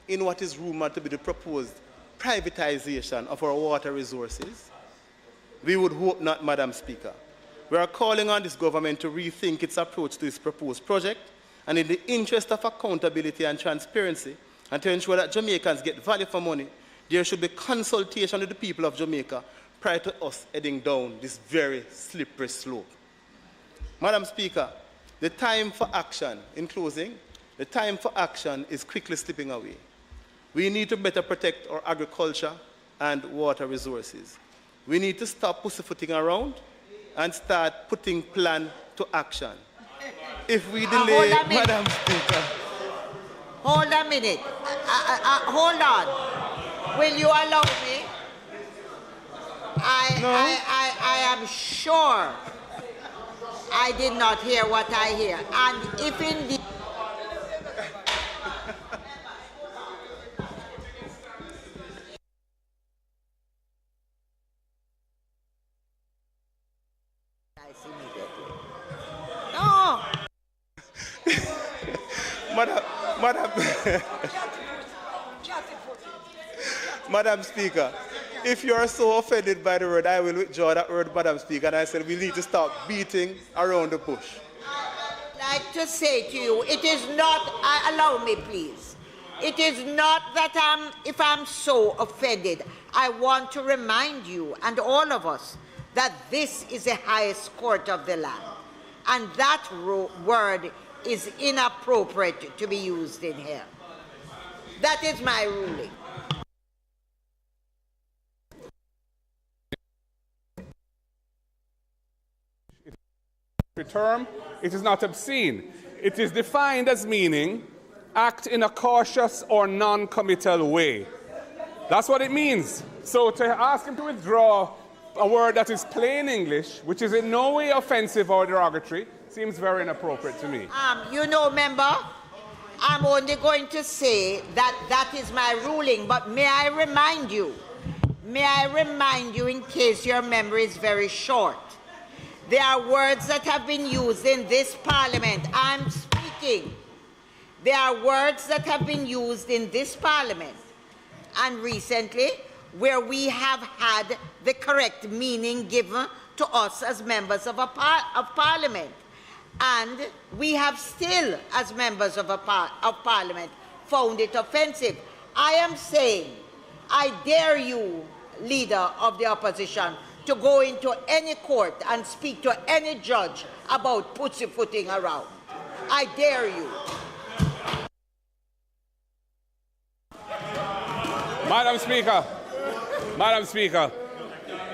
in what is rumored to be the proposed privatization of our water resources? We would hope not, Madam Speaker. We are calling on this government to rethink its approach to this proposed project, and in the interest of accountability and transparency, and to ensure that Jamaicans get value for money, there should be consultation with the people of Jamaica prior to us heading down this very slippery slope. Madam Speaker, the time for action, in closing, The time for action is quickly slipping away. We need to better protect our agriculture and water resources. We need to stop pussyfooting around and start putting plan to action. If we delay, Madam Speaker. Hold a minute. Hold on. Will you allow me? I am sure I did not hear what I hear. And if indeed... No. Madam Speaker, if you are so offended by the word, I will withdraw that word, Madam Speaker, and I said we need to stop beating around the bush. I'd like to say to you, it is not, allow me please, it is not that if I'm so offended, I want to remind you and all of us that this is the highest court of the land, and that word is inappropriate to be used in here. That is my ruling. Term, it is not obscene. It is defined as meaning act in a cautious or non-committal way. That's what it means. So to ask him to withdraw a word that is plain English, which is in no way offensive or derogatory, seems very inappropriate to me. You know, member, I'm only going to say that that is my ruling, but may I remind you in case your memory is very short, there are words that have been used in this parliament. I'm speaking. There are words that have been used in this parliament and recently where we have had the correct meaning given to us as members of parliament. And we have still, as members of parliament, found it offensive. I am saying, I dare you, leader of the opposition, to go into any court and speak to any judge about pussyfooting around. I dare you. Madam Speaker,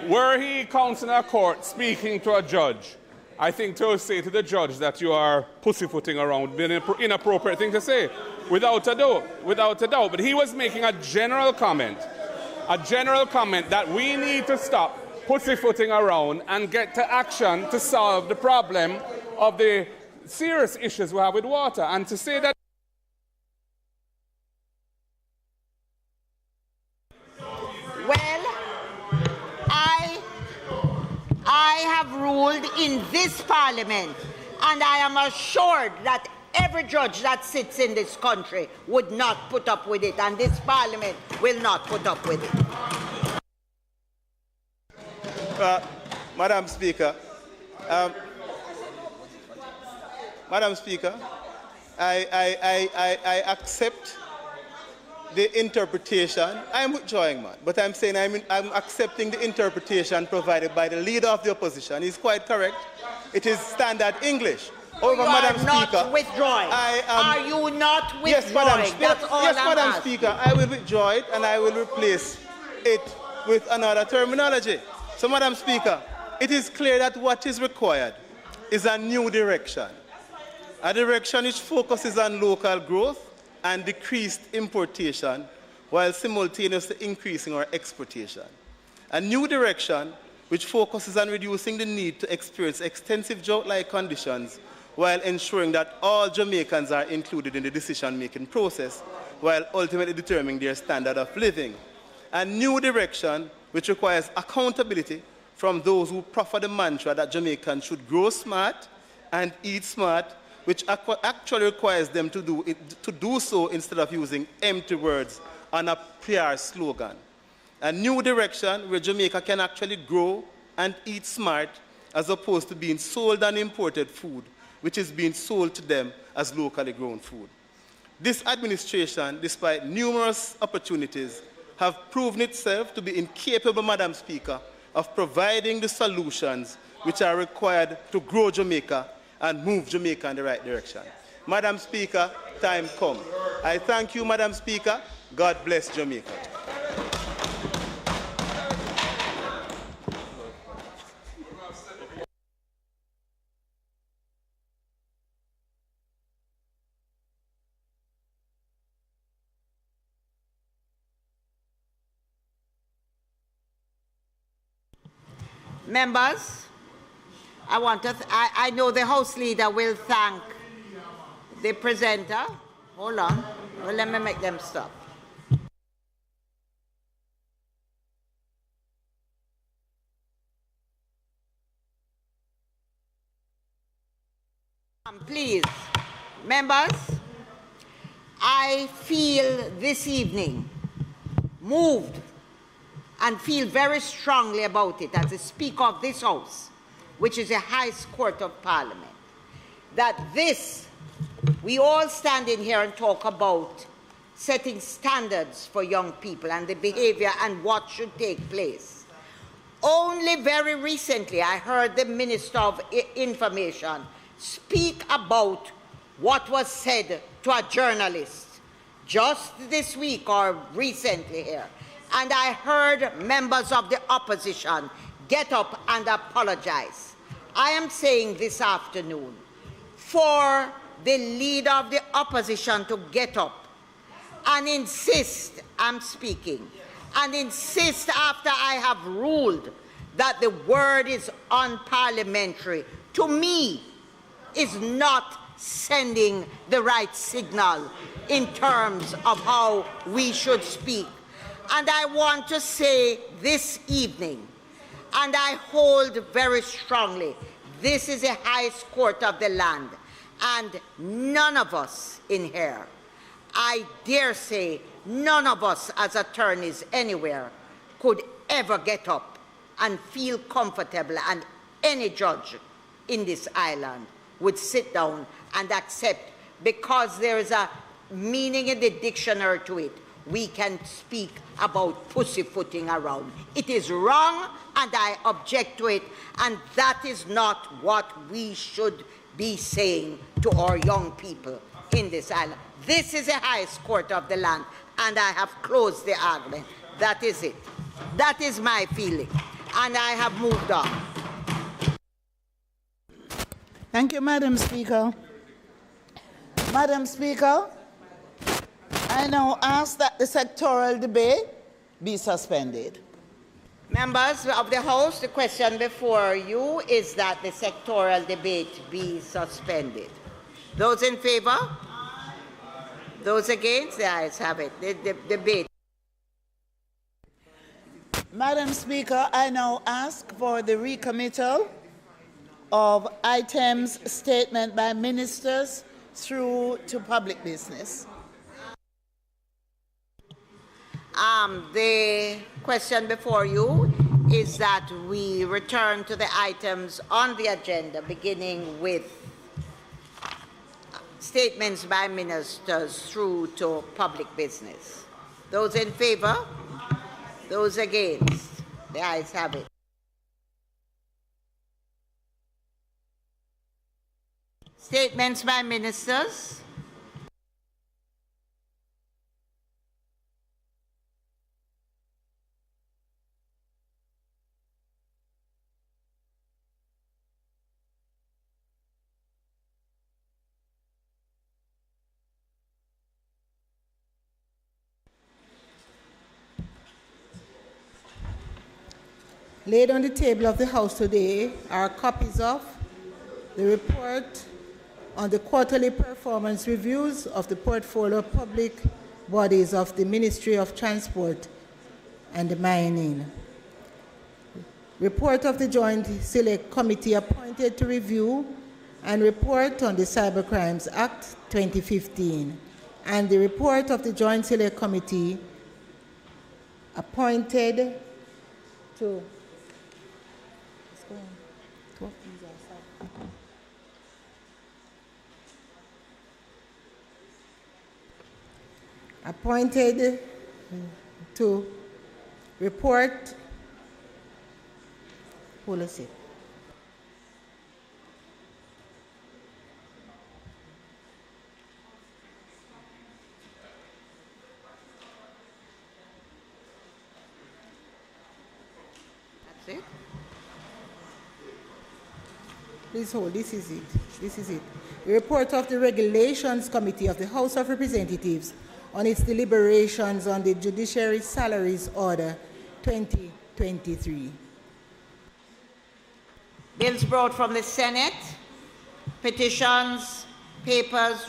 were he counseling a court speaking to a judge, I think to say to the judge that you are pussyfooting around would be an inappropriate thing to say, without a doubt. But he was making a general comment that we need to stop pussyfooting around and get to action to solve the problem of the serious issues we have with water. And to say that I have ruled in this parliament, and I am assured that every judge that sits in this country would not put up with it, and this parliament will not put up with it. Madam Speaker, I accept the interpretation. I'm withdrawing, man, but I'm saying I'm accepting the interpretation provided by the leader of the opposition. He's quite correct. It is standard English. However, Madam Speaker, not withdrawing. Are you not withdrawing? Yes, Madam, That's all yes, I'm Madam asking. Speaker, I will withdraw it and I will replace it with another terminology. So, Madam Speaker, it is clear that what is required is a new direction. A direction which focuses on local growth and decreased importation while simultaneously increasing our exportation. A new direction which focuses on reducing the need to experience extensive drought-like conditions while ensuring that all Jamaicans are included in the decision-making process while ultimately determining their standard of living. A new direction which requires accountability from those who proffer the mantra that Jamaicans should grow smart and eat smart, which actually requires them to do so instead of using empty words on a PR slogan. A new direction where Jamaica can actually grow and eat smart as opposed to being sold and imported food, which is being sold to them as locally grown food. This administration, despite numerous opportunities, have proven itself to be incapable, Madam Speaker, of providing the solutions which are required to grow Jamaica and move Jamaica in the right direction. Madam Speaker, time come. I thank you, Madam Speaker. God bless Jamaica. Members, I know the House Leader will thank the presenter. Hold on. Well, let me make them stop. Please, members, I feel this evening moved and feel very strongly about it as a Speaker of this House, which is the highest court of Parliament, that we all stand in here and talk about setting standards for young people and the behavior and what should take place. Only very recently, I heard the Minister of Information speak about what was said to a journalist just this week or recently here. And I heard members of the opposition get up and apologize. I am saying this afternoon for the leader of the opposition to get up and insist, I'm speaking, and insist after I have ruled that the word is unparliamentary, to me, is not sending the right signal in terms of how we should speak. And I want to say this evening, and I hold very strongly, this is the highest court of the land, and none of us in here, I dare say, none of us as attorneys anywhere could ever get up and feel comfortable, and any judge in this island would sit down and accept, because there is a meaning in the dictionary to it, we can speak about pussyfooting around. It is wrong, and I object to it, and that is not what we should be saying to our young people in this island. This is the highest court of the land, and I have closed the argument. That is it. That is my feeling, and I have moved on. Thank you, Madam Speaker. Madam Speaker, I now ask that the sectoral debate be suspended. Members of the House, the question before you is that the sectoral debate be suspended. Those in favor? Those against? The ayes have it. The debate. Madam Speaker, I now ask for the recommittal of items statement by ministers through to public business. The question before you is that we return to the items on the agenda, beginning with statements by ministers through to public business. Those in favor? Those against? The ayes have it. Statements by ministers. Laid on the table of the House today are copies of the report on the quarterly performance reviews of the portfolio of public bodies of the Ministry of Transport and Mining, report of the Joint Select Committee appointed to review and report on the Cybercrimes Act 2015, and the report of the Joint Select Committee appointed to report, policy. See? Please hold, this is it. This is it. The report of the Regulations Committee of the House of Representatives on its deliberations on the Judiciary Salaries Order 2023. Bills brought from the Senate, petitions, papers,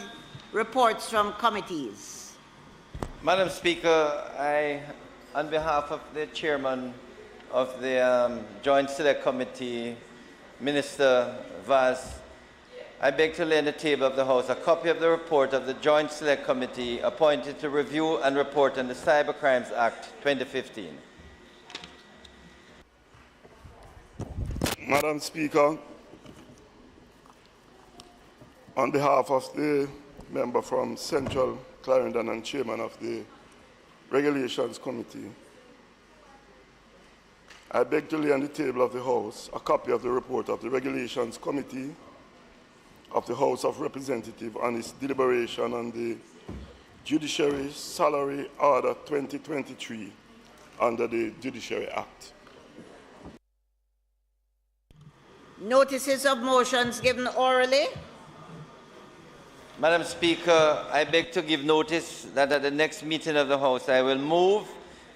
reports from committees. Madam Speaker, on behalf of the chairman of the Joint Select Committee, Minister Vaz, I beg to lay on the table of the House a copy of the report of the Joint Select Committee appointed to review and report on the Cybercrimes Act 2015. Madam Speaker, on behalf of the member from Central Clarendon and chairman of the Regulations Committee, I beg to lay on the table of the House a copy of the report of the Regulations Committee of the House of Representatives on its deliberation on the Judiciary Salary Order 2023 under the Judiciary Act. Notices of motions given orally. Madam Speaker, I beg to give notice that at the next meeting of the House, I will move,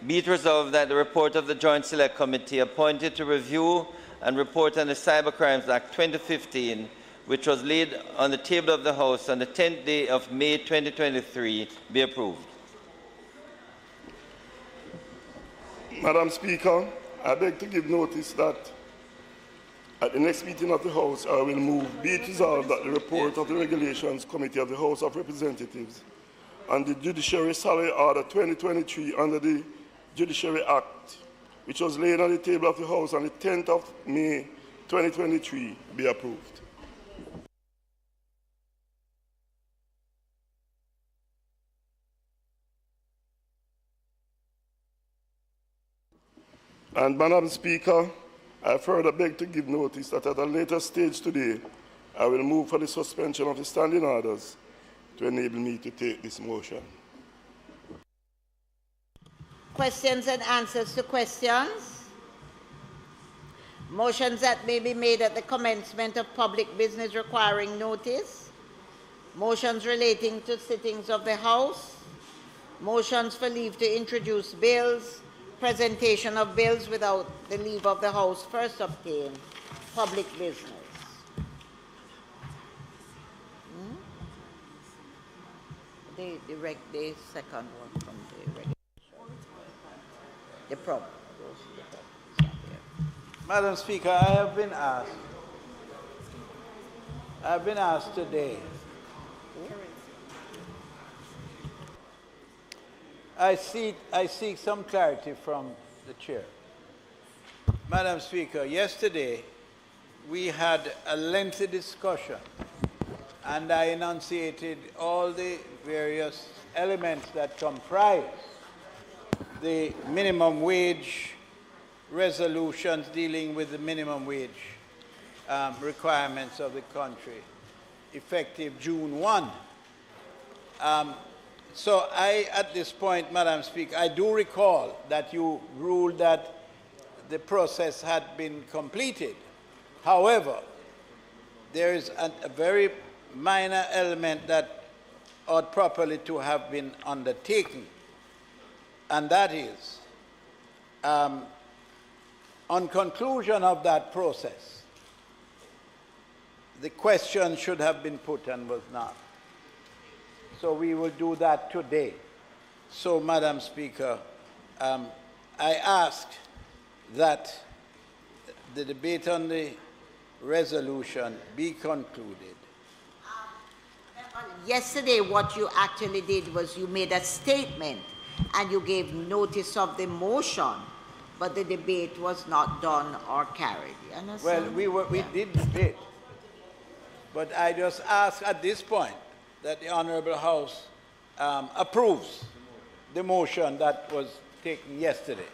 be it resolved that the report of the Joint Select Committee appointed to review and report on the Cybercrimes Act 2015, which was laid on the table of the House on the 10th day of May 2023, be approved. Madam Speaker, I beg to give notice that at the next meeting of the House, I will move, be it resolved that the report of the Regulations Committee of the House of Representatives on the Judiciary Salary Order 2023 under the Judiciary Act, which was laid on the table of the House on the 10th of May 2023, be approved. And Madam Speaker, I further beg to give notice that at a later stage today, I will move for the suspension of the standing orders to enable me to take this motion. Questions and answers to questions. Motions that may be made at the commencement of public business requiring notice. Motions relating to sittings of the House. Motions for leave to introduce bills. Presentation of bills without the leave of the House first obtained. Public business. The second one from the regulation. The problem. Madam Speaker, I have been asked today. I seek some clarity from the chair. Madam Speaker, yesterday we had a lengthy discussion and I enunciated all the various elements that comprise the minimum wage resolutions dealing with the minimum wage requirements of the country, effective June 1. So at this point, Madam Speaker, I do recall that you ruled that the process had been completed. However, there is a very minor element that ought properly to have been undertaken, and that is, on conclusion of that process, the question should have been put and was not. So we will do that today. So, Madam Speaker, I ask that the debate on the resolution be concluded. Yesterday, what you actually did was you made a statement and you gave notice of the motion, but the debate was not done or carried. You understand? Well, we did debate, but I just ask at this point that the Honorable House approves the motion that was taken yesterday.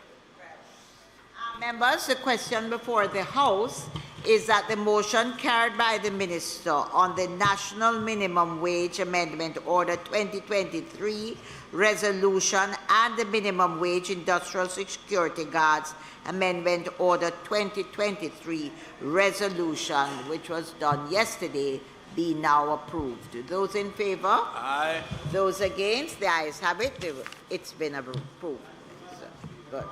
Members, the question before the House is that the motion carried by the Minister on the National Minimum Wage Amendment Order 2023 resolution and the Minimum Wage Industrial Security Guards Amendment Order 2023 resolution, which was done yesterday, be now approved. Those in favor? Aye. Those against? The ayes have it. It's been approved. So, good.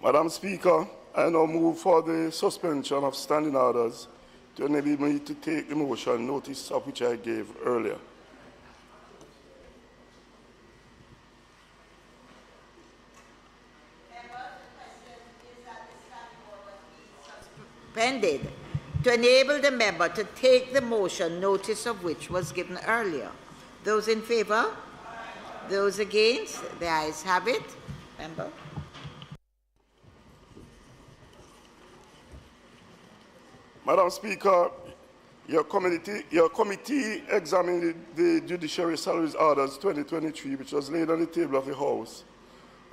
Madam Speaker, I now move for the suspension of standing orders to enable me to take the motion, notice of which I gave earlier. Suspended to enable the member to take the motion, notice of which was given earlier. Those in favor? Those against? The ayes have it. Member? Madam Speaker, your committee examined the Judiciary Salaries Orders 2023, which was laid on the table of the House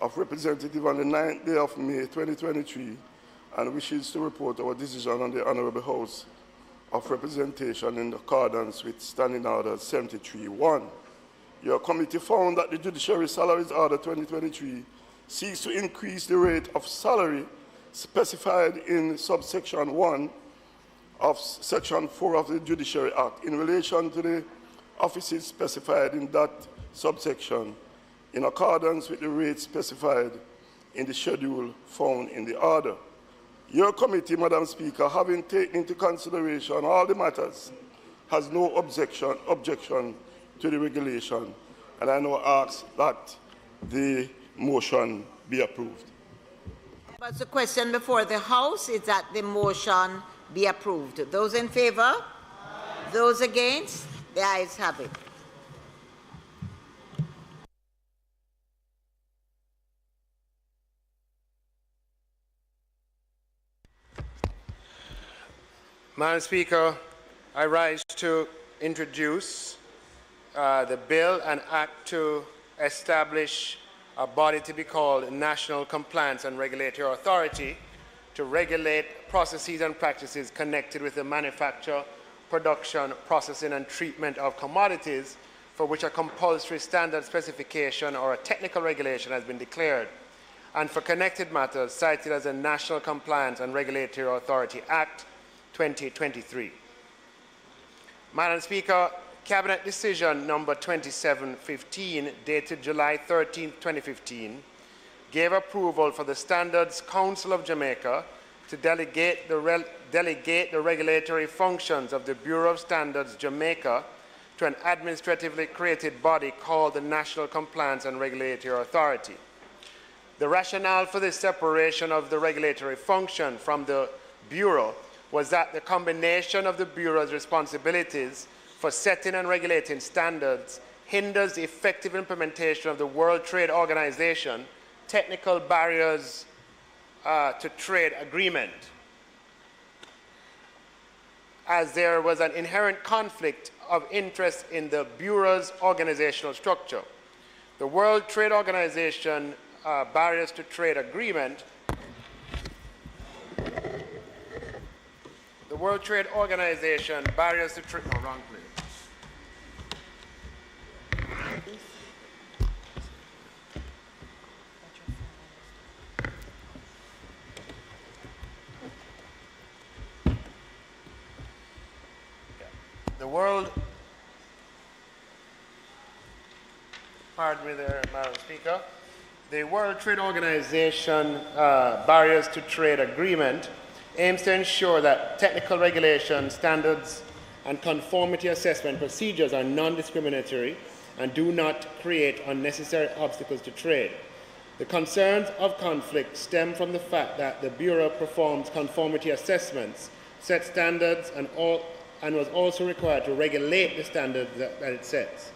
of Representatives on the 9th day of May 2023, and wishes to report our decision on the Honourable House of Representation in accordance with Standing Order 73.1. Your committee found that the Judiciary Salaries Order 2023 seeks to increase the rate of salary specified in subsection 1 of Section 4 of the Judiciary Act in relation to the offices specified in that subsection in accordance with the rates specified in the schedule found in the order. Your committee, Madam Speaker, having taken into consideration all the matters, has no objection to the regulation, and I now ask that the motion be approved. But the question before the House is that the motion be approved. Those in favor? Aye. Those against? The ayes have it. Madam Speaker, I rise to introduce the bill and act to establish a body to be called National Compliance and Regulatory Authority to regulate processes and practices connected with the manufacture, production, processing, and treatment of commodities for which a compulsory standard specification or a technical regulation has been declared, and for connected matters cited as the National Compliance and Regulatory Authority Act 2023. Madam Speaker, Cabinet Decision number 2715, dated July 13, 2015, gave approval for the Standards Council of Jamaica to delegate the regulatory functions of the Bureau of Standards Jamaica to an administratively created body called the National Compliance and Regulatory Authority. The rationale for this separation of the regulatory function from the Bureau was that the combination of the Bureau's responsibilities for setting and regulating standards hinders the effective implementation of the World Trade Organization technical barriers to trade agreement, as there was an inherent conflict of interest in the Bureau's organizational structure. The World Trade Organization barriers to trade agreement, the World Trade Organization barriers to trade, no, wrong place. The World, pardon me there, Madam Speaker. The World Trade Organization barriers to trade agreement aims to ensure that technical regulation, standards, and conformity assessment procedures are non-discriminatory and do not create unnecessary obstacles to trade. The concerns of conflict stem from the fact that the Bureau performs conformity assessments, sets standards, and was also required to regulate the standards that it sets.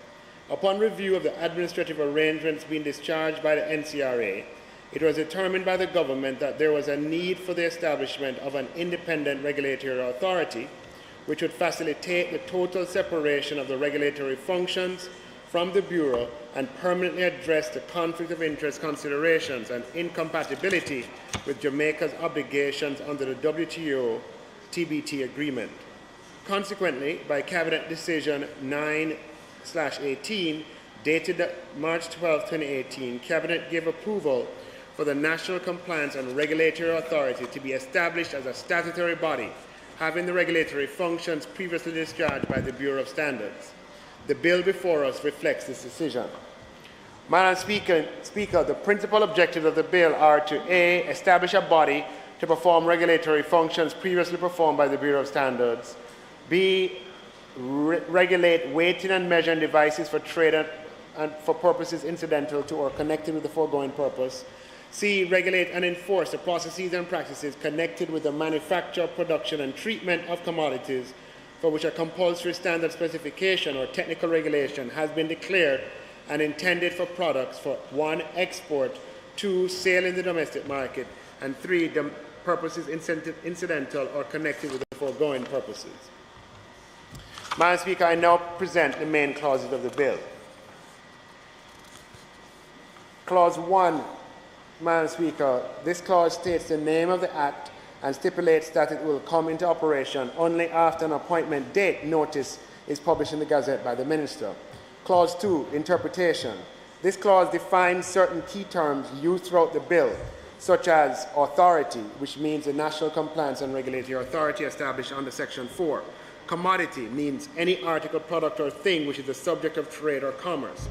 Upon review of the administrative arrangements being discharged by the NCRA, it was determined by the government that there was a need for the establishment of an independent regulatory authority which would facilitate the total separation of the regulatory functions from the Bureau and permanently address the conflict of interest considerations and incompatibility with Jamaica's obligations under the WTO TBT agreement. Consequently, by Cabinet Decision 9/18, dated March 12, 2018, Cabinet gave approval for the National Compliance and Regulatory Authority to be established as a statutory body having the regulatory functions previously discharged by the Bureau of Standards. The bill before us reflects this decision. Madam Speaker, the principal objectives of the bill are to A, establish a body to perform regulatory functions previously performed by the Bureau of Standards, B, regulate weighting and measuring devices for trade and for purposes incidental to or connected with the foregoing purpose, C, regulate and enforce the processes and practices connected with the manufacture, production, and treatment of commodities for which a compulsory standard specification or technical regulation has been declared and intended for products for 1, export, 2, sale in the domestic market, and 3, the purposes incidental or connected with the foregoing purposes. Madam Speaker, I now present the main clauses of the bill. Clause 1, Madam Speaker, this clause states the name of the Act and stipulates that it will come into operation only after an appointment date notice is published in the Gazette by the Minister. Clause 2, interpretation. This clause defines certain key terms used throughout the bill, such as authority, which means the National Compliance and Regulatory Authority established under Section 4. Commodity means any article, product, or thing which is the subject of trade or commerce.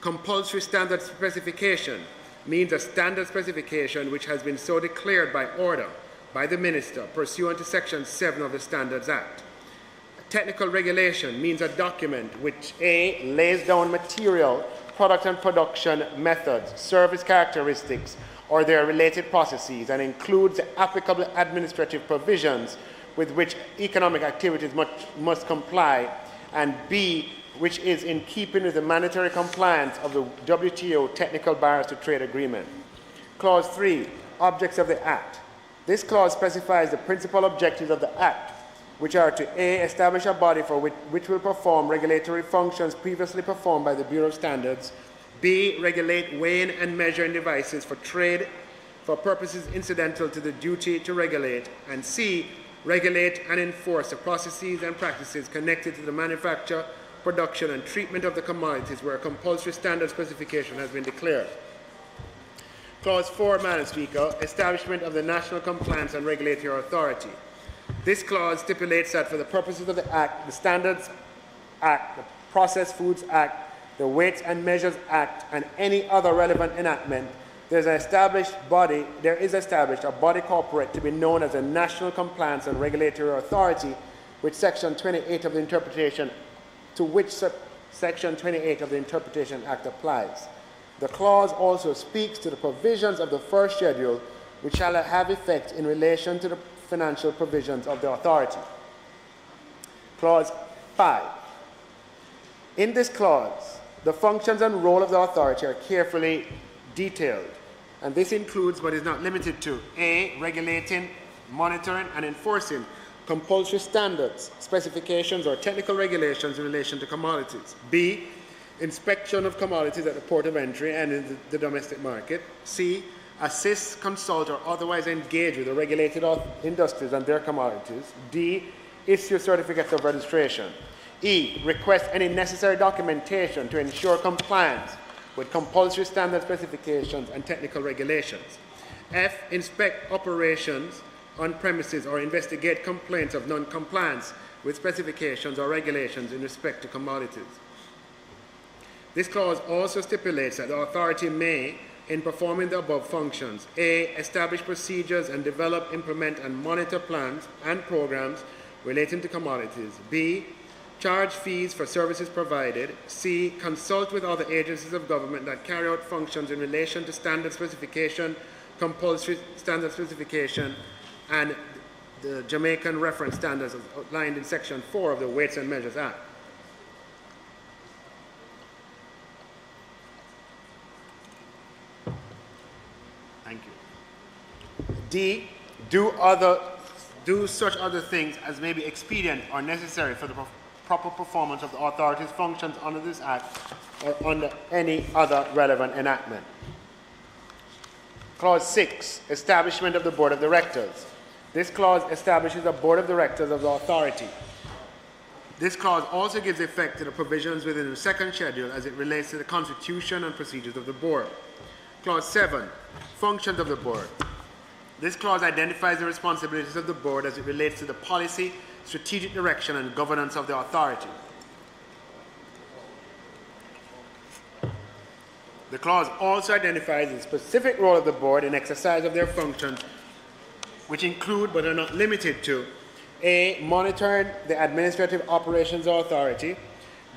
Compulsory standard specification means a standard specification which has been so declared by order by the Minister pursuant to Section 7 of the Standards Act. Technical regulation means a document which A, lays down material, product and production methods, service characteristics, or their related processes, and includes the applicable administrative provisions with which economic activities must comply, and B, which is in keeping with the mandatory compliance of the WTO Technical Barriers to Trade Agreement. Clause 3, objects of the Act. This clause specifies the principal objectives of the Act, which are to A, establish a body for which will perform regulatory functions previously performed by the Bureau of Standards, B, regulate weighing and measuring devices for trade for purposes incidental to the duty to regulate, and C, regulate and enforce the processes and practices connected to the manufacture, production, and treatment of the commodities where a compulsory standard specification has been declared. Clause 4, Madam Speaker, establishment of the National Compliance and Regulatory Authority. This clause stipulates that for the purposes of the Act, the Standards Act, the Processed Foods Act, the Weights and Measures Act, and any other relevant enactment, there is established a body corporate to be known as the National Compliance and Regulatory Authority, which Section 28 of the Interpretation Act applies. The clause also speaks to the provisions of the first schedule, which shall have effect in relation to the financial provisions of the authority. Clause 5. In this clause, the functions and role of the authority are carefully detailed, and this includes but is not limited to A, regulating, monitoring, and enforcing compulsory standards, specifications, or technical regulations in relation to commodities. B, inspection of commodities at the port of entry and in the domestic market. C, assist, consult, or otherwise engage with the regulated industries and their commodities. D, issue certificates of registration. E, request any necessary documentation to ensure compliance with compulsory standard specifications and technical regulations. F, inspect operations on premises or investigate complaints of non-compliance with specifications or regulations in respect to commodities. This clause also stipulates that the authority may, in performing the above functions, A, establish procedures and develop, implement, and monitor plans and programs relating to commodities. B, charge fees for services provided. C, consult with other agencies of government that carry out functions in relation to standard specification, compulsory standard specification, and the Jamaican reference standards outlined in Section 4 of the Weights and Measures Act. Thank you. D, do such other things as may be expedient or necessary for the proper performance of the authority's functions under this Act or under any other relevant enactment. Clause 6, establishment of the Board of Directors. This clause establishes a Board of Directors of the authority. This clause also gives effect to the provisions within the second schedule as it relates to the constitution and procedures of the board. Clause 7, functions of the board. This clause identifies the responsibilities of the board as it relates to the policy, strategic direction, and governance of the authority. The clause also identifies the specific role of the board in exercise of their functions, which include but are not limited to A, monitoring the administrative operations of authority,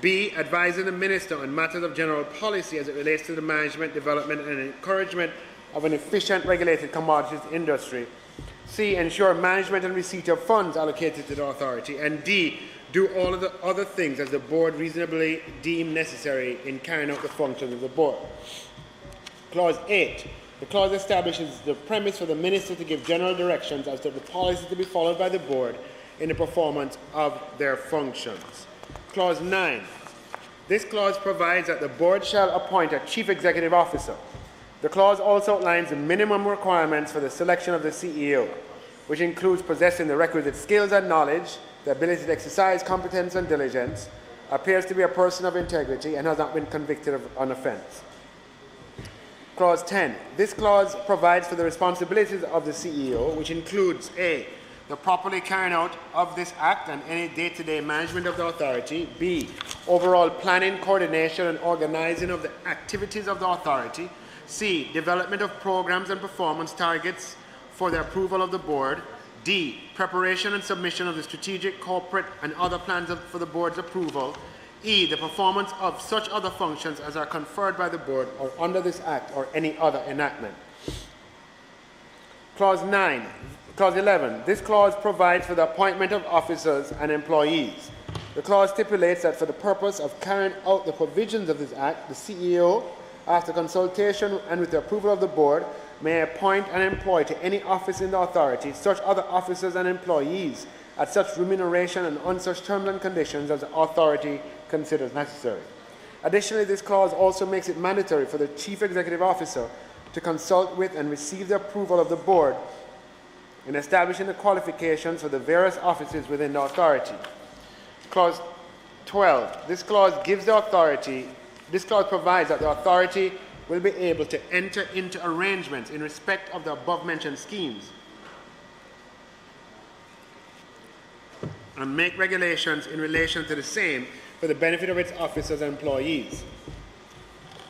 B, advising the minister on matters of general policy as it relates to the management, development, and encouragement of an efficient regulated commodities industry, C, ensure management and receipt of funds allocated to the authority, and D, do all of the other things as the board reasonably deem necessary in carrying out the functions of the board. Clause 8. The clause establishes the premise for the minister to give general directions as to the policy to be followed by the board in the performance of their functions. Clause 9. This clause provides that the board shall appoint a chief executive officer. The clause also outlines the minimum requirements for the selection of the CEO, which includes possessing the requisite skills and knowledge, the ability to exercise competence and diligence, appears to be a person of integrity, and has not been convicted of an offense. Clause 10. This clause provides for the responsibilities of the CEO, which includes A, the properly carrying out of this act and any day-to-day management of the authority, B, overall planning, coordination, and organizing of the activities of the authority, C, development of programs and performance targets for the approval of the board, D, preparation and submission of the strategic, corporate, and other plans for the board's approval, E, the performance of such other functions as are conferred by the board or under this act or any other enactment. Clause 11. This clause provides for the appointment of officers and employees. The clause stipulates that for the purpose of carrying out the provisions of this act, the CEO, after consultation and with the approval of the board, may appoint and employ to any office in the authority such other officers and employees at such remuneration and on such terms and conditions as the authority considers necessary. Additionally, this clause also makes it mandatory for the chief executive officer to consult with and receive the approval of the board in establishing the qualifications for the various offices within the authority. Clause 12. This clause provides that the authority will be able to enter into arrangements in respect of the above-mentioned schemes and make regulations in relation to the same for the benefit of its officers and employees.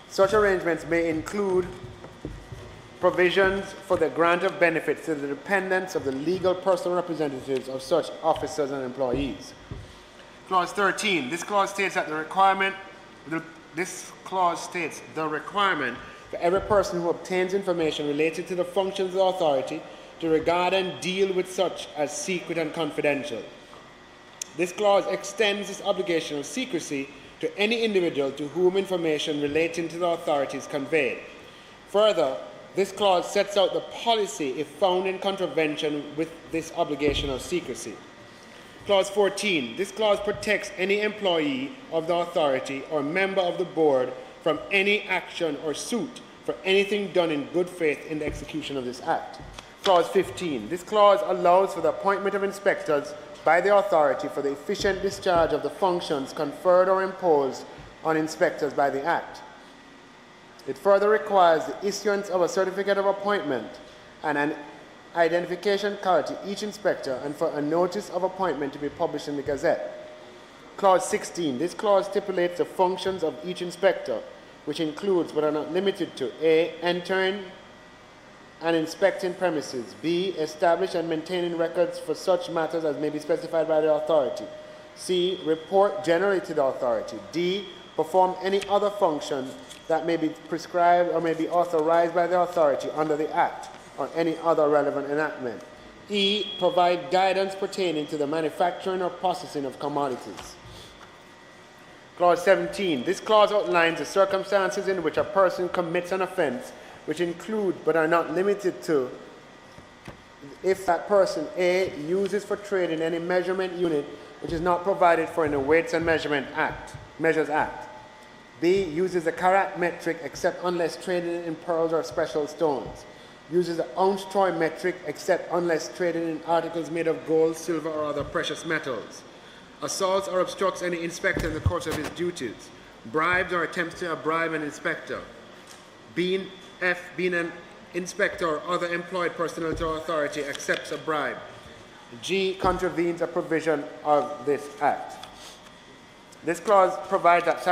Such arrangements may include provisions for the grant of benefits to the dependents of the legal personal representatives of such officers and employees. Clause 13. This clause states that the requirement for every person who obtains information related to the functions of the authority to regard and deal with such as secret and confidential. This clause extends this obligation of secrecy to any individual to whom information relating to the authority is conveyed. Further, this clause sets out the policy if found in contravention with this obligation of secrecy. Clause 14. This clause protects any employee of the authority or member of the board from any action or suit for anything done in good faith in the execution of this act. Clause 15. This clause allows for the appointment of inspectors by the authority for the efficient discharge of the functions conferred or imposed on inspectors by the act. It further requires the issuance of a certificate of appointment and an identification card to each inspector and for a notice of appointment to be published in the Gazette. Clause 16. This clause stipulates the functions of each inspector, which includes but are not limited to A, entering and inspecting premises, B, establish and maintaining records for such matters as may be specified by the authority, C, report generally to the authority, D, perform any other function that may be prescribed or may be authorized by the authority under the Act or any other relevant enactment, E, provide guidance pertaining to the manufacturing or processing of commodities. Clause 17. This clause outlines the circumstances in which a person commits an offense, which include but are not limited to if that person A, uses for trading any measurement unit which is not provided for in the Weights and Measures Act, B, uses the carat metric except unless traded in pearls or special stones. Uses the ounce troy metric except unless traded in articles made of gold, silver, or other precious metals. Assaults or obstructs any inspector in the course of his duties. Bribes or attempts to bribe an inspector. Being an inspector or other employed personnel to authority accepts a bribe. G, contravenes a provision of this Act. This clause provides that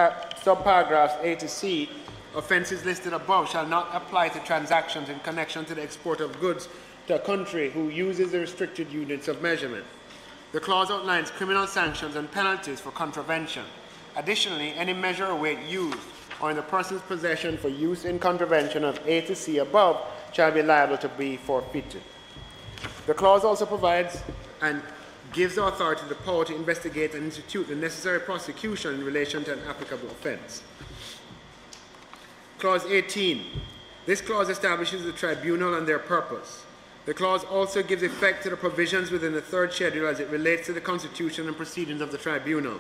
subparagraphs A to C, offences listed above, shall not apply to transactions in connection to the export of goods to a country who uses the restricted units of measurement. The clause outlines criminal sanctions and penalties for contravention. Additionally, any measure or weight used or in the person's possession for use in contravention of A to C above shall be liable to be forfeited. The clause also provides and gives the authority the power to investigate and institute the necessary prosecution in relation to an applicable offence. Clause 18. This clause establishes the tribunal and their purpose. The clause also gives effect to the provisions within the third schedule as it relates to the constitution and proceedings of the tribunal.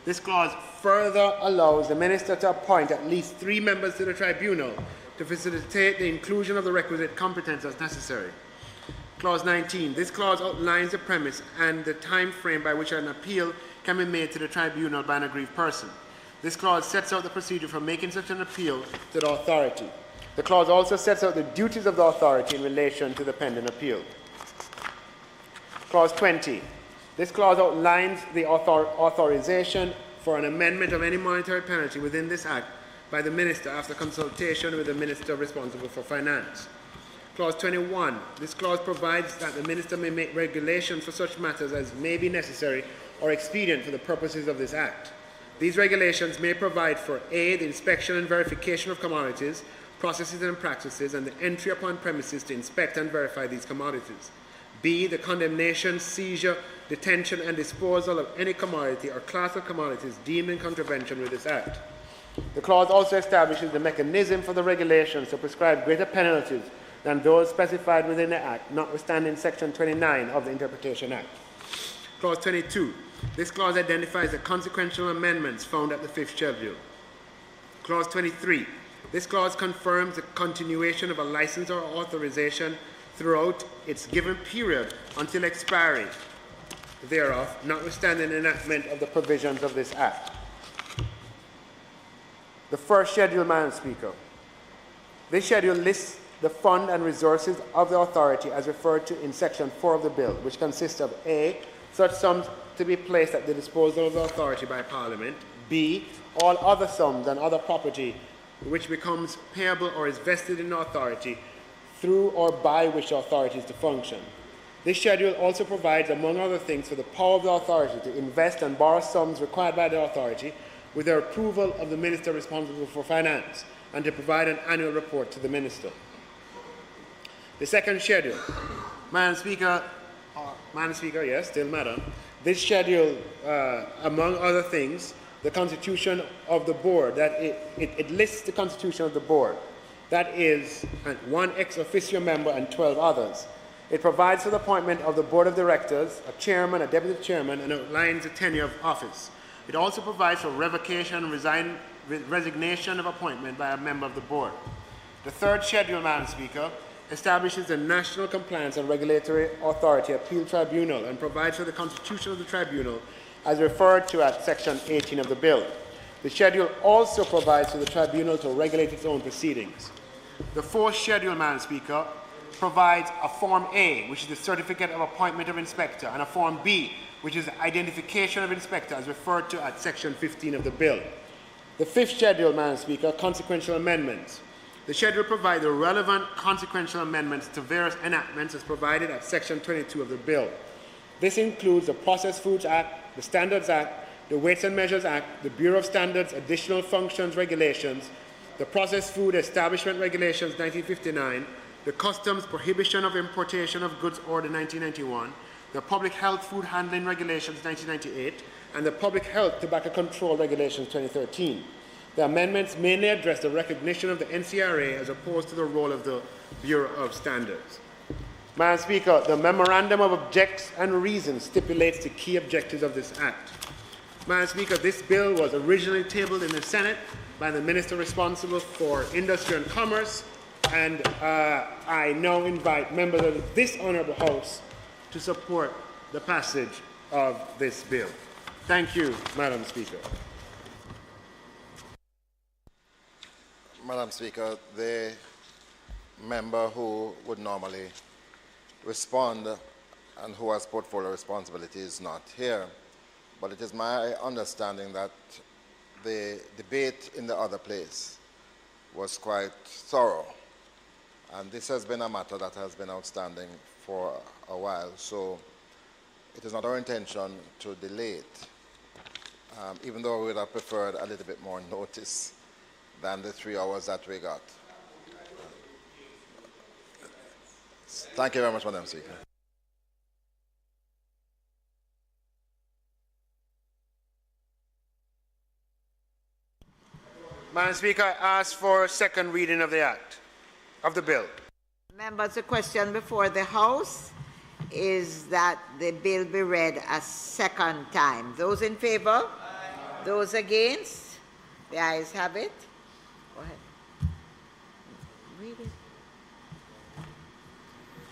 This clause further allows the minister to appoint at least 3 members to the tribunal to facilitate the inclusion of the requisite competence as necessary. Clause 19. This clause outlines the premise and the time frame by which an appeal can be made to the tribunal by an aggrieved person. This clause sets out the procedure for making such an appeal to the authority. The clause also sets out the duties of the authority in relation to the pending appeal. Clause 20. This clause outlines the authorization for an amendment of any monetary penalty within this Act by the Minister after consultation with the Minister responsible for finance. Clause 21. This clause provides that the Minister may make regulations for such matters as may be necessary or expedient for the purposes of this Act. These regulations may provide for A, the inspection and verification of commodities, processes and practices, and the entry upon premises to inspect and verify these commodities. B, the condemnation, seizure, detention, and disposal of any commodity or class of commodities deemed in contravention with this Act. The clause also establishes the mechanism for the regulations to prescribe greater penalties than those specified within the Act, notwithstanding Section 29 of the Interpretation Act. Clause 22. This clause identifies the consequential amendments found at the 5th schedule. Clause 23. This clause confirms the continuation of a license or authorization throughout its given period until expiry thereof, notwithstanding enactment of the provisions of this Act. The first schedule, Madam Speaker. This schedule lists the fund and resources of the authority as referred to in Section 4 of the bill, which consists of A, such sums to be placed at the disposal of the authority by Parliament, B, all other sums and other property which becomes payable or is vested in the authority through or by which the authority is to function. This schedule also provides, among other things, for the power of the authority to invest and borrow sums required by the authority with the approval of the Minister responsible for finance and to provide an annual report to the Minister. The second schedule. Madam Speaker, yes, still Madam. This schedule, among other things, the constitution of the board, that it lists the constitution of the board. That is 1 ex officio member and 12 others. It provides for the appointment of the board of directors, a chairman, a deputy chairman, and outlines the tenure of office. It also provides for revocation and resignation of appointment by a member of the board. The third schedule, Madam Speaker, establishes the National Compliance and Regulatory Authority Appeal Tribunal and provides for the constitution of the tribunal as referred to at Section 18 of the bill. The schedule also provides for the tribunal to regulate its own proceedings. The fourth schedule, Madam Speaker, provides a Form A, which is the certificate of appointment of inspector, and a Form B, which is the identification of inspector as referred to at Section 15 of the bill. The fifth schedule, Madam Speaker, consequential amendments. The schedule provides the relevant consequential amendments to various enactments as provided at Section 22 of the bill. This includes the Processed Foods Act, the Standards Act, the Weights and Measures Act, the Bureau of Standards Additional Functions Regulations, the Processed Food Establishment Regulations 1959, the Customs Prohibition of Importation of Goods Order 1991, the Public Health Food Handling Regulations 1998, and the Public Health Tobacco Control Regulations 2013. The amendments mainly address the recognition of the NCRA as opposed to the role of the Bureau of Standards. Madam Speaker, the Memorandum of Objects and Reasons stipulates the key objectives of this Act. Madam Speaker, this bill was originally tabled in the Senate by the Minister responsible for Industry and Commerce, and I now invite members of this Honourable House to support the passage of this bill. Thank you, Madam Speaker. Madam Speaker, the member who would normally respond and who has portfolio responsibility is not here, but it is my understanding that the debate in the other place was quite thorough, and this has been a matter that has been outstanding for a while, so it is not our intention to delay it, even though we would have preferred a little bit more notice than the 3 hours that we got. Thank you very much, Madam Speaker. Madam Speaker, I ask for second reading of the Act, of the bill. Members, the question before the House is that the bill be read a second time. Those in favour? Aye. Those against? The ayes have it. Go ahead. Read it.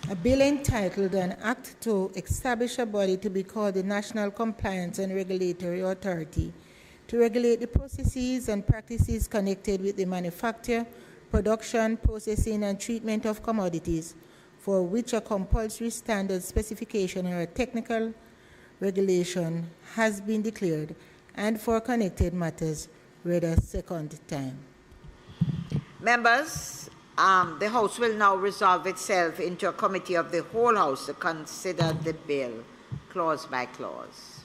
A bill entitled An Act to Establish a Body to be called the National Compliance and Regulatory Authority to regulate the processes and practices connected with the manufacture, production, processing, and treatment of commodities for which a compulsory standard specification or a technical regulation has been declared, and for connected matters read a second time. Members, the House will now resolve itself into a committee of the whole House to consider the bill clause by clause.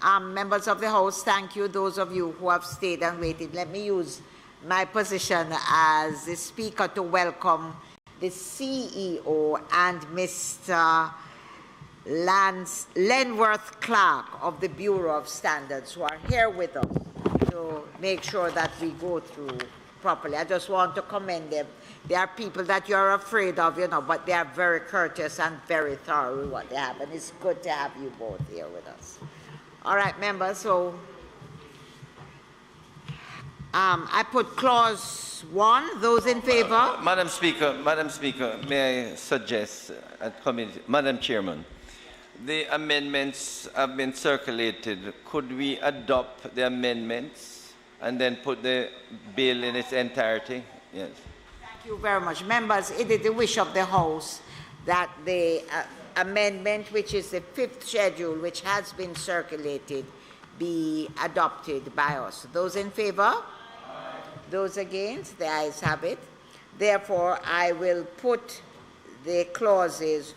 Members of the House, thank you. Those of you who have stayed and waited, let me use my position as the Speaker to welcome the CEO and Mr. Lenworth Clark of the Bureau of Standards, who are here with us to make sure that we go through properly. I just want to commend them. They are people that you're afraid of, you know, but they are very courteous and very thorough with what they have, and it's good to have you both here with us. All right, members, so I put clause 1. Those in favour? Madam Speaker, may I suggest, Madam Chairman, the amendments have been circulated. Could we adopt the amendments and then put the bill in its entirety? Yes. Thank you very much. Members, it is the wish of the House that the amendment, which is the 5th schedule, which has been circulated, be adopted by us. Those in favour? Those against? The ayes have it. Therefore, I will put the clauses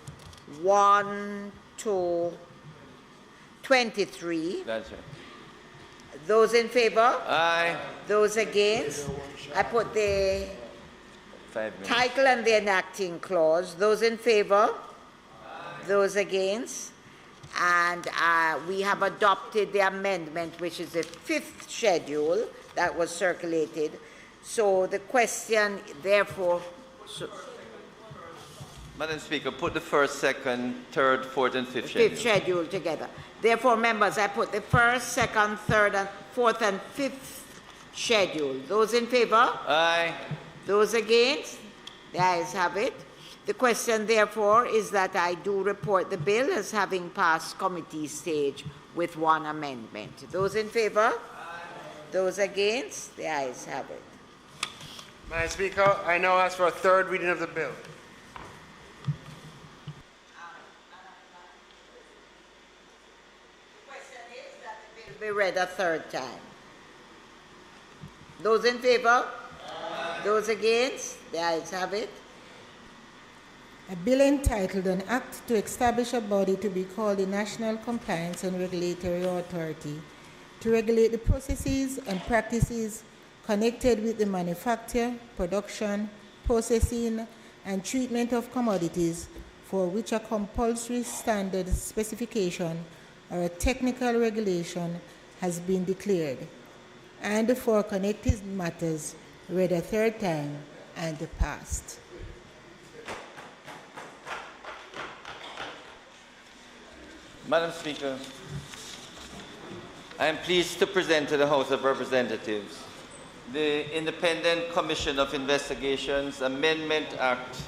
1 to 23. That's right. Those in favour? Aye. Those against? I put the title and the enacting clause. Those in favour? Those against? And we have adopted the amendment, which is the 5th schedule that was circulated. So the question, therefore... Madam Speaker, put the 1st, 2nd, 3rd, 4th, and 5th schedule. 5th schedule together. Therefore, members, I put the 1st, 2nd, 3rd, and 4th, and 5th schedule. Those in favour? Aye. Those against? The ayes have it. The question, therefore, is that I do report the bill as having passed committee stage with 1 amendment. Those in favour? Those against? The ayes have it. Madam Speaker, I now ask for a 3rd reading of the bill. The question is that the bill be read a 3rd time. Those in favour? Those against? The ayes have it. A bill entitled An Act to Establish a Body to be called the National Compliance and Regulatory Authority to regulate the processes and practices connected with the manufacture, production, processing, and treatment of commodities for which a compulsory standard specification or a technical regulation has been declared, and for connected matters read a 3rd time and passed. Madam Speaker, I am pleased to present to the House of Representatives the Independent Commission of Investigations Amendment Act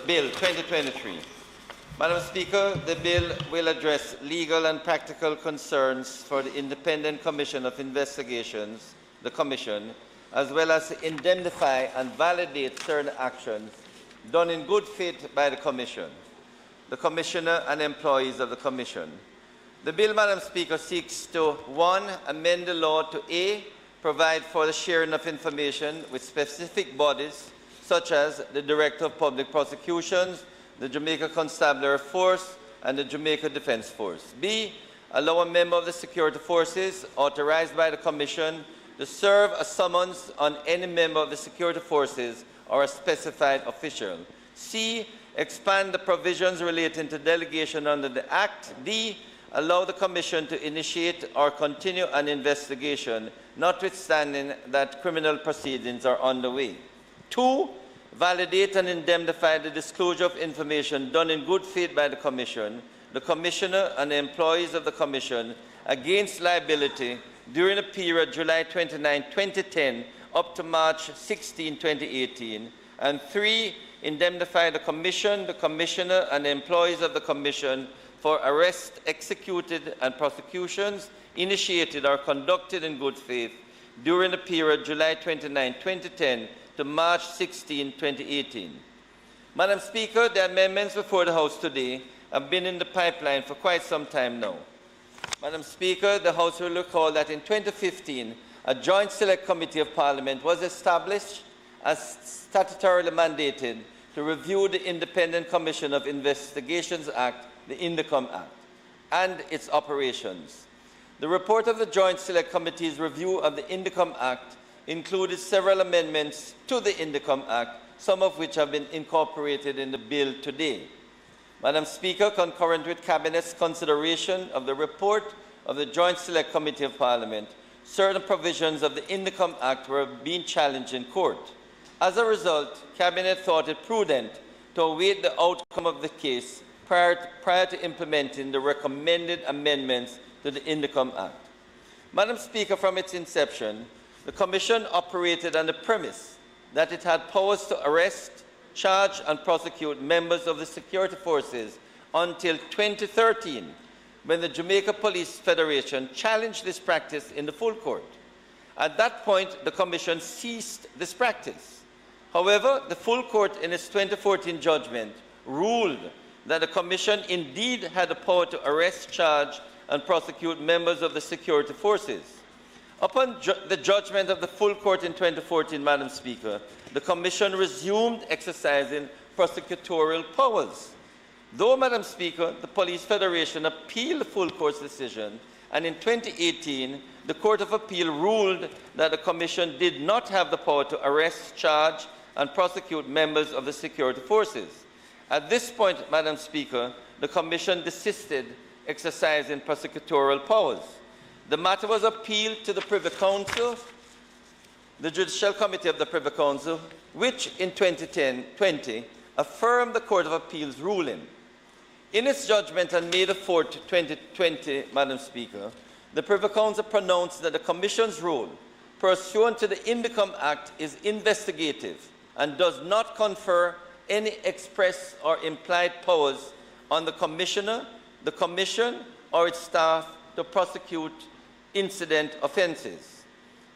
Bill 2023. Madam Speaker, the bill will address legal and practical concerns for the Independent Commission of Investigations, the Commission, as well as indemnify and validate certain actions done in good faith by the Commission, the Commissioner and employees of the Commission. The bill, Madam Speaker, seeks to 1. Amend the law to A. Provide for the sharing of information with specific bodies such as the Director of Public Prosecutions, the Jamaica Constabulary Force, and the Jamaica Defense Force. B. Allow a member of the security forces authorized by the Commission to serve a summons on any member of the security forces or a specified official. C. Expand the provisions relating to delegation under the Act. D. Allow the Commission to initiate or continue an investigation, notwithstanding that criminal proceedings are underway. 2. Validate and indemnify the disclosure of information done in good faith by the Commission, the Commissioner and the employees of the Commission against liability during the period July 29, 2010 up to March 16, 2018. And 3. Indemnify the Commission, the Commissioner and the employees of the Commission for arrests executed and prosecutions initiated or conducted in good faith during the period July 29, 2010 to March 16, 2018. Madam Speaker, the amendments before the House today have been in the pipeline for quite some time now. Madam Speaker, the House will recall that in 2015, a Joint Select Committee of Parliament was established as statutorily mandated to review the Independent Commission of Investigations Act, the INDECOM Act, and its operations. The report of the Joint Select Committee's review of the INDECOM Act included several amendments to the INDECOM Act, some of which have been incorporated in the bill today. Madam Speaker, concurrent with Cabinet's consideration of the report of the Joint Select Committee of Parliament, certain provisions of the INDECOM Act were being challenged in court. As a result, Cabinet thought it prudent to await the outcome of the case prior to implementing the recommended amendments to the INDECOM Act. Madam Speaker, from its inception, the Commission operated on the premise that it had powers to arrest, charge and prosecute members of the security forces until 2013, when the Jamaica Police Federation challenged this practice in the full court. At that point, the Commission ceased this practice. However, the full court in its 2014 judgment ruled that the Commission indeed had the power to arrest, charge and prosecute members of the security forces. Upon the judgment of the full court in 2014, Madam Speaker, the Commission resumed exercising prosecutorial powers. Though, Madam Speaker, the Police Federation appealed the full court's decision, and in 2018, the Court of Appeal ruled that the Commission did not have the power to arrest, charge and prosecute members of the security forces. At this point, Madam Speaker, the Commission desisted exercising prosecutorial powers. The matter was appealed to the Privy Council, the Judicial Committee of the Privy Council, which in 2020 affirmed the Court of Appeal's ruling. In its judgment on May 4, 2020, Madam Speaker, the Privy Council pronounced that the Commission's role, pursuant to the INDECOM Act, is investigative and does not confer any express or implied powers on the Commissioner, the Commission, or its staff to prosecute incident offences.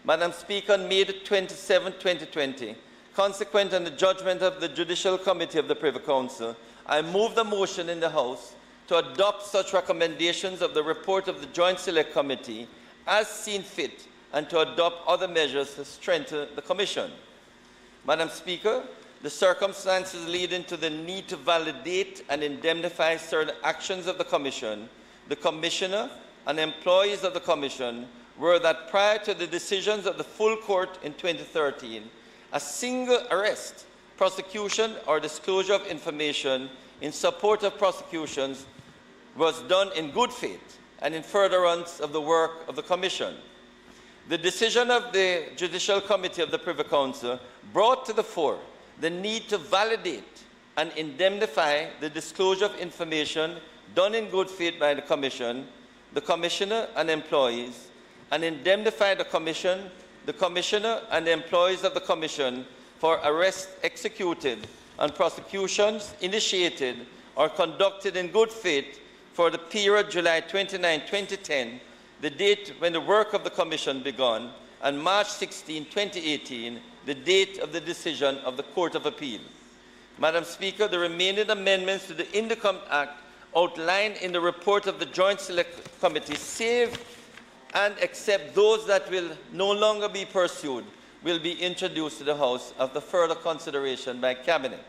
Madam Speaker, on May 27, 2020, consequent on the judgment of the Judicial Committee of the Privy Council, I moved a motion in the House to adopt such recommendations of the report of the Joint Select Committee as seen fit and to adopt other measures to strengthen the Commission. Madam Speaker, the circumstances leading to the need to validate and indemnify certain actions of the Commission, the Commissioner and employees of the Commission were that prior to the decisions of the full court in 2013, a single arrest, prosecution or disclosure of information in support of prosecutions was done in good faith and in furtherance of the work of the Commission. The decision of the Judicial Committee of the Privy Council brought to the fore the need to validate and indemnify the disclosure of information done in good faith by the Commission, the Commissioner and employees, and indemnify the Commissioner and the employees of the Commission for arrests executed and prosecutions initiated or conducted in good faith for the period July 29, 2010, the date when the work of the Commission began, and March 16, 2018, the date of the decision of the Court of Appeal. Madam Speaker, the remaining amendments to the Income Act outlined in the report of the Joint Select Committee, save and except those that will no longer be pursued, will be introduced to the House after further consideration by Cabinet.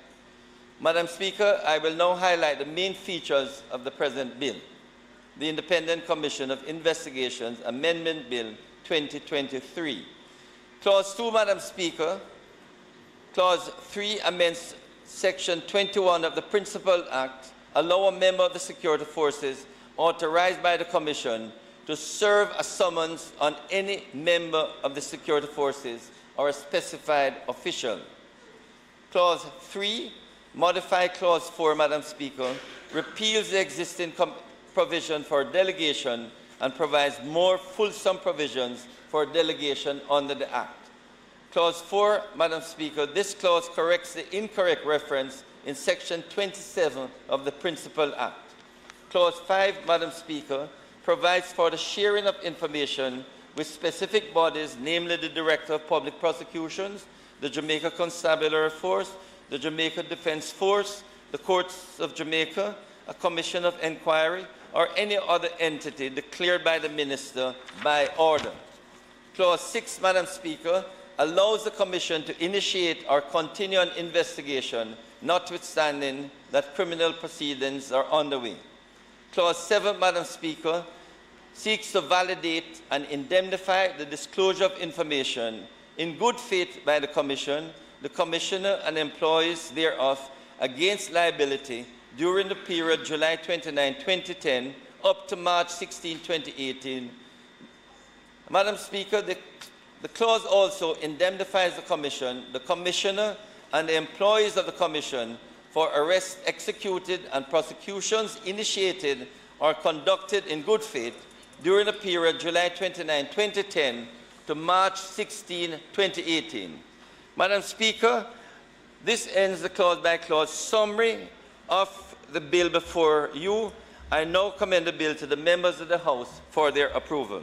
Madam Speaker, I will now highlight the main features of the present bill. The Independent Commission of Investigations Amendment Bill 2023. Clause 2, Madam Speaker, Clause 3 amends Section 21 of the Principal Act, allow a member of the security forces authorized by the Commission to serve a summons on any member of the security forces or a specified official. Clause 3, modify Clause 4, Madam Speaker, repeals the existing provision for delegation and provides more fulsome provisions for delegation under the Act. Clause 4, Madam Speaker, this clause corrects the incorrect reference in Section 27 of the Principal Act. Clause 5, Madam Speaker, provides for the sharing of information with specific bodies, namely the Director of Public Prosecutions, the Jamaica Constabulary Force, the Jamaica Defense Force, the Courts of Jamaica, a Commission of Inquiry, or any other entity declared by the Minister by order. Clause 6, Madam Speaker, allows the Commission to initiate or continue an investigation, notwithstanding that criminal proceedings are underway. Clause 7, Madam Speaker, seeks to validate and indemnify the disclosure of information in good faith by the Commission, the Commissioner and employees thereof against liability during the period July 29, 2010 up to March 16, 2018. Madam Speaker, the clause also indemnifies the Commission, the Commissioner and the employees of the Commission for arrests executed and prosecutions initiated or conducted in good faith during the period July 29, 2010 to March 16, 2018. Madam Speaker, this ends the clause-by-clause summary of the bill before you. I now commend the bill to the members of the House for their approval.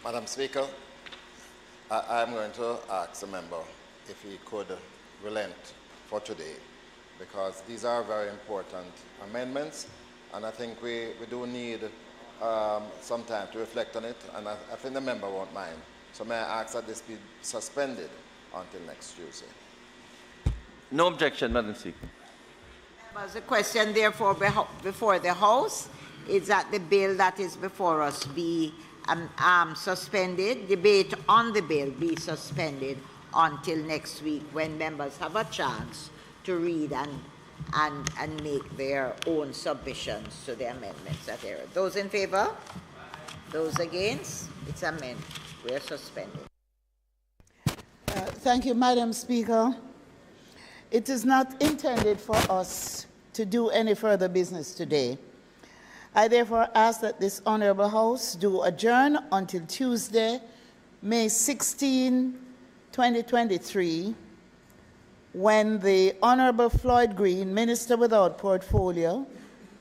Madam Speaker, I'm going to ask a member if he could relent for today, because these are very important amendments, and I think we do need some time to reflect on it, and I think the member won't mind. So may I ask that this be suspended until next Tuesday? No objection, Madam Speaker. The question, therefore, before the House is that the bill that is before us be suspended, debate on the bill be suspended until next week, when members have a chance to read and make their own submissions to the amendments that are. Those in favor? Those against? It's amended. We are suspended. Thank you, Madam Speaker. It is not intended for us to do any further business today. I therefore ask that this Honourable House do adjourn until Tuesday, May 16, 2023, when the Honourable Floyd Green, Minister without Portfolio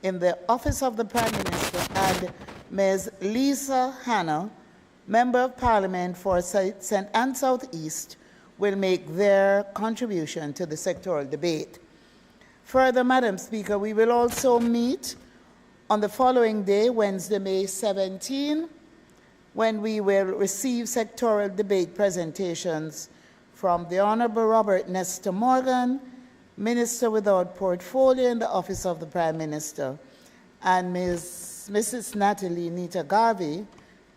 in the Office of the Prime Minister, and Ms. Lisa Hanna, Member of Parliament for St. Anne South East, will make their contribution to the sectoral debate. Further, Madam Speaker, we will also meet on the following day, Wednesday, May 17, when we will receive sectoral debate presentations from the Honourable Robert Nestor Morgan, Minister without Portfolio in the Office of the Prime Minister, and Mrs. Natalie Nita Garvey,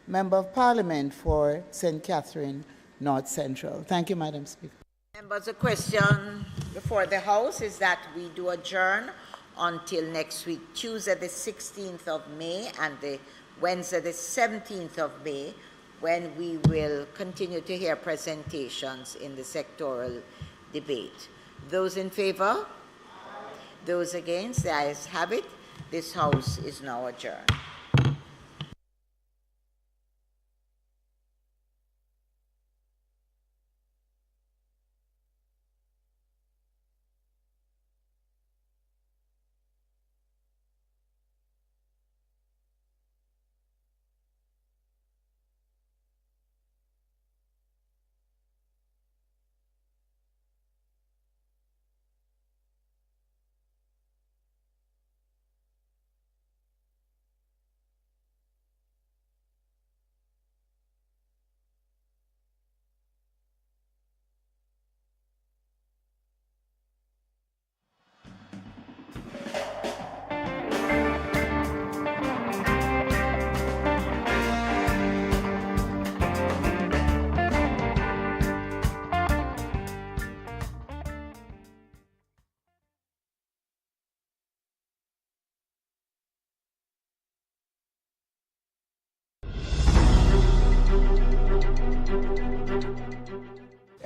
Member of Parliament for St. Catherine North Central. Thank you, Madam Speaker. Members, the question before the House is that we do adjourn until next week, Tuesday the 16th of May and the Wednesday the 17th of May, when we will continue to hear presentations in the sectoral debate. Those in favor? Those against? The ayes have it. This House is now adjourned.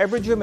Every Jamaican